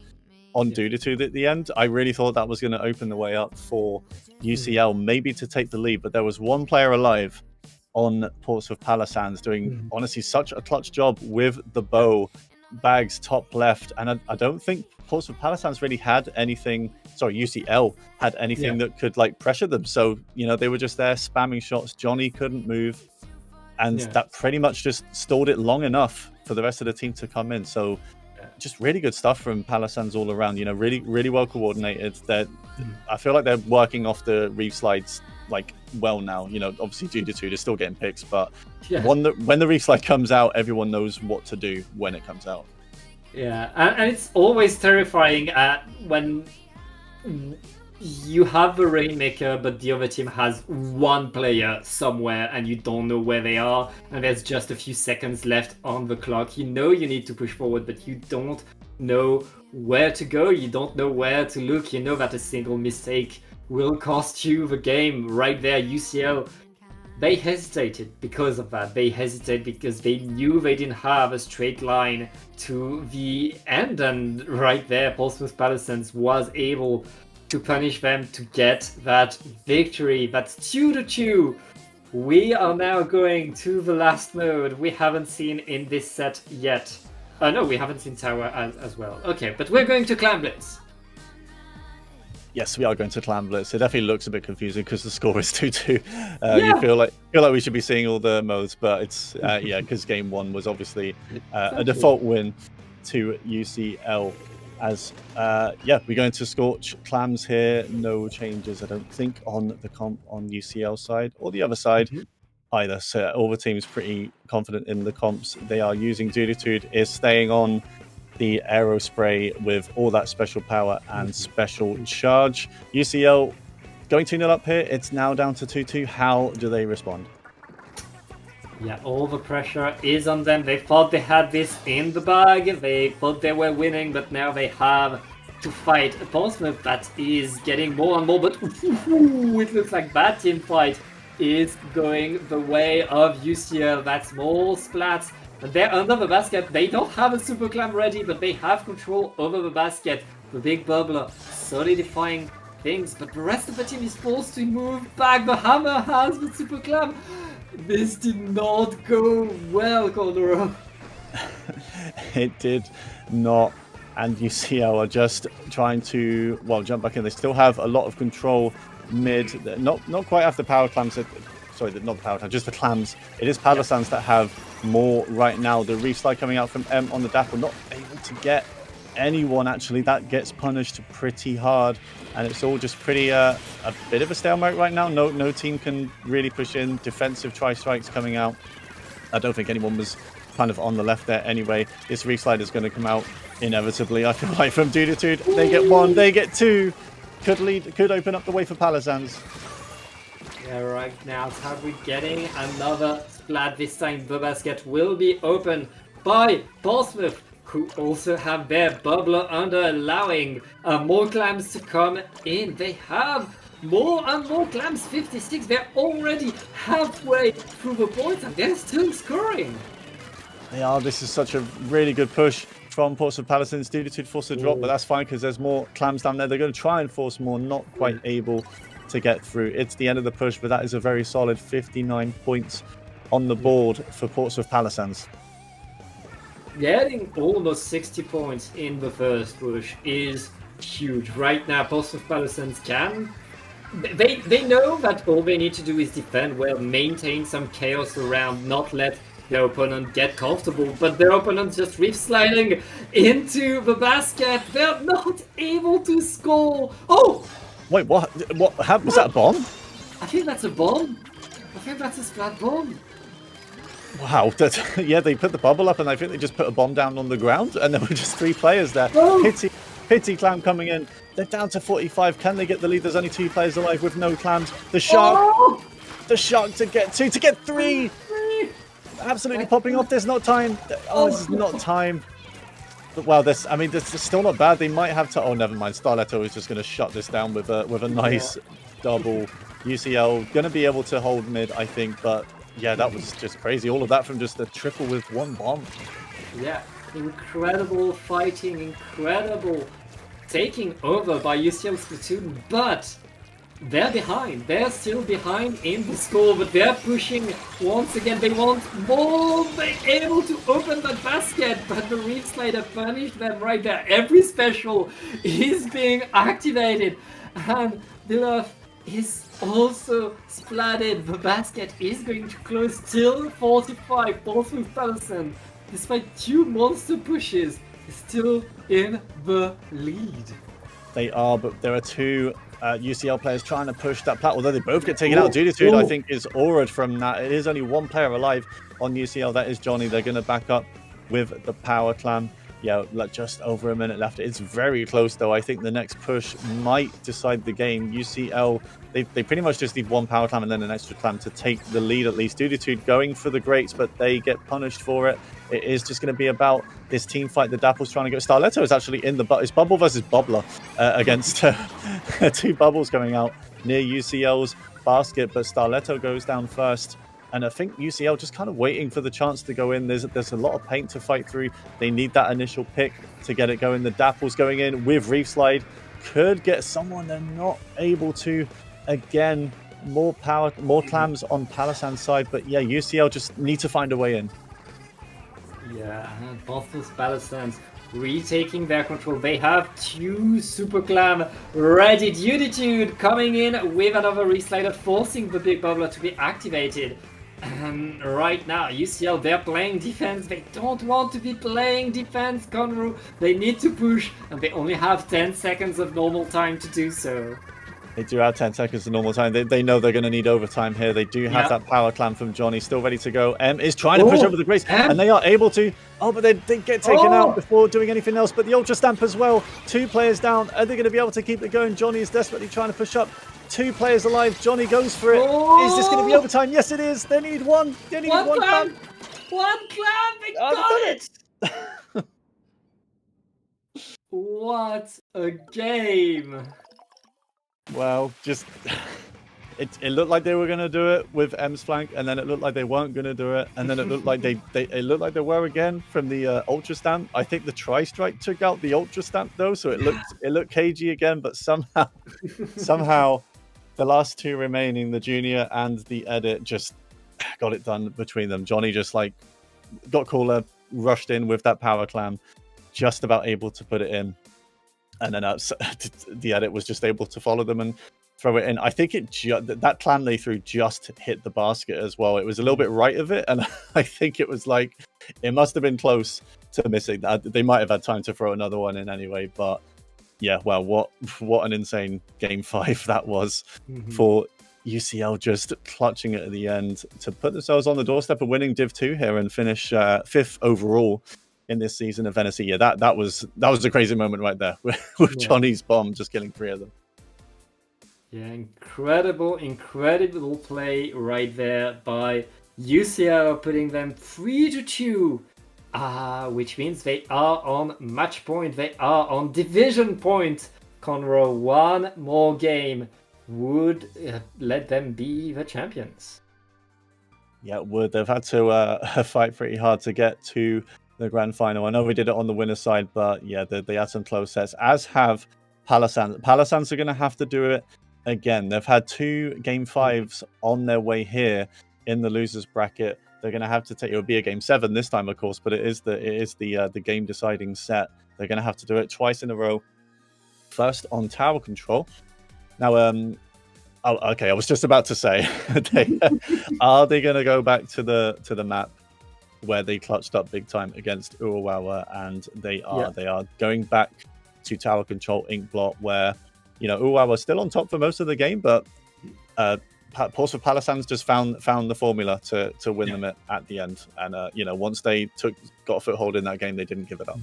on Duditude at the end. I really thought that was going to open the way up for UCL maybe to take the lead, but there was one player alive on Portsmouth Palisades doing honestly such a clutch job with the bow. Bags top left, and I don't think Portsmouth Palisades really had anything. Sorry, UCL had anything that could like pressure them. So they were just there spamming shots. Johnny couldn't move, and that pretty much just stalled it long enough for the rest of the team to come in. So just really good stuff from Palisades all around. Really well coordinated. I feel like they're working off the reef slides like well now. Obviously Duditude is still getting picks, but when the reef slide comes out, everyone knows what to do when it comes out. And it's always terrifying when you have the Rainmaker, but the other team has one player somewhere and you don't know where they are, and there's just a few seconds left on the clock. You need to push forward, but you don't know where to go. You don't know where to look. You know that a single mistake will cost you the game. Right there, UCL, they hesitated because of that. They hesitated because they knew they didn't have a straight line to the end, and right there, Portsmouth Palisades was able to punish them to get that victory. That's 2-2. We are now going to the last mode we haven't seen in this set yet. No, we haven't seen Tower as well. Okay, but we're going to Clan Blitz. Yes, we are going to Clan Blitz. It definitely looks a bit confusing because the score is 2-2. You feel like we should be seeing all the modes, but it's because game one was obviously a default win to UCL. As we're going to Scorch Clams here. No changes, I don't think, on the comp on UCL side or the other side either. So all the teams pretty confident in the comps. They are using Duditude is staying on the Aerospray with all that special power and special charge. UCL going 2-0 up here. It's now down to 2-2. How do they respond? Yeah, all the pressure is on them. They thought they had this in the bag. They thought they were winning, but now they have to fight a Portsmouth that is getting more and more. But it looks like that team fight is going the way of UCL. That's more splats. And they're under the basket. They don't have a super clam ready, but they have control over the basket. The big bubbler solidifying things, but the rest of the team is forced to move back. The hammer has the super clam. This did not go well, Cordero. It did not, and UCL are just trying to jump back in. They still have a lot of control mid. Not quite after power clams. Sorry, not the power clams, just the clams. It is Palisades that have more right now. The reef slide coming out from M on the Dapple, not able to get anyone actually. That gets punished pretty hard, and it's all just pretty a bit of a stalemate right now. No team can really push in. Defensive tri-strikes coming out. I don't think anyone was kind of on the left there anyway. This reef slide is going to come out inevitably, I feel like, from Duditude. They get one, they get two. Could open up the way for Palisades. Yeah, right now Tabri getting another splat. This time the basket will be opened by Portsmouth, who also have their bubbler under, allowing more clams to come in. They have more and more clams, 56. They're already halfway through the points and they're still scoring. They are. This is such a really good push from Portsmouth Palisades. Duditude forced a drop, but that's fine because there's more clams down there. They're going to try and force more, not quite able to get through. It's the end of the push, but that is a very solid 59 points on the board for Portsmouth Palisades. Getting almost 60 points in the first push is huge. Right now, Portsmouth Palisades can... They know that all they need to do is defend well, maintain some chaos around, not let their opponent get comfortable, but their opponent just reef sliding into the basket. They're not able to score. Oh! Wait, what? Was that a bomb? I think that's a bomb. I think that's a splat bomb. Wow, yeah, they put the bubble up and I think they just put a bomb down on the ground and there were just 3 players there. Oh. Pity clam coming in. They're down to 45. Can they get the lead? There's only 2 players alive with no clams. The shark to get 2, to get 3. Absolutely popping off. There's not time. Oh, this is not time. Well, this is still not bad. They might have to. Oh, never mind. Starletto is just going to shut this down with a nice double. UCL going to be able to hold mid, I think. But yeah, that was just crazy. All of that from just a triple with one bomb. Yeah, incredible fighting, incredible taking over by UCL Splatoon, but they're behind. They're still behind in the score, but they're pushing once again. They want more. They're able to open that basket, but the Reef Slider punished them right there. Every special is being activated, and Dilaf is also splatted. The basket is going to close till 45, both with Palisand. Despite 2 monster pushes, still in the lead. They are, but there are 2 UCL players trying to push that plat, although they both get taken out. Duditude, I think, is auraed from that. It is only 1 player alive on UCL. That is Johnny. They're going to back up with the power clam. Yeah, like just over a minute left. It's very close, though. I think the next push might decide the game. UCL, they pretty much just need 1 power clam and then an extra clam to take the lead, at least. Duditude going for the greats, but they get punished for it. It is just going to be about this team fight. The Dapple's trying to go. Starletto is actually in the... It's Bubble versus Bubbler against 2 bubbles going out near UCL's basket, but Starletto goes down first. And I think UCL just kind of waiting for the chance to go in. There's a lot of paint to fight through. They need that initial pick to get it going. The Dapple's going in with Reef Slide. Could get someone they're not able to. Again, more power, more clams on Palisand's side. But yeah, UCL just need to find a way in. Yeah, both those Palisands retaking their control. They have 2 Super Clam ready. Duditude coming in with another Reslider, forcing the Big Bubbler to be activated. And right now, UCL, they're playing defense. They don't want to be playing defense, Conroe. They need to push, and they only have 10 seconds of normal time to do so. They do have 10 seconds of normal time. They know they're going to need overtime here. They do have that power clam from Johnny, still ready to go. is trying to push over the grace, and they are able to. Oh, but they get taken out before doing anything else. But the Ultra Stamp as well. 2 players down. Are they going to be able to keep it going? Johnny is desperately trying to push up. 2 players alive. Johnny goes for it. Is this going to be overtime? Yes, it is. They need 1. They need 1 clam. 1 clam. They got it. What a game. Well, just it looked like they were going to do it with M's flank, and then it looked like they weren't going to do it, and then it looked like it looked like they were again from the Ultra Stamp. I think the Tri-Strike took out the Ultra Stamp though, so it looked cagey again. But somehow the last 2 remaining, the Junior and the Edit, just got it done between them. Johnny just like got cooler, rushed in with that power clam, just about able to put it in. And then the Edit was just able to follow them and throw it in. I think that clam they threw just hit the basket as well. It was a little bit right of it, and I think it was like, it must have been close to missing that. They might have had time to throw another one in anyway, but yeah, well, what an insane game 5 that was for UCL, just clutching it at the end to put themselves on the doorstep of winning Div 2 here and finish 5th overall in this season of NSE. Yeah, that was a crazy moment right there with Johnny's bomb just killing 3 of them. Yeah, incredible play right there by UCL, putting them 3-2. Which means they are on match point. They are on division point. Conroe, 1 more game would let them be the champions. Yeah, it would. They've had to fight pretty hard to get to the grand final. I know we did it on the winner's side, but yeah, they had some close sets, as have Palisands. Palisands are going to have to do it again. They've had 2 game 5s on their way here in the losers bracket. They're going to have to take. It would be a game 7 this time, of course, but it is the game deciding set. They're going to have to do it twice in a row. First on tower control. Now, okay, I was just about to say, are they going to go back to the map where they clutched up big time against Urawawa? And they are going back to tower control Inkblot, where Urawawa is still on top for most of the game, but Pulse of Palisands just found the formula to win them at the end. And once they got a foothold in that game, they didn't give it up.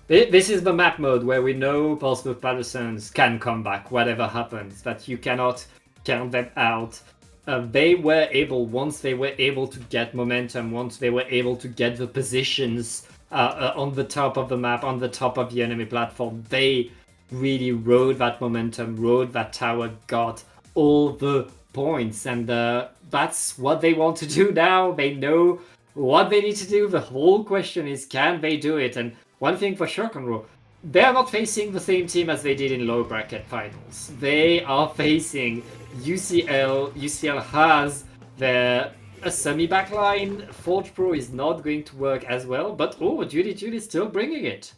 This is the map mode where we know Pulse of Palisands can come back, whatever happens, that you cannot count them out. Once they were able to get momentum, once they were able to get the positions on the top of the map, on the top of the enemy platform. They really rode that momentum, rode that tower, got all the points, and that's what they want to do now. They know what they need to do. The whole question is, can they do it? And one thing for sure, Conroe, they are not facing the same team as they did in low bracket finals. They are facing UCL. UCL has their a semi-backline. Forge Pro is not going to work as well, but Duty is still bringing it.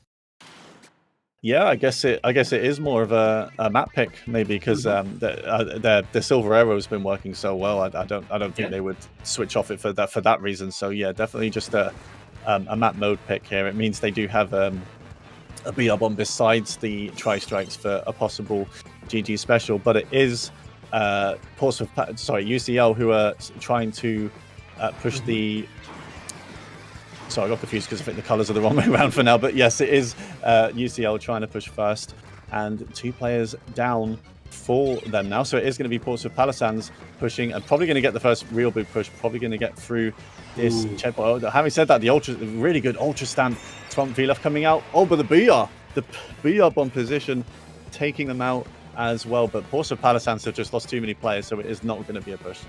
Yeah, I guess it is more of a map pick maybe, because the Silver Arrow's been working so well. I don't think they would switch off it for that reason. So yeah, definitely just a map mode pick here. It means they do have a BR bomb besides the tri-strikes for a possible GG special, but it is UCL who are trying to push the. Sorry, I got confused because I think the colours are the wrong way around for now. But yes, it is UCL trying to push first, and 2 players down for them now. So it is going to be Portsmouth Palisades pushing, and probably going to get the first real big push. Probably going to get through this checkpoint. Having said that, the really good ultra stand from VLF coming out. Oh, but the BR bomb position taking them out as well. But Portsmouth Palisades have just lost too many players, so it is not going to be a push.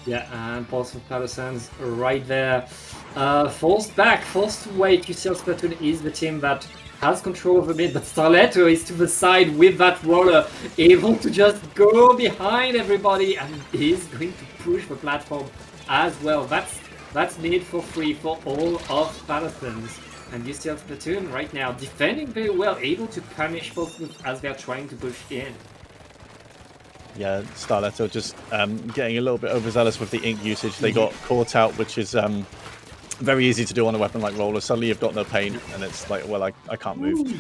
Yeah, and Portsmouth Palisades right there. Forced back, forced to wait. UCL Splatoon is the team that has control of a bit, but Starletto is to the side with that roller, able to just go behind everybody, and he's going to push the platform as well. That's made for free for all of Palisades. And UCL Splatoon right now defending very well, able to punish Portsmouth as they're trying to push in. Yeah, Starletto just getting a little bit overzealous with the ink usage. They got caught out, which is very easy to do on a weapon like Roller. Suddenly you've got no pain, and it's like, well, I can't move.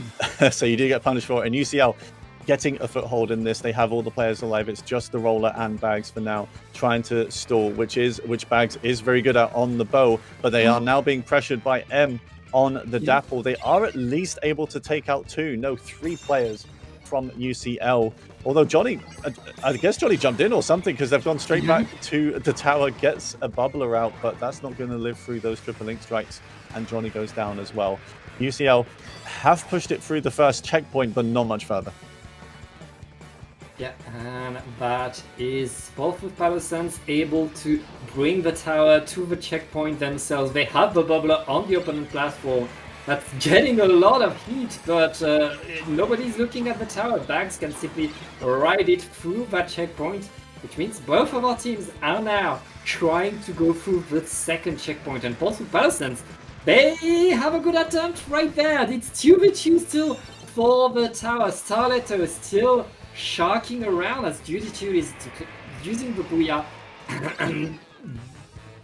So you do get punished for it. And UCL getting a foothold in this. They have all the players alive. It's just the Roller and Bags for now, trying to stall, which Bags is very good at on the bow, but they are now being pressured by M on the Dapple. They are at least able to take out 3 players from UCL. Although Johnny, I guess Johnny jumped in or something, because they've gone straight back to the tower, gets a bubbler out, but that's not going to live through those triple link strikes, and Johnny goes down as well. UCL have pushed it through the first checkpoint, but not much further. Yeah, and that is Portsmouth Palisades able to bring the tower to the checkpoint themselves. They have the bubbler on the opponent platform. That's getting a lot of heat, but nobody's looking at the tower. Bags can simply ride it through that checkpoint, which means both of our teams are now trying to go through the second checkpoint. And Portsmouth Palisades, they have a good attempt right there. It's 2v2 still for the tower. Starletto is still sharking around as Duty is using the booyah and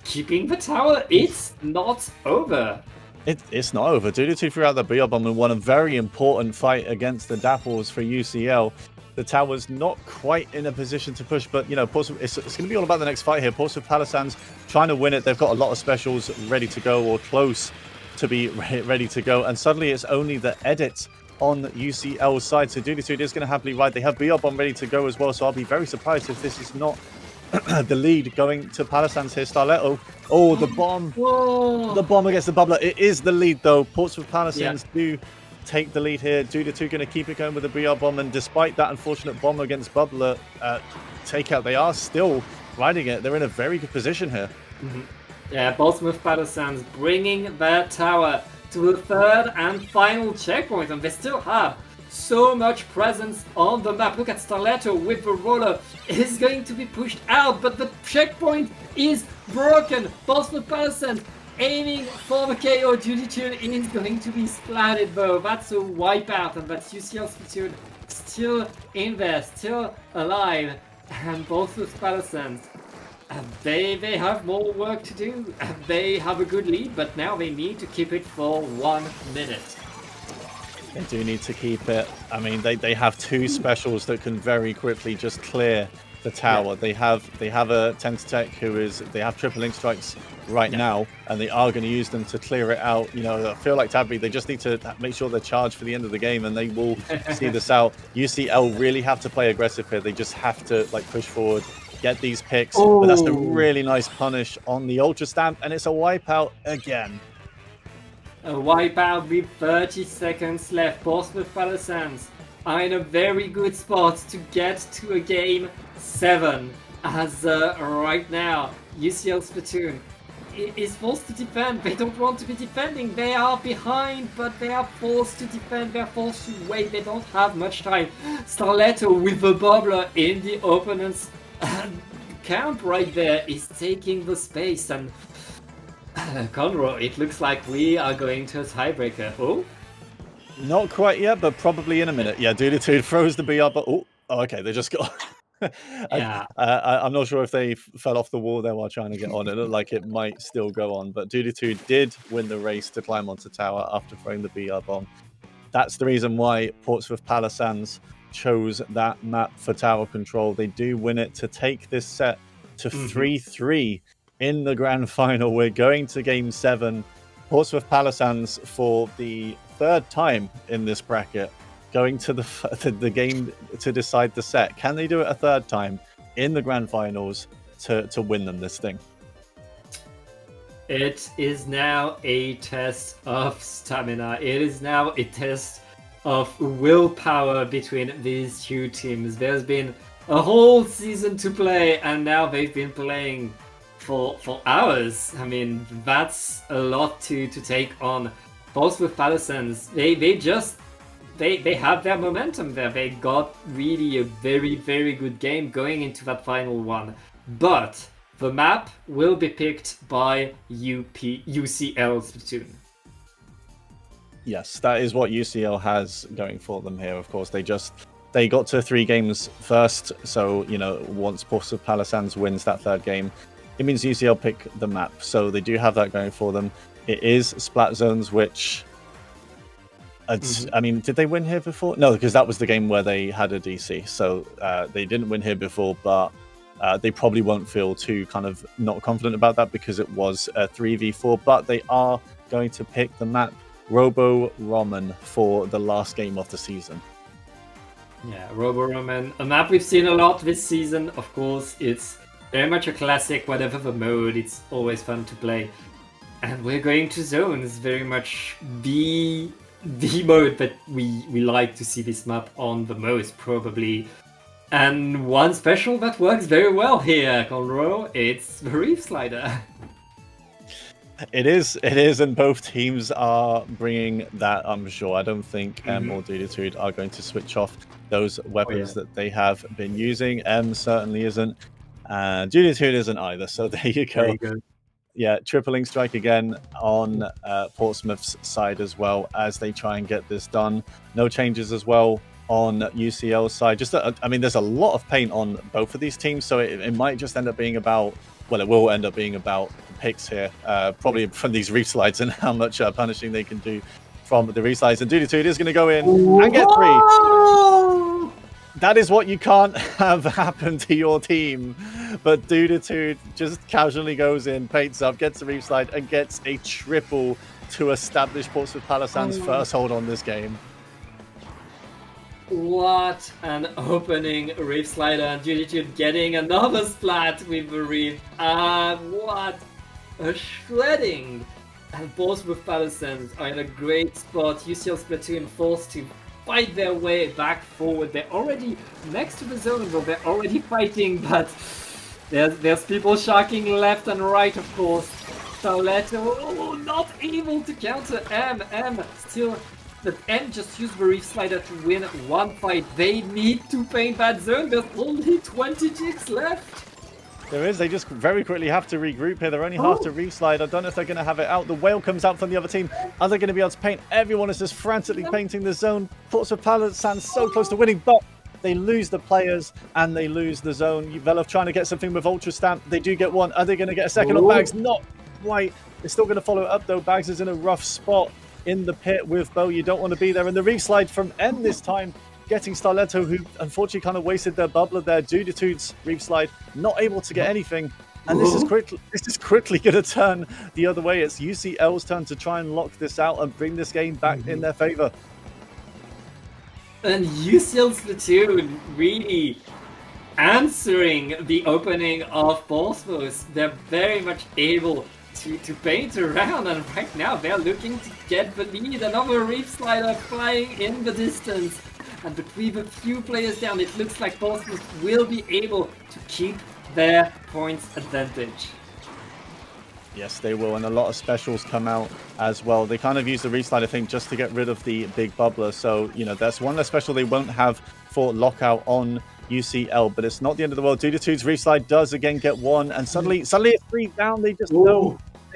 keeping the tower. It's not over. It's not over. Duty threw out the BR bomb and won a very important fight against the Dapples for UCL. The tower's not quite in a position to push, but Portsmouth, it's going to be all about the next fight here. Portsmouth Palisades trying to win it. They've got a lot of specials ready to go, or close to be ready to go, and suddenly it's only the edit on UCL's side. So Duty is going to happily ride. They have BR bomb ready to go as well, so I'll be very surprised if this is not the lead going to Palisades here. Starletto. Oh, the bomb. Whoa. The bomb against the bubbler. It is the lead, though. Portsmouth Palisades do take the lead here. Duty going to keep it going with the BR bomb, and despite that unfortunate bomb against bubbler takeout, they are still riding it. They're in a very good position here. Yeah, Portsmouth Palisades bringing their tower to the third and final checkpoint, and they still have so much presence on the map. Look at Starletto with the roller. Is going to be pushed out, but the checkpoint is broken. Portsmouth Palisades aiming for the KO. Duty is going to be splatted though. That's a wipeout, and that's UCL Splatoon still in there, still alive. And Portsmouth Palisades, they have more work to do. They have a good lead, but now they need to keep it for 1 minute. They do need to keep it. I mean, they have 2 specials that can very quickly just clear the tower. Yeah. They have a Tensatech they have triple link strikes right now, and they are going to use them to clear it out. I feel like Tabby, they just need to make sure they're charged for the end of the game, and they will see this out. UCL really have to play aggressive here. They just have to push forward, get these picks. Oh. But that's a really nice punish on the Ultra Stamp, and it's a wipeout again. A wipeout with 30 seconds left. Portsmouth Palisades are in a very good spot to get to a game 7. As right now, UCL Splatoon is forced to defend. They don't want to be defending. They are behind, but they are forced to defend. They're forced to wait. They don't have much time. Starletto with the bubbler in the opponent's camp right there is taking the space. And Conroe, it looks like we are going to a tiebreaker. Oh? Not quite yet, but probably in a minute. Yeah, Dooditude throws the BR, but okay, they just got... Yeah. I'm not sure if they fell off the wall there while trying to get on. It looked like it might still go on, but Dooditude did win the race to climb onto tower after throwing the BR bomb. That's the reason why Portsmouth Palisades chose that map for tower control. They do win it to take this set to 3-3 in the grand final. We're going to game 7. Portsmouth Palisades for the 3rd time in this bracket, going to the game to decide the set. Can they do it a 3rd time in the grand finals to win them this thing? It is now a test of stamina. It is now a test of willpower between these two teams. There's been a whole season to play, and now they've been playing for hours. I mean, that's a lot to take on. Both with Palisades, they have their momentum there. They got really a very, very good game going into that final one. But the map will be picked by UCL Splatoon. Yes, that is what UCL has going for them here. Of course, they got to 3 games first. So, you know, once Portsmouth Palisades wins that 3rd game, it means UCL pick the map. So they do have that going for them. It is Splat Zones, which... I mean, did they win here before? No, because that was the game where they had a DC. So they didn't win here before, but they probably won't feel too kind of not confident about that because it was a 3v4. But they are going to pick the map Robo Roman for the last game of the season. Yeah, Robo Roman, a map we've seen a lot this season. Of course, it's very much a classic, whatever the mode. It's always fun to play. And we're going to zones, very much the mode that we like to see this map on the most, probably. And one special that works very well here, Conroe, it's the Reef Slider. It is, and both teams are bringing that, I'm sure. I don't think M or Dooditude are going to switch off those weapons that they have been using. M certainly isn't, and Dooditude isn't either, so there you go. Very good. Yeah, tripling strike again on Portsmouth's side as well as they try and get this done. No changes as well on UCL's side. Just, I mean, there's a lot of paint on both of these teams, so it might just end up being about, well, it will end up being about the picks here, probably from these reef slides and how much punishing they can do from the reef slides. And Dooditude is going to go in and get 3. That is what you can't have happen to your team. But Dooditude just casually goes in, paints up, gets a reef slide, and gets a triple to establish Portsmouth Palisades' first hold on this game. What an opening reef slider, and Dooditude getting another splat with the reef. What a shredding! And Portsmouth Palisades are in a great spot. UCL Splatoon forced to fight their way back forward. They're already next to the zone, but they're already fighting, but there's people sharking left and right, of course. Starletto, not able to counter M. Still, but M just used the Reef Slider to win one fight. They need to paint that zone. There's only 20 ticks left. There is. They just very quickly have to regroup here. They're only half to Reef Slide. I don't know if they're going to have it out. The whale comes out from the other team. Are they going to be able to paint? Everyone is just frantically painting the zone. Portsmouth Palisades so close to winning, but they lose the players and they lose the zone. Velov trying to get something with Ultra Stamp. They do get one. Are they going to get a second on Bags? Not quite. They're still going to follow it up, though. Bags is in a rough spot in the pit with Bo. You don't want to be there. And the Reef Slide from M this time, getting Starletto, who unfortunately kind of wasted their bubbler there. Dooditude's Reef Slide not able to get anything. And this is quickly going to turn the other way. It's UCL's turn to try and lock this out and bring this game back in their favor. And UCL Splatoon really answering the opening of Portsmouth. They're very much able to paint around, and right now they're looking to get the lead. Another Reef Slider flying in the distance, and between a few players down, it looks like Portsmouth will be able to keep their points advantage. Yes, they will, and a lot of specials come out as well. They kind of use the Reef Slider thing just to get rid of the big bubbler, so that's one less special they won't have for lockout on UCL, but it's not the end of the world. Duditude's Reef Slide does again get one, and suddenly it's 3 down. They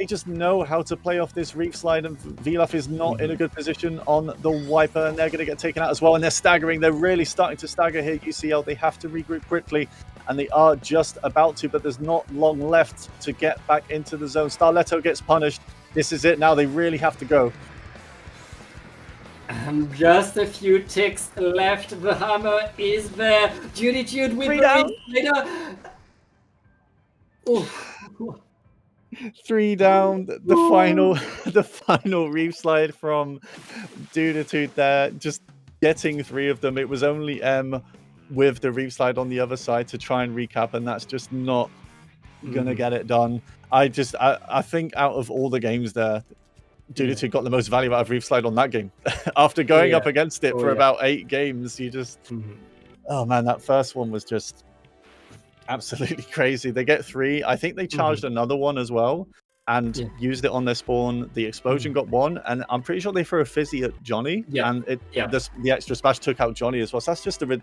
just know how to play off this Reef Slide, and Vilaf is not in a good position on the wiper, and they're going to get taken out as well, and they're staggering. They're really starting to stagger here, UCL. They have to regroup quickly, and they are just about to, but there's not long left to get back into the zone. Starletto gets punished. This is it now. They really have to go. And just a few ticks left. The hammer is there. Duditude with the Reef Slider. 3 down. The final Reef Slide from Duditude there, just getting 3 of them. It was only M with the Reef Slide on the other side to try and recap, and that's just not gonna get it done. I think out of all the games there, Duditude got the most value out of Reef Slide on that game. After going up against it for about 8 games, you just oh man, that first one was just absolutely crazy. They get 3. I think they charged another one as well and used it on their spawn. The explosion got 1, and I'm pretty sure they threw a fizzy at Johnny, and the extra splash took out Johnny as well. So that's just a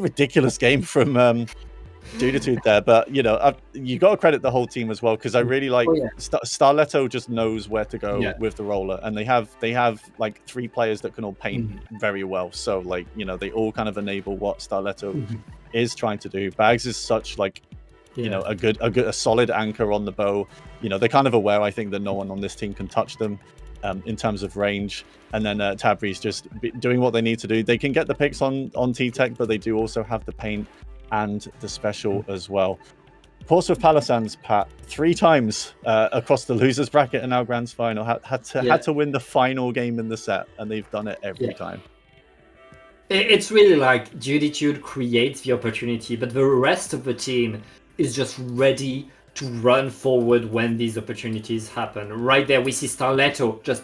ridiculous game from Duditude there. But you got to credit the whole team as well, because I really like Starletto just knows where to go with the roller, and they have like 3 players that can all paint very well. So they all kind of enable what Starletto is trying to do. Bags is such a solid anchor on the bow. They're kind of aware, I think, that no one on this team can touch them in terms of range. And then Tabri's just doing what they need to do. They can get the picks on T-Tech, but they do also have the paint and the special as well. Portsmouth Palisades, Pat, 3 times across the losers bracket and now Grand's final had to win the final game in the set, and they've done it every time. It's really like Duditude creates the opportunity, but the rest of the team is just ready to run forward when these opportunities happen. Right there, we see Starletto just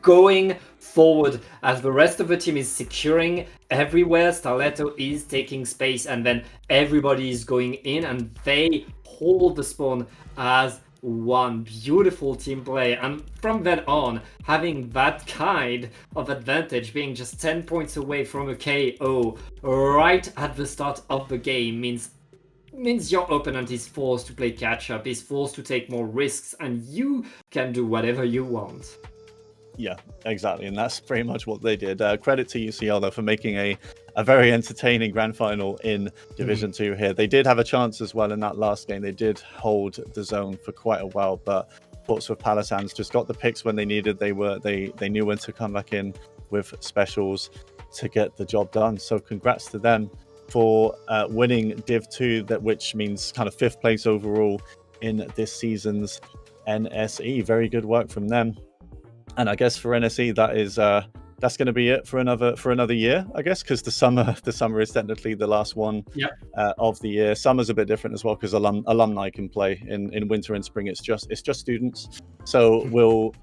going forward as the rest of the team is securing everywhere. Starletto is taking space, and then everybody is going in, and they hold the spawn as one. Beautiful team play, and from then on, having that kind of advantage, being just 10 points away from a KO right at the start of the game means your opponent is forced to play catch up, is forced to take more risks, and you can do whatever you want. Yeah, exactly, and that's pretty much what they did. Credit to UCL though for making a very entertaining grand final in Division 2 here. They did have a chance as well in that last game. They did hold the zone for quite a while, but Portsmouth Palisades just got the picks when they needed. They knew when to come back in with specials to get the job done. So congrats to them for winning Div 2, which means kind of 5th place overall in this season's NSE. Very good work from them. And I guess for NSE, that's going to be it for another year, I guess, because the summer is technically the last one of the year. Summer's a bit different as well, because alumni can play in winter and spring. It's just students. So we'll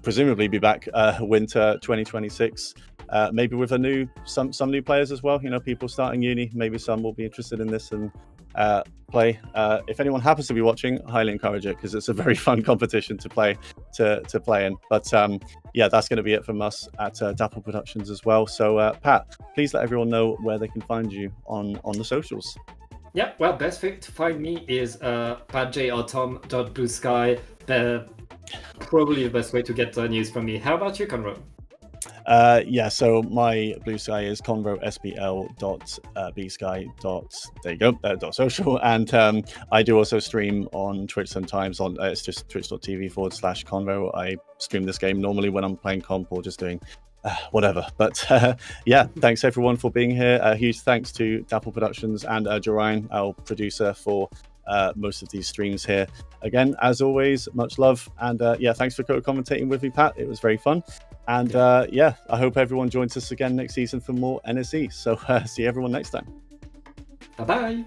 presumably be back winter 2026, maybe with some new players as well. People starting uni, maybe some will be interested in this and play. If anyone happens to be watching, highly encourage it, because it's a very fun competition to play in. But that's going to be it from us at Dapple Productions as well. So Pat, please let everyone know where they can find you on the socials. Yeah, well, best way to find me is patj.tom.bluesky. Probably the best way to get news from me. How about you, Conroe? So my blue sky is convo.sbl.bsky.social, and I do also stream on Twitch sometimes. It's just twitch.tv/convo. I stream this game normally when I'm playing comp or just doing whatever. But thanks everyone for being here. Huge thanks to Dapple Productions and Jorian, our producer, for most of these streams here. Again, as always, much love, and thanks for co-commentating with me, Pat. It was very fun, and I hope everyone joins us again next season for more NSE. So see everyone next time. Bye bye.